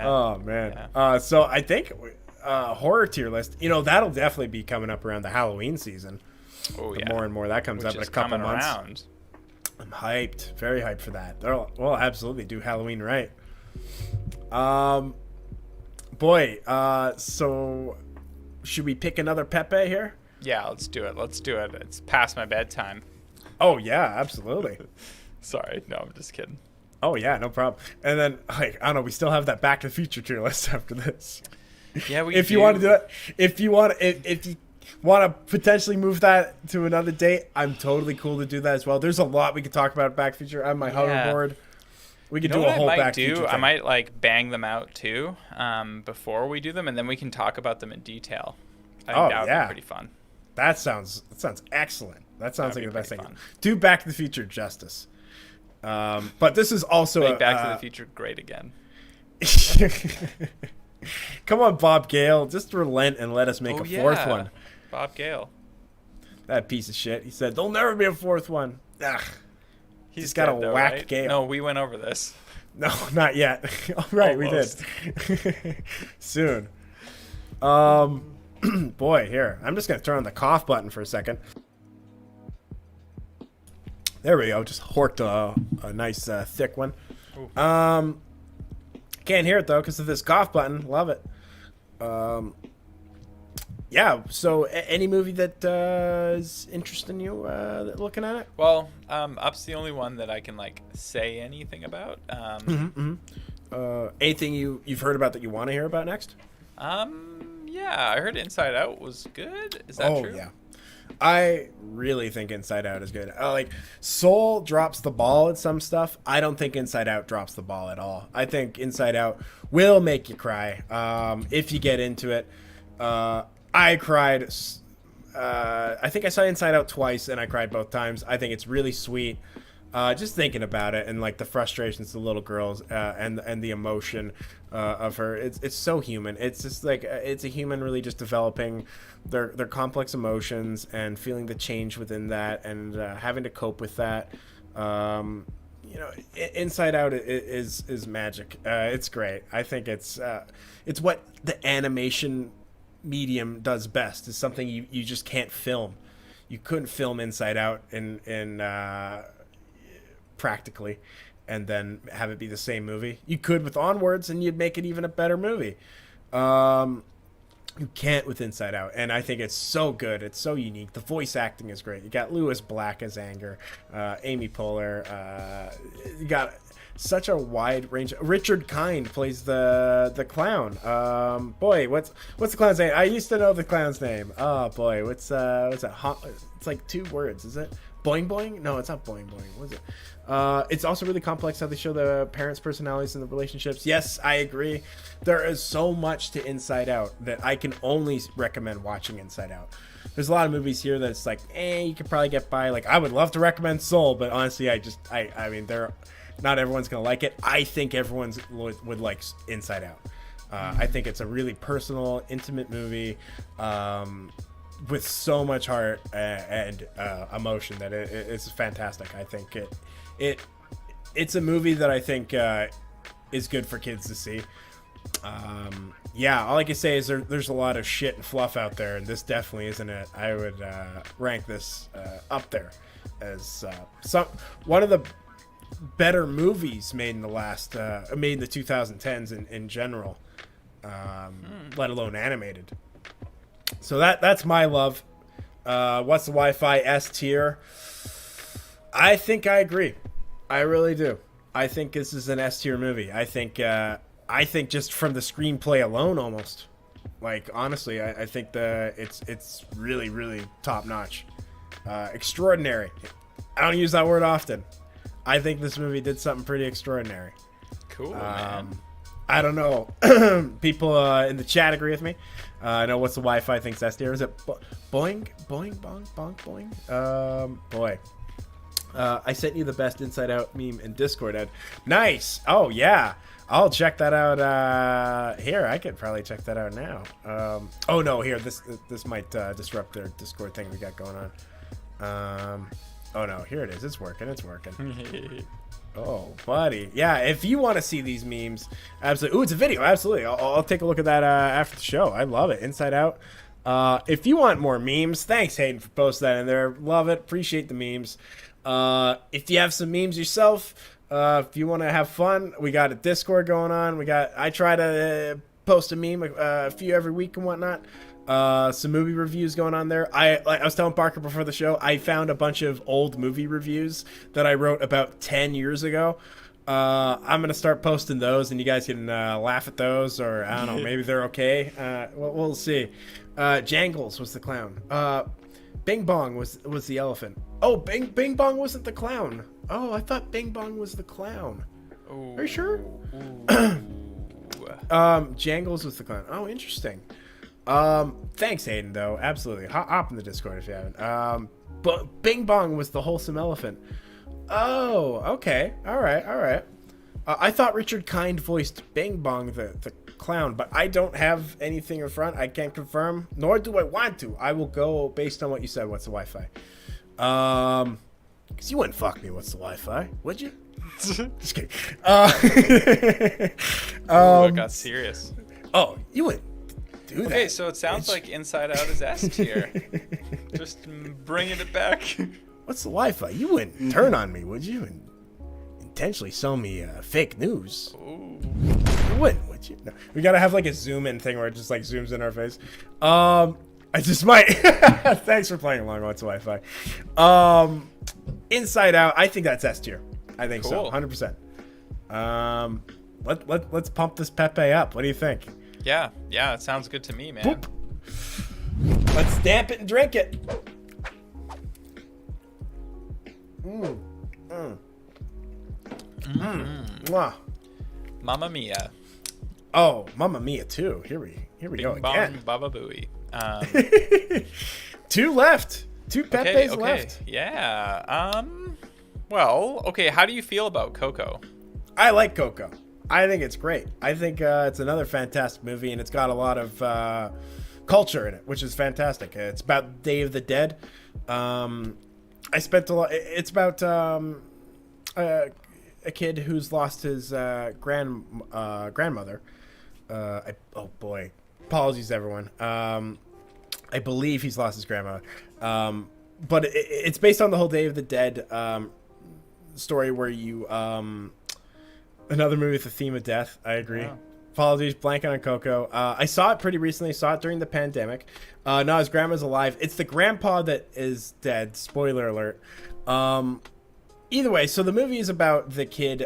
Oh man. Yeah. So I think horror tier list. You know, that'll definitely be coming up around the Halloween season. Oh the yeah. more and more that comes Which up in is a couple coming months. around. I'm hyped. Very hyped for that. We'll absolutely do Halloween right. Boy. So should we pick another Pepe here? Yeah, let's do it. It's past my bedtime. Oh yeah, absolutely. Sorry, no, I'm just kidding. Oh yeah, no problem. And then like, I don't know, we still have that Back to the Future tier list after this. Yeah, we. If you want to do it, if you want to potentially move that to another date, I'm totally cool to do that as well. There's a lot we could talk about Back to the Future. I have my hoverboard. We could do a whole Back to the Future thing. I might like bang them out too, before we do them, and then we can talk about them in detail. I think that would be pretty fun. That sounds excellent. That sounds like the best thing. Fun. Do Back to the Future justice. But this is also Make Back to the Future great again. Come on, Bob Gale, just relent and let us make a fourth one. Bob Gale. That piece of shit. He said there'll never be a fourth one. Ugh. He's got a dead, though, whack right? Gale. No, we went over this. No, not yet. All right, Almost. we did. Soon. Boy, here. I'm just gonna turn on the cough button for a second. There we go. Just horked a nice thick one. Ooh. Can't hear it though because of this cough button. Love it. Yeah. So, any movie that is interesting you looking at it? Well, Up's the only one that I can like say anything about. Anything you've heard about that you want to hear about next? Yeah, I heard Inside Out was good. Is that true? Oh yeah. I really think Inside Out is good. Like, Soul drops the ball at some stuff. I don't think Inside Out drops the ball at all. I think Inside Out will make you cry if you get into it. I cried. I think I saw Inside Out twice, and I cried both times. I think it's really sweet. Just thinking about it and like the frustrations of the little girls and the emotion of her. It's so human. It's just like it's a human really just developing their complex emotions and feeling the change within that and having to cope with that. Inside Out is magic. It's great. I think it's what the animation medium does best. It's something you just can't film. You couldn't film Inside Out in practically, and then have it be the same movie. You could with Onwards, and you'd make it even a better movie. You can't with Inside Out, and I think it's so good. It's so unique. The voice acting is great. You got Lewis Black as Anger, Amy Poehler. You got such a wide range. Richard Kind plays the clown. Boy, what's the clown's name? I used to know the clown's name. Oh boy, what's that? It's like 2 words, is it? Boing Boing? No, it's not Boing Boing. What is it? It's also really complex how they show the parents' personalities and the relationships. Yes, I agree. There is so much to Inside Out that I can only recommend watching Inside Out. There's a lot of movies here that it's like, you could probably get by. Like, I would love to recommend Soul, but honestly, I mean, not everyone's gonna like it. I think everyone's would like Inside Out. I think it's a really personal, intimate movie. With so much heart and emotion that it's fantastic. I think it's a movie that I think is good for kids to see. All I can say is there's a lot of shit and fluff out there, and this definitely isn't it. I would rank this up there as one of the better movies made in the 2010s in general, let alone animated. So that's my love. What's the Wi-Fi S tier? I think I agree. I really do. I think this is an S tier movie. I think just from the screenplay alone, almost. Like, honestly, I think it's really, really top notch. Extraordinary. I don't use that word often. I think this movie did something pretty extraordinary. Cool, man. I don't know. People in the chat agree with me. I know what's the Wi-Fi thinks S tier. Is it boing, boing, bonk, bonk, boing? Boy. I sent you the best Inside Out meme in Discord, Ed. Nice. Oh, yeah. I'll check that out. Here, I could probably check that out now. Oh, no, here. This might disrupt their Discord thing we got going on. Oh, no. Here it is. It's working. Oh, buddy. Yeah, if you want to see these memes, absolutely. Ooh, it's a video. Absolutely. I'll take a look at that after the show. I love it. Inside Out. If you want more memes, thanks, Hayden, for posting that in there. Love it. Appreciate the memes. If you have some memes yourself, if you want to have fun, we got a Discord going on. I try to post a meme a few every week and whatnot. Some movie reviews going on there. I was telling Parker before the show, I found a bunch of old movie reviews that I wrote about 10 years ago. I'm going to start posting those, and you guys can laugh at those, or I don't know, maybe they're okay. We'll see. Jangles was the clown. Bing Bong was the elephant. Oh, Bing Bong wasn't the clown. Oh, I thought Bing Bong was the clown. Ooh. Are you sure? Jangles was the clown. Oh, interesting. Thanks, Hayden, though. Absolutely. Hop in the Discord if you haven't. But Bing Bong was the wholesome elephant. Oh, okay. All right. I thought Richard Kind voiced Bing Bong, the clown, but I don't have anything in front. I can't confirm, nor do I want to. I will go based on what you said. What's the Wi-Fi? Because you wouldn't fuck me. What's the Wi-Fi? Would you? Just kidding. It got serious. Oh, you wouldn't do that. Okay, so it sounds like Inside Out is S tier. Just bringing it back. What's the Wi-Fi? You wouldn't turn on me, would you? And intentionally sell me fake news. Ooh. You wouldn't, would you? No. We gotta have like a zoom in thing where it just like zooms in our face. I just might. Thanks for playing along. What's Wi-Fi? Inside Out. I think that's S tier. I think so. 100%. Let's pump this Pepe up. What do you think? Yeah, it sounds good to me, man. Boop. Let's stamp it and drink it. Mwah. Mamma Mia. Oh, Mamma Mia too. Here we go again. Baba Booey. 2 left. 2 Pepes left. Yeah. Well, okay. How do you feel about Coco? I like Coco. I think it's great. I think it's another fantastic movie, and it's got a lot of culture in it, which is fantastic. It's about Day of the Dead. I spent a lot. It's about a kid who's lost his grandmother. Oh boy, apologies everyone. I believe he's lost his grandma. but it's based on the whole Day of the Dead story where you another movie with the theme of death. I agree. Wow. Apologies, blanking on Coco. I saw it pretty recently. Saw it during the pandemic. No, his grandma's alive. It's the grandpa that is dead. Spoiler alert. Either way, so the movie is about the kid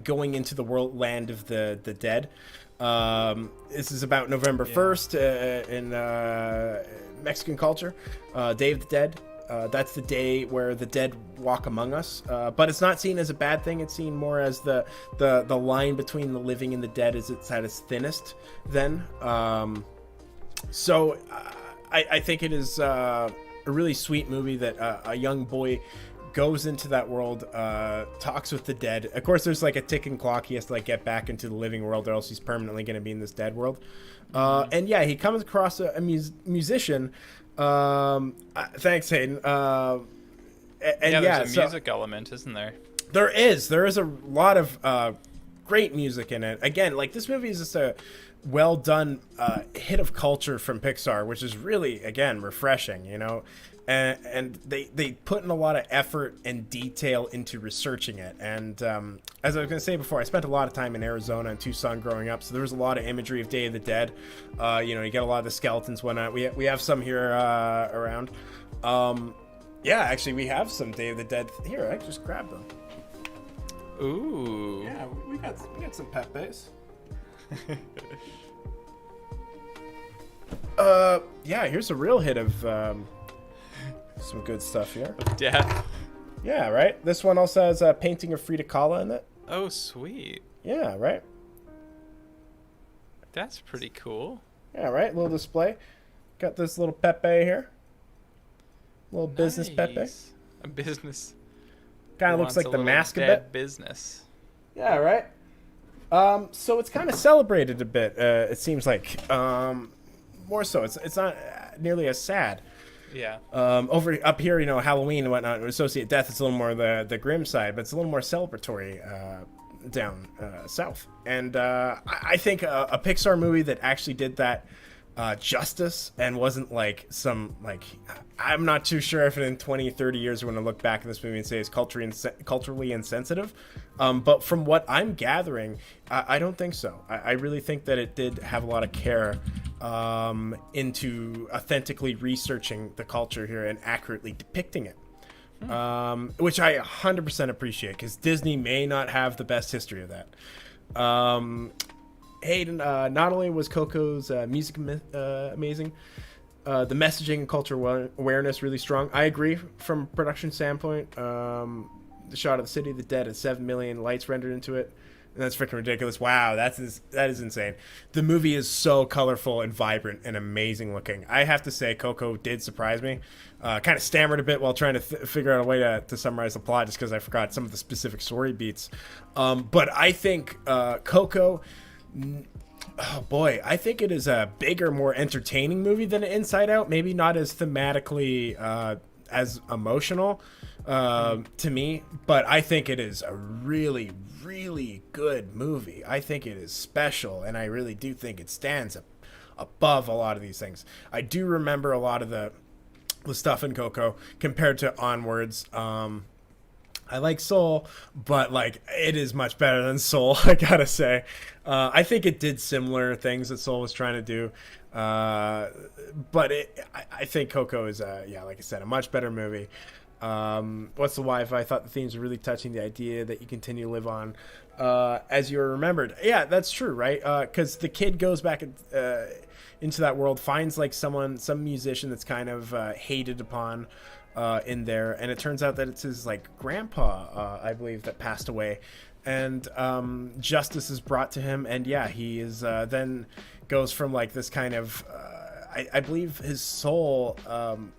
going into the land of the dead. This is about November 1st in Mexican culture. Day of the Dead. That's the day where the dead walk among us. But it's not seen as a bad thing. It's seen more as the line between the living and the dead is it's at its thinnest then. So I think it is a really sweet movie that a young boy goes into that world, talks with the dead. Of course, there's like a ticking clock. He has to like get back into the living world, or else he's permanently going to be in this dead world. And yeah, he comes across a musician. Thanks, Hayden. And there's a music element, isn't there? There is a lot of great music in it. Again, like this movie is just a well done hit of culture from Pixar, which is really, again, refreshing, you know. And they put in a lot of effort and detail into researching it. And as I was going to say before, I spent a lot of time in Arizona and Tucson growing up, so there was a lot of imagery of Day of the Dead. You know, you get a lot of the skeletons, whatnot. We have some here around. Yeah, actually, we have some Day of the Dead here. I just grabbed them. Ooh. Yeah, we got some Pepes. Yeah, here's a real hit of some good stuff here. Death. Yeah, right? This one also has a painting of Frida Kahlo in it. Oh, sweet. Yeah, right? That's pretty cool. Yeah, right? Little display. Got this little Pepe here. Little business Pepe. A business. Kind of looks like the mask a bit. Business. Yeah, right? So it's kind of celebrated a bit, it seems like. More so. It's not nearly as sad. Yeah. Over up here, you know, Halloween and whatnot, associate death. It's a little more the grim side, but it's a little more celebratory down south. And I think a Pixar movie that actually did that justice and wasn't like some like I'm not too sure if in 20, 30 years we're going to look back at this movie and say it's culturally insensitive. But from what I'm gathering, I don't think so. I really think that it did have a lot of care into authentically researching the culture here and accurately depicting it. Which I 100% appreciate, because Disney may not have the best history of that. Hayden, not only was Coco's music amazing, the messaging and cultural awareness really strong. I agree from a production standpoint. The shot of the city of the dead at 7 million lights rendered into it. And that's freaking ridiculous. Wow, that is insane. The movie is so colorful and vibrant and amazing looking. I have to say, Coco did surprise me. Kind of stammered a bit while trying to figure out a way to summarize the plot, just because I forgot some of the specific story beats. But I think Coco, oh boy, I think it is a bigger, more entertaining movie than Inside Out. Maybe not as thematically as emotional to me, but I think it is a really, really good movie. I think it is special, and I really do think it stands above a lot of these things. I do remember a lot of the stuff in Coco compared to Onwards. I like Soul, but like it is much better than Soul, I gotta say. I think it did similar things that Soul was trying to do, but I think Coco is, like I said, a much better movie. What's the Wi-Fi? I thought the themes were really touching. The idea that you continue to live on as you're remembered. Yeah, that's true, right? Because the kid goes back into that world, finds like some musician that's kind of hated upon in there, and it turns out that it's his like grandpa, I believe, that passed away, and justice is brought to him, and yeah, he is then goes from like this kind of I believe his soul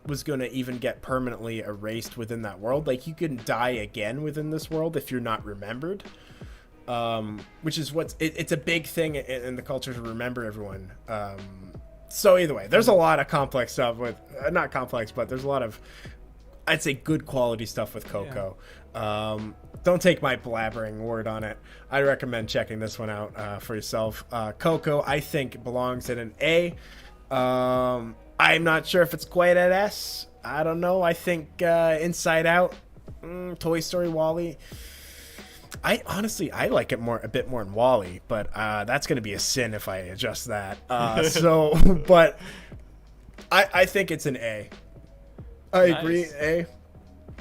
was going to even get permanently erased within that world. Like, you can die again within this world if you're not remembered, which is it's a big thing in the culture to remember everyone. So either way, there's a lot of complex stuff with not complex, but there's a lot of, I'd say, good quality stuff with Coco. Yeah. Don't take my blabbering word on it. I recommend checking this one out for yourself. Coco, I think, belongs in an A. I'm not sure if it's quite an S. I don't know. I think Inside Out, Toy Story, Wall-E. I honestly like it a bit more than Wall-E, but that's going to be a sin if I adjust that. But I think it's an A. I agree. A.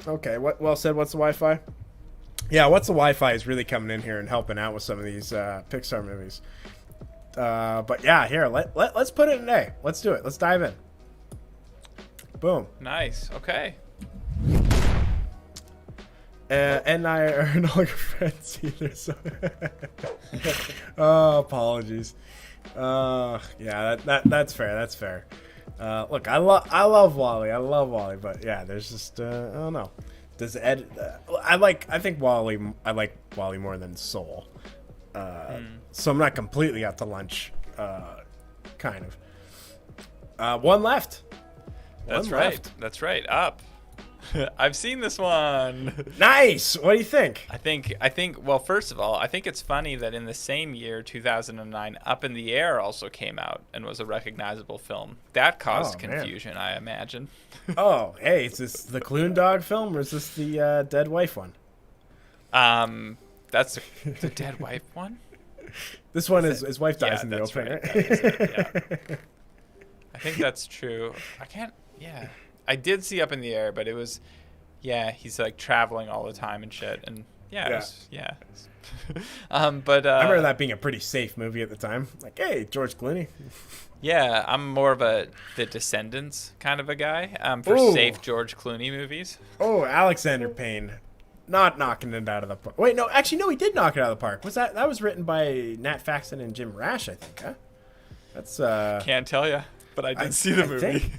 Okay. Well said. What's the Wi-Fi? Yeah. What's the Wi-Fi is really coming in here and helping out with some of these Pixar movies. But yeah, here let's put it in A. Let's do it. Let's dive in. Boom. Nice. Okay. And I are no longer friends either. So. Oh, apologies. Yeah, that's fair. That's fair. Look, I love Wall-E. I love Wall-E, but yeah, there's just I don't know. Does Ed? I think Wall-E. I like Wall-E more than Soul. So I'm not completely out to lunch. Kind of. One left. That's right. That's right. Up. I've seen this one. Nice. What do you think? I think. Well, first of all, I think it's funny that in the same year, 2009, Up in the Air also came out and was a recognizable film. That caused confusion, I imagine. Oh, hey, is this the Clune Dog film or is this the dead wife one? That's the dead wife one. This one is his wife dies in the opening. Right. I think that's true. I can't. Yeah. I did see Up in the Air, but it was, he's like traveling all the time and shit, and but I remember that being a pretty safe movie at the time. Like, hey, George Clooney. Yeah, I'm more of the Descendants kind of a guy for safe George Clooney movies. Oh, Alexander Payne, not knocking it out of the park. Wait, no, actually, no, he did knock it out of the park. Was that was written by Nat Faxon and Jim Rash, I think, huh? That's can't tell you. But I did see the movie.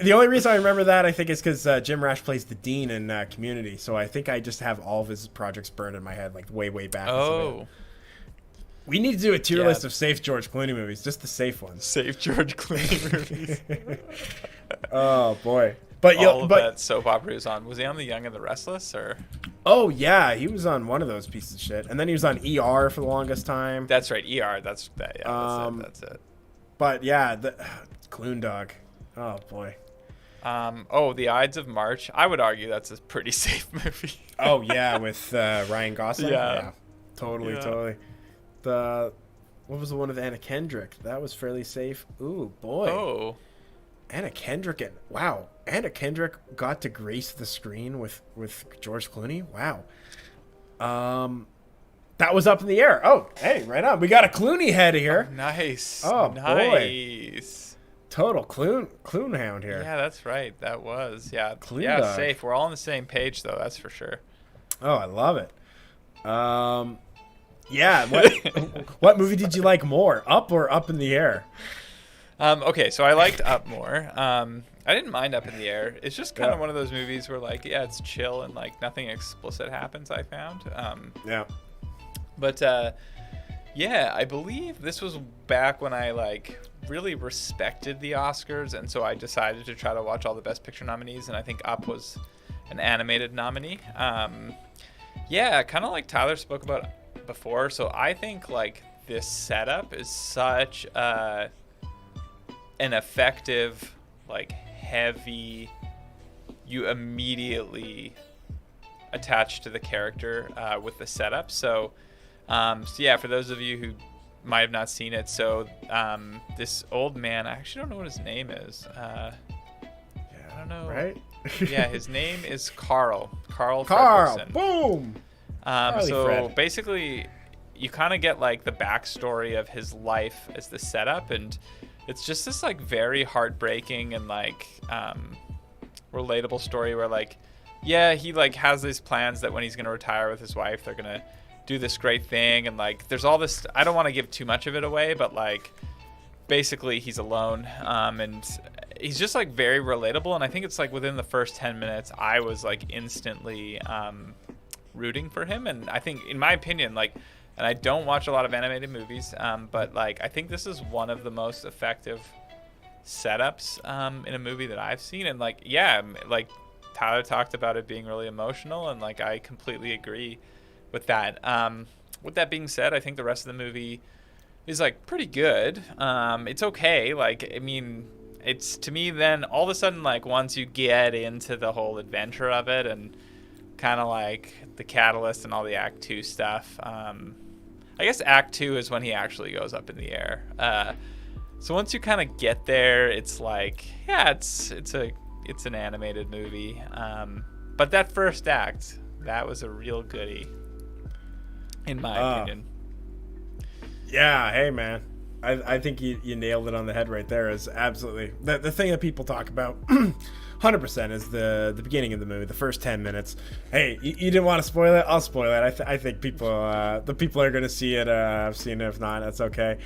The only reason I remember that, I think, is because Jim Rash plays the dean in Community. So I think I just have all of his projects burned in my head, like way back. Oh. We need to do a tier list of safe George Clooney movies, just the safe ones. Safe George Clooney movies. Oh boy! But that soap opera he was on. Was he on The Young and the Restless or? Oh yeah, he was on one of those pieces of shit, and then he was on ER for the longest time. That's right, ER. That's that. Yeah, that's it. But yeah, the Clune Dog. Oh boy. The Ides of March. I would argue that's a pretty safe movie. Oh yeah, with Ryan Gosling. Yeah. Totally. What was the one with Anna Kendrick? That was fairly safe. Ooh boy. Oh. Anna Kendrick Anna Kendrick got to grace the screen with George Clooney. Wow. That was Up in the Air. Oh, hey, right on. We got a Clooney head here. Oh, nice. Oh, nice. Boy. Total Clune hound here. Yeah, that's right. That was. Yeah. Clune yeah, Dog. Safe. We're all on the same page, though. That's for sure. Oh, I love it. Yeah. What movie did you like more, Up or Up in the Air? Okay, so I liked Up more. I didn't mind Up in the Air. It's just kind of one of those movies where, like, it's chill and, like, nothing explicit happens, I found. Yeah. But, I believe this was back when I, like, really respected the Oscars, and so I decided to try to watch all the Best Picture nominees, and I think Up was an animated nominee. Kind of like Tyler spoke about before, so I think, like, this setup is such an effective, like, heavy, you immediately attach to the character with the setup. So for those of you who might have not seen it, this old man, I actually don't know what his name is. I don't know. Right? Yeah, his name is Carl. Carl. Boom. Basically, you kind of get like the backstory of his life as the setup, and it's just this like very heartbreaking and like relatable story where like, he like has these plans that when he's gonna retire with his wife, they're gonna do this great thing, and like there's all this. I don't want to give too much of it away, but like basically he's alone, and he's just like very relatable. And I think it's like within the first 10 minutes, I was like instantly rooting for him. And I think, in my opinion, like, and I don't watch a lot of animated movies, but like I think this is one of the most effective setups in a movie that I've seen. And like, like Tyler talked about it being really emotional, and like I completely agree with that. With that being said, I think the rest of the movie is like pretty good. It's okay. Like, I mean, it's to me then all of a sudden like once you get into the whole adventure of it and kind of like the catalyst and all the Act 2 stuff. I guess Act 2 is when he actually goes up in the air. So once you kind of get there, it's like, yeah, it's an animated movie. But that first act, that was a real goodie, in my opinion. Yeah, hey man, I think you nailed it on the head right there. Is absolutely the thing that people talk about. 100% is the beginning of the movie, the first 10 minutes. Hey, you didn't want to spoil it? I'll spoil it. I think people the people are going to see it. I've seen it. If not, that's okay.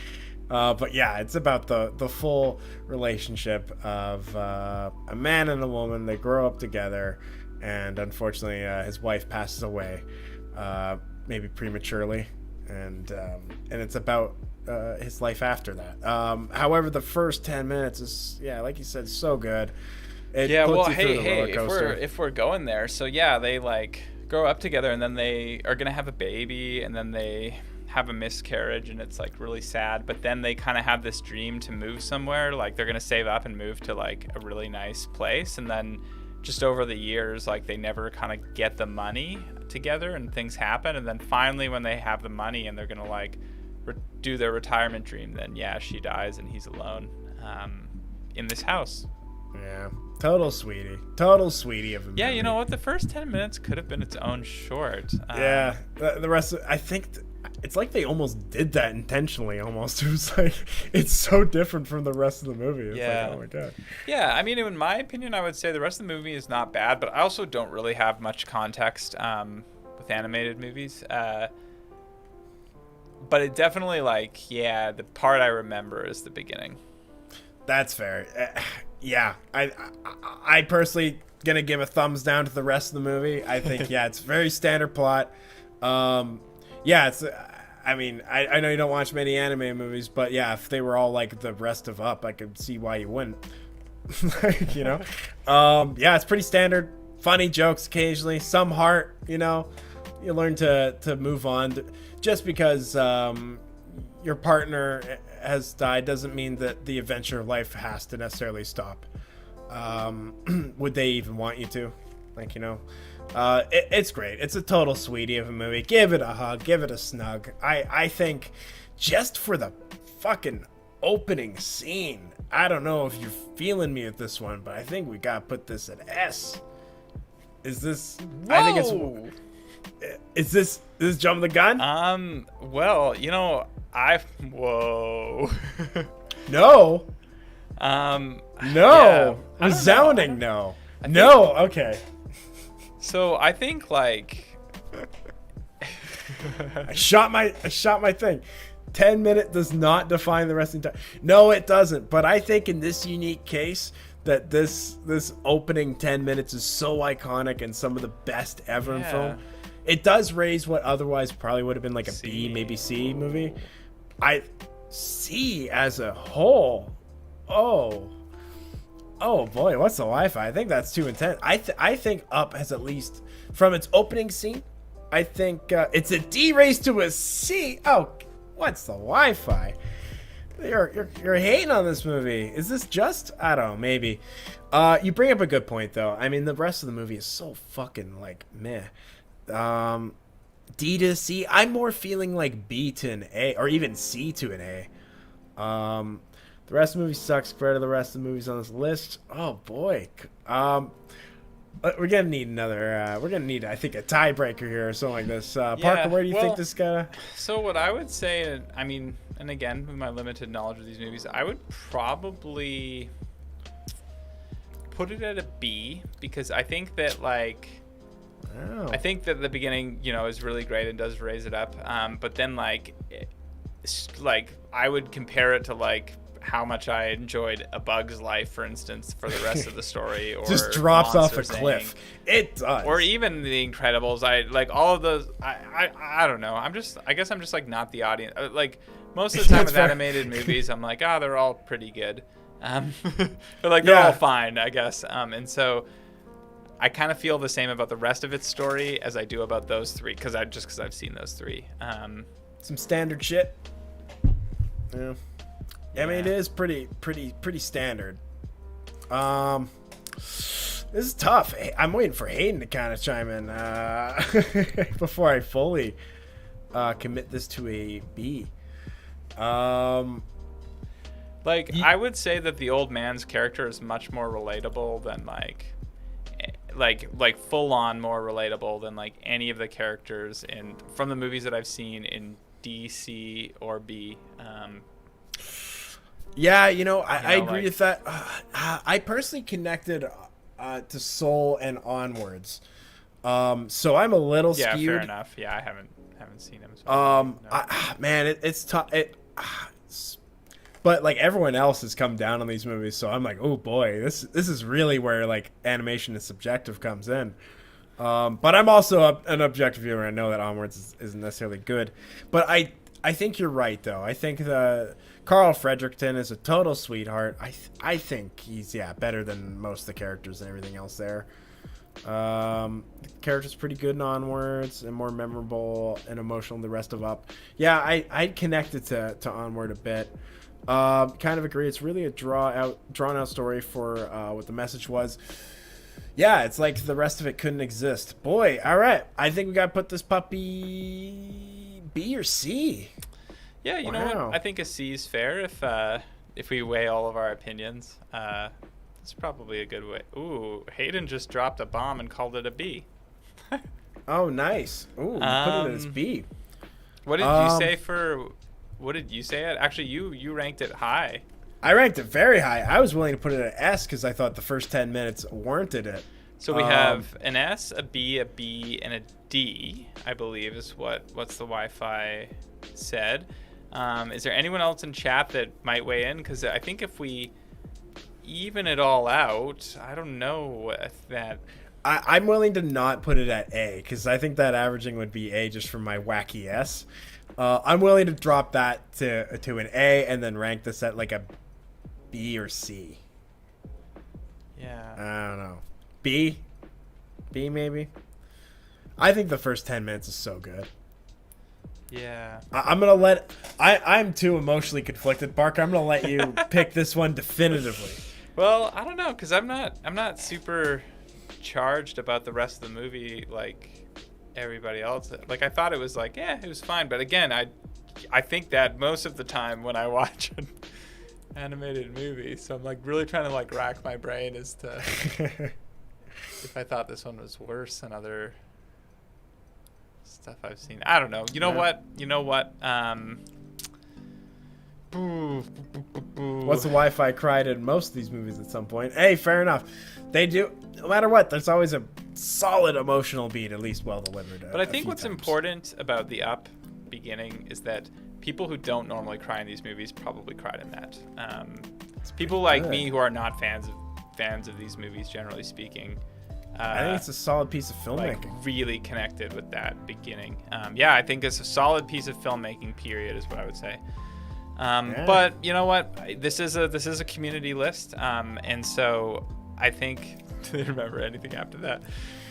But yeah, it's about the full relationship of a man and a woman. They grow up together, and unfortunately, his wife passes away, maybe prematurely, and it's about his life after that. However, the first 10 minutes is, yeah, like you said, so good. If we're going there, so yeah, they like grow up together, and then they are gonna have a baby, and then they have a miscarriage, and it's like really sad. But then they kind of have this dream to move somewhere, like they're gonna save up and move to like a really nice place, and then just over the years, like they never kind of get the money together, and things happen, and then finally when they have the money and they're gonna like do their retirement dream, then yeah, she dies and he's alone in this house. Yeah, total sweetie of a movie. Yeah, you know what? The first 10 minutes could have been its own short. Yeah, the rest of, I think it's like they almost did that intentionally. Almost, it was like it's so different from the rest of the movie. It's like, oh my god. Yeah, I mean, in my opinion, I would say the rest of the movie is not bad, but I also don't really have much context with animated movies. But it definitely, like, yeah, the part I remember is the beginning. That's fair. Yeah, I personally gonna give a thumbs down to the rest of the movie. I think, yeah, it's very standard plot. Yeah, it's. I mean, I know you don't watch many anime movies, but yeah, if they were all like the rest of Up, I could see why you wouldn't. You know, yeah, it's pretty standard. Funny jokes occasionally, some heart. You know, you learn to move on. Just because your partner has died doesn't mean that the adventure of life has to necessarily stop. Would they even want you to? Like, you know, it's great. It's a total sweetie of a movie. Give it a hug. Give it a snug. I think just for the fucking opening scene, I don't know if you're feeling me with this one, but I think we gotta put this at S. Is this? Whoa. I think it's. Is this jump the gun? Well, you know, whoa. No. No. Yeah, Resounding no. No. Okay. So I think like I shot my thing. 10-minute does not define the rest of the time. No, it doesn't. But I think in this unique case that this opening 10 minutes is so iconic and some of the best ever in film. It does raise what otherwise probably would have been like a B, maybe C movie. I C as a whole. Oh boy, what's the Wi-Fi? I think that's too intense. I think Up has at least from its opening scene. I think it's a D raised to a C. Oh, what's the Wi-Fi? You're hating on this movie. Is this just? I don't know. Maybe. You bring up a good point though. I mean, the rest of the movie is so fucking like meh. D to C. I'm more feeling like B to an A, or even C to an A. The rest of the movie sucks compared to the rest of the movies on this list. Oh boy. We're gonna need another. We're gonna need, I think, a tiebreaker here or something like this. Parker, where do you think this guy? So what I would say, I mean, and again, with my limited knowledge of these movies, I would probably put it at a B because I think that like. Oh. I think that the beginning, you know, is really great and does raise it up. But then, like I would compare it to like how much I enjoyed A Bug's Life, for instance, for the rest of the story, or just drops off a Monsters, cliff. Inc. It does. Or even The Incredibles. I like all of those. I don't know. I guess I'm just like not the audience. Like most of the time with animated movies, I'm like, they're all pretty good. But like they're all fine, I guess. And so. I kind of feel the same about the rest of its story as I do about those three, because I've seen those three. Some standard shit. Yeah. I mean, it is pretty standard. This is tough. I'm waiting for Hayden to kind of chime in before I fully commit this to a B. I would say that the old man's character is much more relatable than like full on more relatable than like any of the characters from the movies that I've seen in DC or B. Yeah, I agree with that. I personally connected to Soul and onwards, so I'm a little skewed. Yeah, fair enough. Yeah, I haven't seen him. So man, it's tough. But like everyone else has come down on these movies, so I'm like, oh boy, this is really where like animation and subjective comes in. But I'm also an objective viewer. I know that Onwards isn't necessarily good, but I think you're right though. I think Carl Fredrickson is a total sweetheart. I think he's better than most of the characters and everything else there. The character's pretty good in Onwards and more memorable and emotional than the rest of Up. Yeah, I connected to Onward a bit. Kind of agree. It's really a drawn out story for what the message was. Yeah, it's like the rest of it couldn't exist. Boy, all right. I think we got to put this puppy B or C. Yeah, you know what? I think a C is fair if we weigh all of our opinions. It's probably a good way. Ooh, Hayden just dropped a bomb and called it a B. Oh, nice. Ooh, put it as B. What did you say for... What did you say it? Actually, you ranked it high. I ranked it very high. I was willing to put it at S because I thought the first 10 minutes warranted it. So we have an S, a B, and a D, I believe is what's the Wi-Fi said. Is there anyone else in chat that might weigh in? Because I think if we even it all out, I don't know if that... I'm willing to not put it at A because I think that averaging would be A just from my wacky S. I'm willing to drop that to an A and then rank this at like a B or C. Yeah. I don't know. B maybe. I think the first 10 minutes is so good. Yeah. I'm too emotionally conflicted, Barker. I'm gonna let you pick this one definitively. Well, I don't know, because I'm not super charged about the rest of the movie like everybody else. Like I thought it was like, yeah, it was fine, but again, I think that most of the time when I watch an animated movie, so I'm like really trying to like rack my brain as to if I thought this one was worse than other stuff I've seen. I don't know. You know what? What's the Wi-Fi cried in most of these movies at some point? Hey, fair enough. They do. No matter what, there's always a solid emotional beat, at least well delivered. But I think what's important about the Up beginning is that people who don't normally cry in these movies probably cried in that. People like me who are not fans of these movies, generally speaking. I think it's a solid piece of filmmaking. Like really connected with that beginning. I think it's a solid piece of filmmaking. Period is what I would say. But you know what? This is a community list, and so I think I didn't remember anything after that.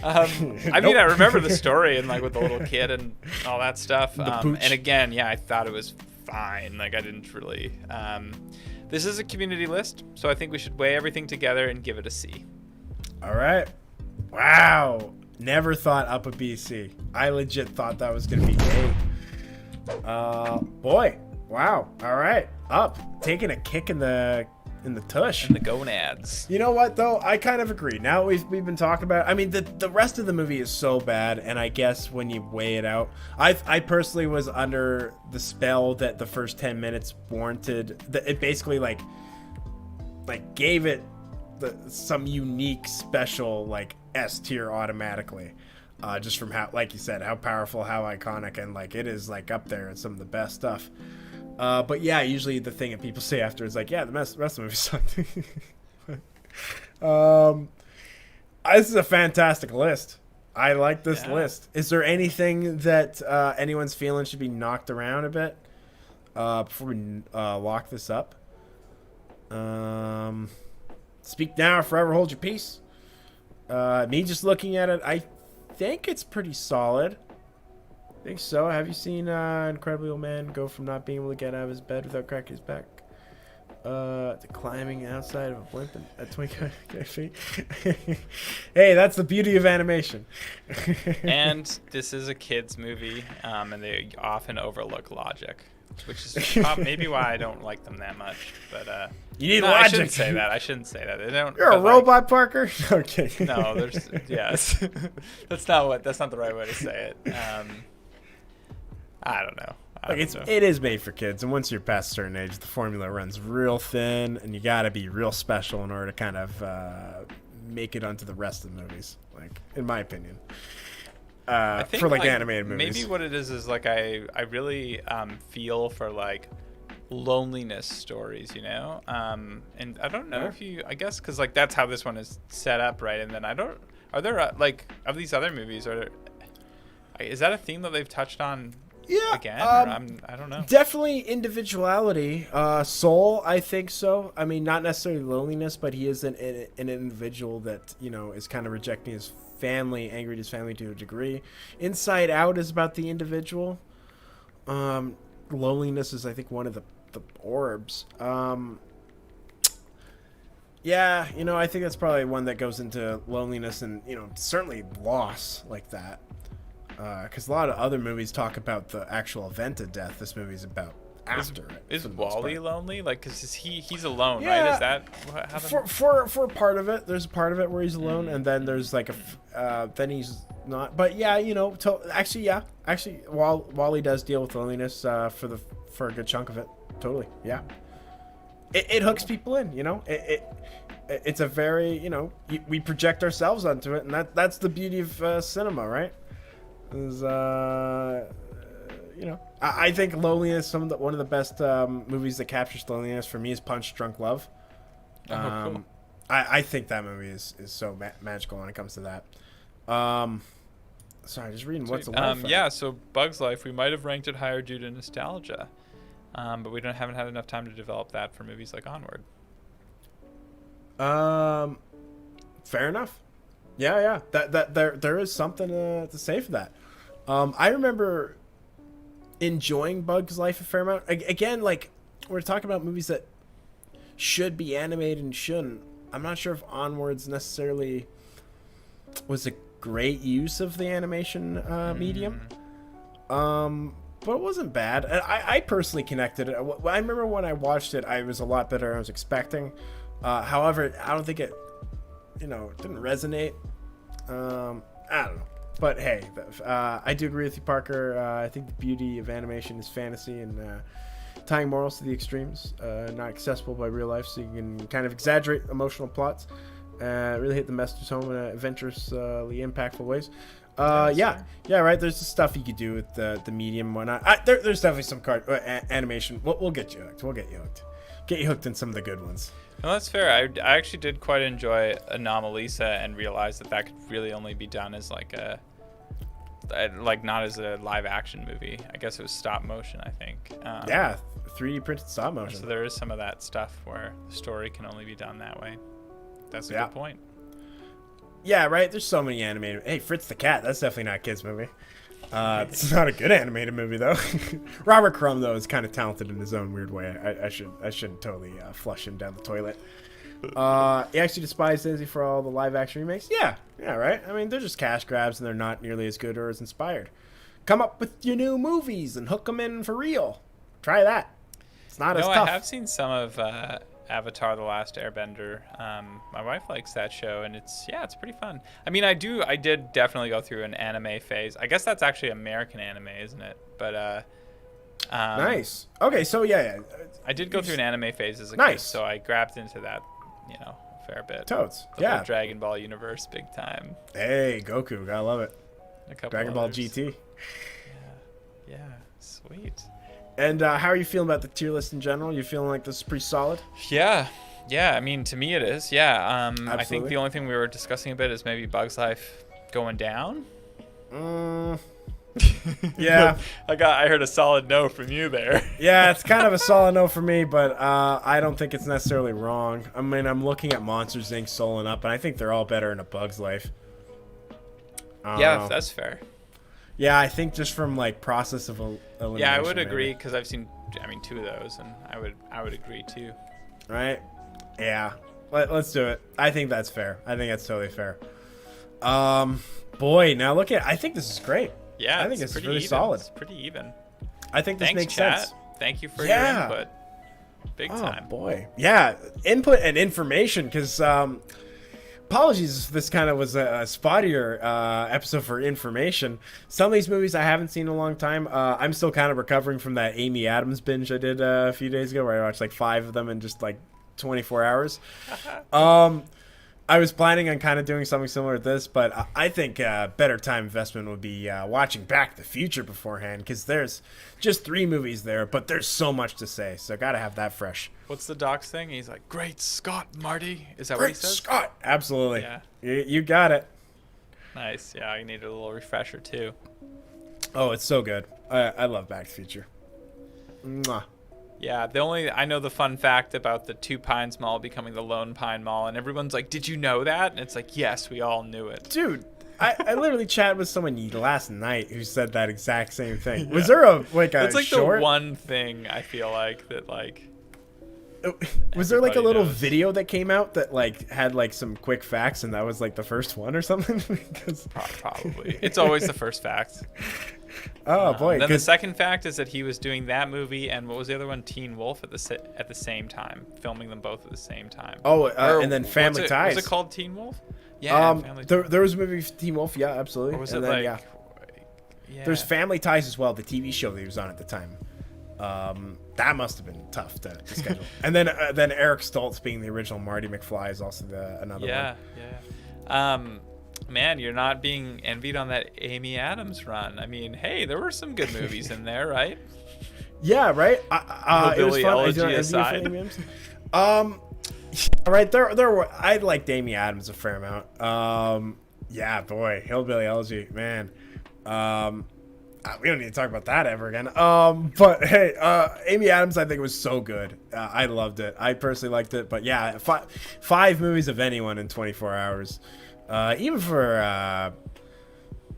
I mean, I remember the story and like with the little kid and all that stuff. And again, I thought it was fine. Like I didn't really. This is a community list, so I think we should weigh everything together and give it a C. All right. Wow. Never thought Up would be a C. I legit thought that was gonna be A. Boy. Wow. All right. Up. Taking a kick in the tush. And the gonads. You know what though? I kind of agree. Now we've been talking about. I mean, the rest of the movie is so bad, and I guess when you weigh it out, I personally was under the spell that the first 10 minutes warranted. That it basically like gave it some unique special like S tier automatically. Just from how, like you said, how powerful, how iconic, and like it is like up there and some of the best stuff. But yeah, usually the thing that people say after is like, yeah, the rest of the movie sucked. This is a fantastic list. I like this list. Is there anything that anyone's feeling should be knocked around a bit before we lock this up? Speak now or forever hold your peace. Me just looking at it, I think it's pretty solid. I think so. Have you seen Incredible Old Man go from not being able to get out of his bed without cracking his back? The climbing outside of a blimp at 20 feet. Hey, that's the beauty of animation. And this is a kids movie, and they often overlook logic, which is maybe why I don't like them that much. But you need no, logic. I shouldn't say that. They don't. You're a robot, Parker. Okay. No, there's yes. That's not the right way to say it. I don't know. Like it is made for kids, and once you're past a certain age, the formula runs real thin, and you got to be real special in order to kind of make it onto the rest of the movies. Like, in my opinion, I think, for like animated movies. Maybe what it is like I really feel for like loneliness stories, you know, and I don't know if I guess because like that's how this one is set up, right? And then are there like of these other movies, is that a theme that they've touched on? Yeah, again, I don't know. Definitely individuality. Soul, I think so. I mean, not necessarily loneliness, but he is an individual that, you know, is kind of rejecting his family, angry at his family to a degree. Inside Out is about the individual. Loneliness is, I think, one of the orbs. Yeah, you know, I think that's probably one that goes into loneliness and, you know, certainly loss like that. Because a lot of other movies talk about the actual event of death. This movie's about after it. Is Wally lonely? Like, cause he's alone, yeah, right? Is that what happened? For part of it, there's a part of it where he's alone, and then there's like then he's not. But yeah, you know, actually, Wally does deal with loneliness for a good chunk of it. Totally, yeah. It hooks people in, you know. It's a very, you know, we project ourselves onto it, and that's the beauty of cinema, right? Is you know, I think loneliness. One of the best movies that captures loneliness for me is Punch Drunk Love. Cool. I think that movie is so magical when it comes to that. Sorry, just reading what's the life. Yeah, so Bug's Life, we might have ranked it higher due to nostalgia, but we haven't had enough time to develop that for movies like Onward. Fair enough. Yeah. That there is something to say for that. I remember enjoying Bug's Life a fair amount. Again, like, we're talking about movies that should be animated and shouldn't. I'm not sure if Onward's necessarily was a great use of the animation medium. But it wasn't bad. I personally connected it. I remember when I watched it, I was a lot better than I was expecting. However, I don't think it, you know, didn't resonate. I don't know. But hey, I do agree with you, Parker. I think the beauty of animation is fantasy and tying morals to the extremes, not accessible by real life, so you can kind of exaggerate emotional plots, really hit the message home in adventurously impactful ways. Yeah, right. There's the stuff you could do with the medium and whatnot. There's definitely some animation. We'll get you hooked. We'll get you hooked. Get you hooked in some of the good ones. No, that's fair. I actually did quite enjoy Anomalisa and realized that could really only be done as not as a live action movie. I guess it was stop motion, I think. Yeah, 3D printed stop motion. So there is some of that stuff where the story can only be done that way. That's a good point. Yeah, right. There's so many animated. Hey, Fritz the Cat. That's definitely not a kids movie. It's not a good animated movie though. Robert Crumb though is kind of talented in his own weird way. I should totally flush him down the toilet. He actually despised Disney for all the live action remakes. Yeah, right. I mean, they're just cash grabs and they're not nearly as good or as inspired. Come up with your new movies and hook them in for real. Try that. It's not as tough. I have seen some of Avatar: The Last Airbender. My wife likes that show, and it's pretty fun. I mean, I did definitely go through an anime phase. I guess that's actually American anime, isn't it? But nice. Okay, so yeah. I did go through an anime phase as a kid, so I grabbed into that, a fair bit. Totes. The whole Dragon Ball universe, big time. Hey, Goku, gotta love it. Dragon Ball GT. Yeah, sweet. And how are you feeling about the tier list in general? You feeling like this is pretty solid? Yeah. I mean, to me it is. Yeah. I think the only thing we were discussing a bit is maybe Bug's Life going down. Yeah. I heard a solid no from you there. Yeah, it's kind of a solid no for me, but I don't think it's necessarily wrong. I mean, I'm looking at Monsters Inc. Soul and Up, and I think they're all better in A Bug's Life. Yeah, that's fair. Yeah, I think just from like process of elimination. Yeah, I would agree because I've seen, two of those, and I would agree too. right? Yeah. Let's do it. I think that's fair. I think that's totally fair. Boy, now look at. I think this is great. Yeah, I think it's pretty really even. solid. It's pretty even. I think this Thanks, makes chat. sense. Thank you for Yeah. your input. Big time. Oh boy, yeah, input and information. Because apologies, if this kind of was a spottier episode for information. Some of these movies I haven't seen in a long time. I'm still kind of recovering from that Amy Adams binge I did a few days ago, where I watched like 5 of them in just like 24 hours. I was planning on kind of doing something similar to this, but I think better time investment would be watching Back to the Future beforehand, because there's just 3 movies there, but there's so much to say, so gotta have that fresh. What's the Doc's thing? He's like, "Great Scott, Marty." Is that what he Great says? Scott! Absolutely. Yeah. You got it. Nice. Yeah, I needed a little refresher too. Oh, it's so good. I love Back to the Future. Mwah. Yeah, I know the fun fact about the Two Pines Mall becoming the Lone Pine Mall, and everyone's like, "Did you know that?" And it's like, yes, we all knew it. Dude, I literally chatted with someone last night who said that exact same thing. Yeah. Was there a It's like short? the one thing I feel like that like. Was there like a little knows. video that came out that like had like some quick facts, and that was like the first one or something? Because Probably. It's always the first fact. Oh boy! Then the second fact is that he was doing that movie and what was the other one? Teen Wolf at the same time, filming them both at the same time. Oh, and then Family Ties. Was it called Teen Wolf? Yeah. Family Ties. There was a movie Teen Wolf. Yeah, absolutely. Or was and it then, like? Yeah. There's Family Ties as well, the TV show that he was on at the time. That must have been tough to schedule. And then Eric Stoltz being the original Marty McFly is also another one. Yeah. Man, you're not being envied on that Amy Adams run. I mean, hey, there were some good movies in there, right? Yeah, right. It was fun. Elegy aside. Right there were. I liked Amy Adams a fair amount. Yeah, boy, Hillbilly Elegy, man. We don't need to talk about that ever again. But hey, Amy Adams, I think was so good. I loved it. I personally liked it. But yeah, 5 movies of anyone in 24 hours. Even for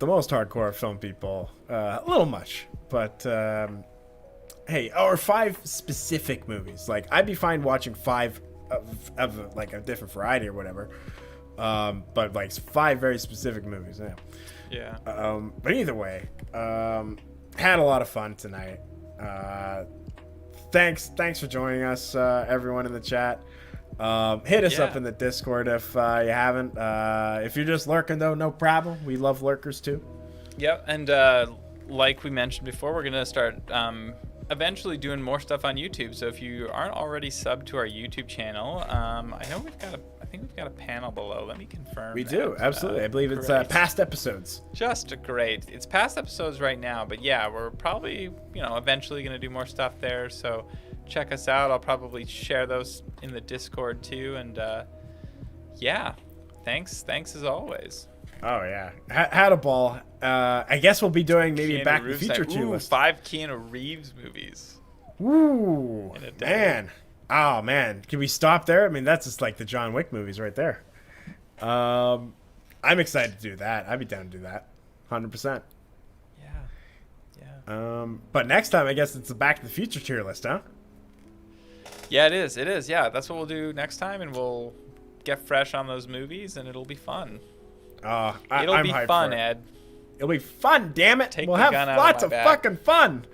the most hardcore film people, a little much. But hey, or 5 specific movies. Like I'd be fine watching 5 of like a different variety or whatever. But like 5 very specific movies. Yeah. But either way, had a lot of fun tonight. Thanks for joining us, everyone in the chat. Hit us up in the Discord if you haven't. If you're just lurking though, no problem. We love lurkers too. Yep, and like we mentioned before, we're gonna start eventually doing more stuff on YouTube. So if you aren't already subbed to our YouTube channel, I think we've got a panel below. Let me confirm. We do, absolutely. I believe it's past episodes. Just great. It's past episodes right now, but yeah, we're probably eventually gonna do more stuff there. So check us out. I'll probably share those in the Discord too. And yeah, thanks as always. Oh yeah, had a ball. I guess we'll be doing maybe Keanu Back to the Reeves Future night. 2 list. 5 Keanu Reeves movies. Ooh, In a day. man. Oh man, can we stop there? I mean, that's just like the John Wick movies right there. I'm excited to do that. I'd be down to do that, 100%. Yeah. But next time, I guess it's the Back to the Future tier list, huh? Yeah, it is. Yeah, that's what we'll do next time, and we'll get fresh on those movies, and it'll be fun. It'll be fun, Ed. It'll be fun, damn it. Take we'll the have gun out lots of of my back. fucking fun.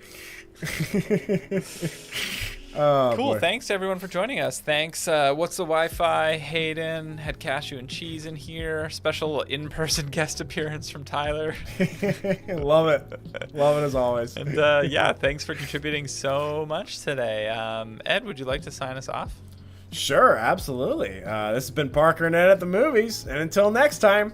Oh, Cool. boy. Thanks everyone for joining us. Thanks. What's the Wi-Fi? Hayden had cashew and cheese in here. Special in-person guest appearance from Tyler. Love it as always. And yeah, thanks for contributing so much today. Ed, would you like to sign us off? Sure, absolutely. This has been Parker and Ed at the movies, and until next time.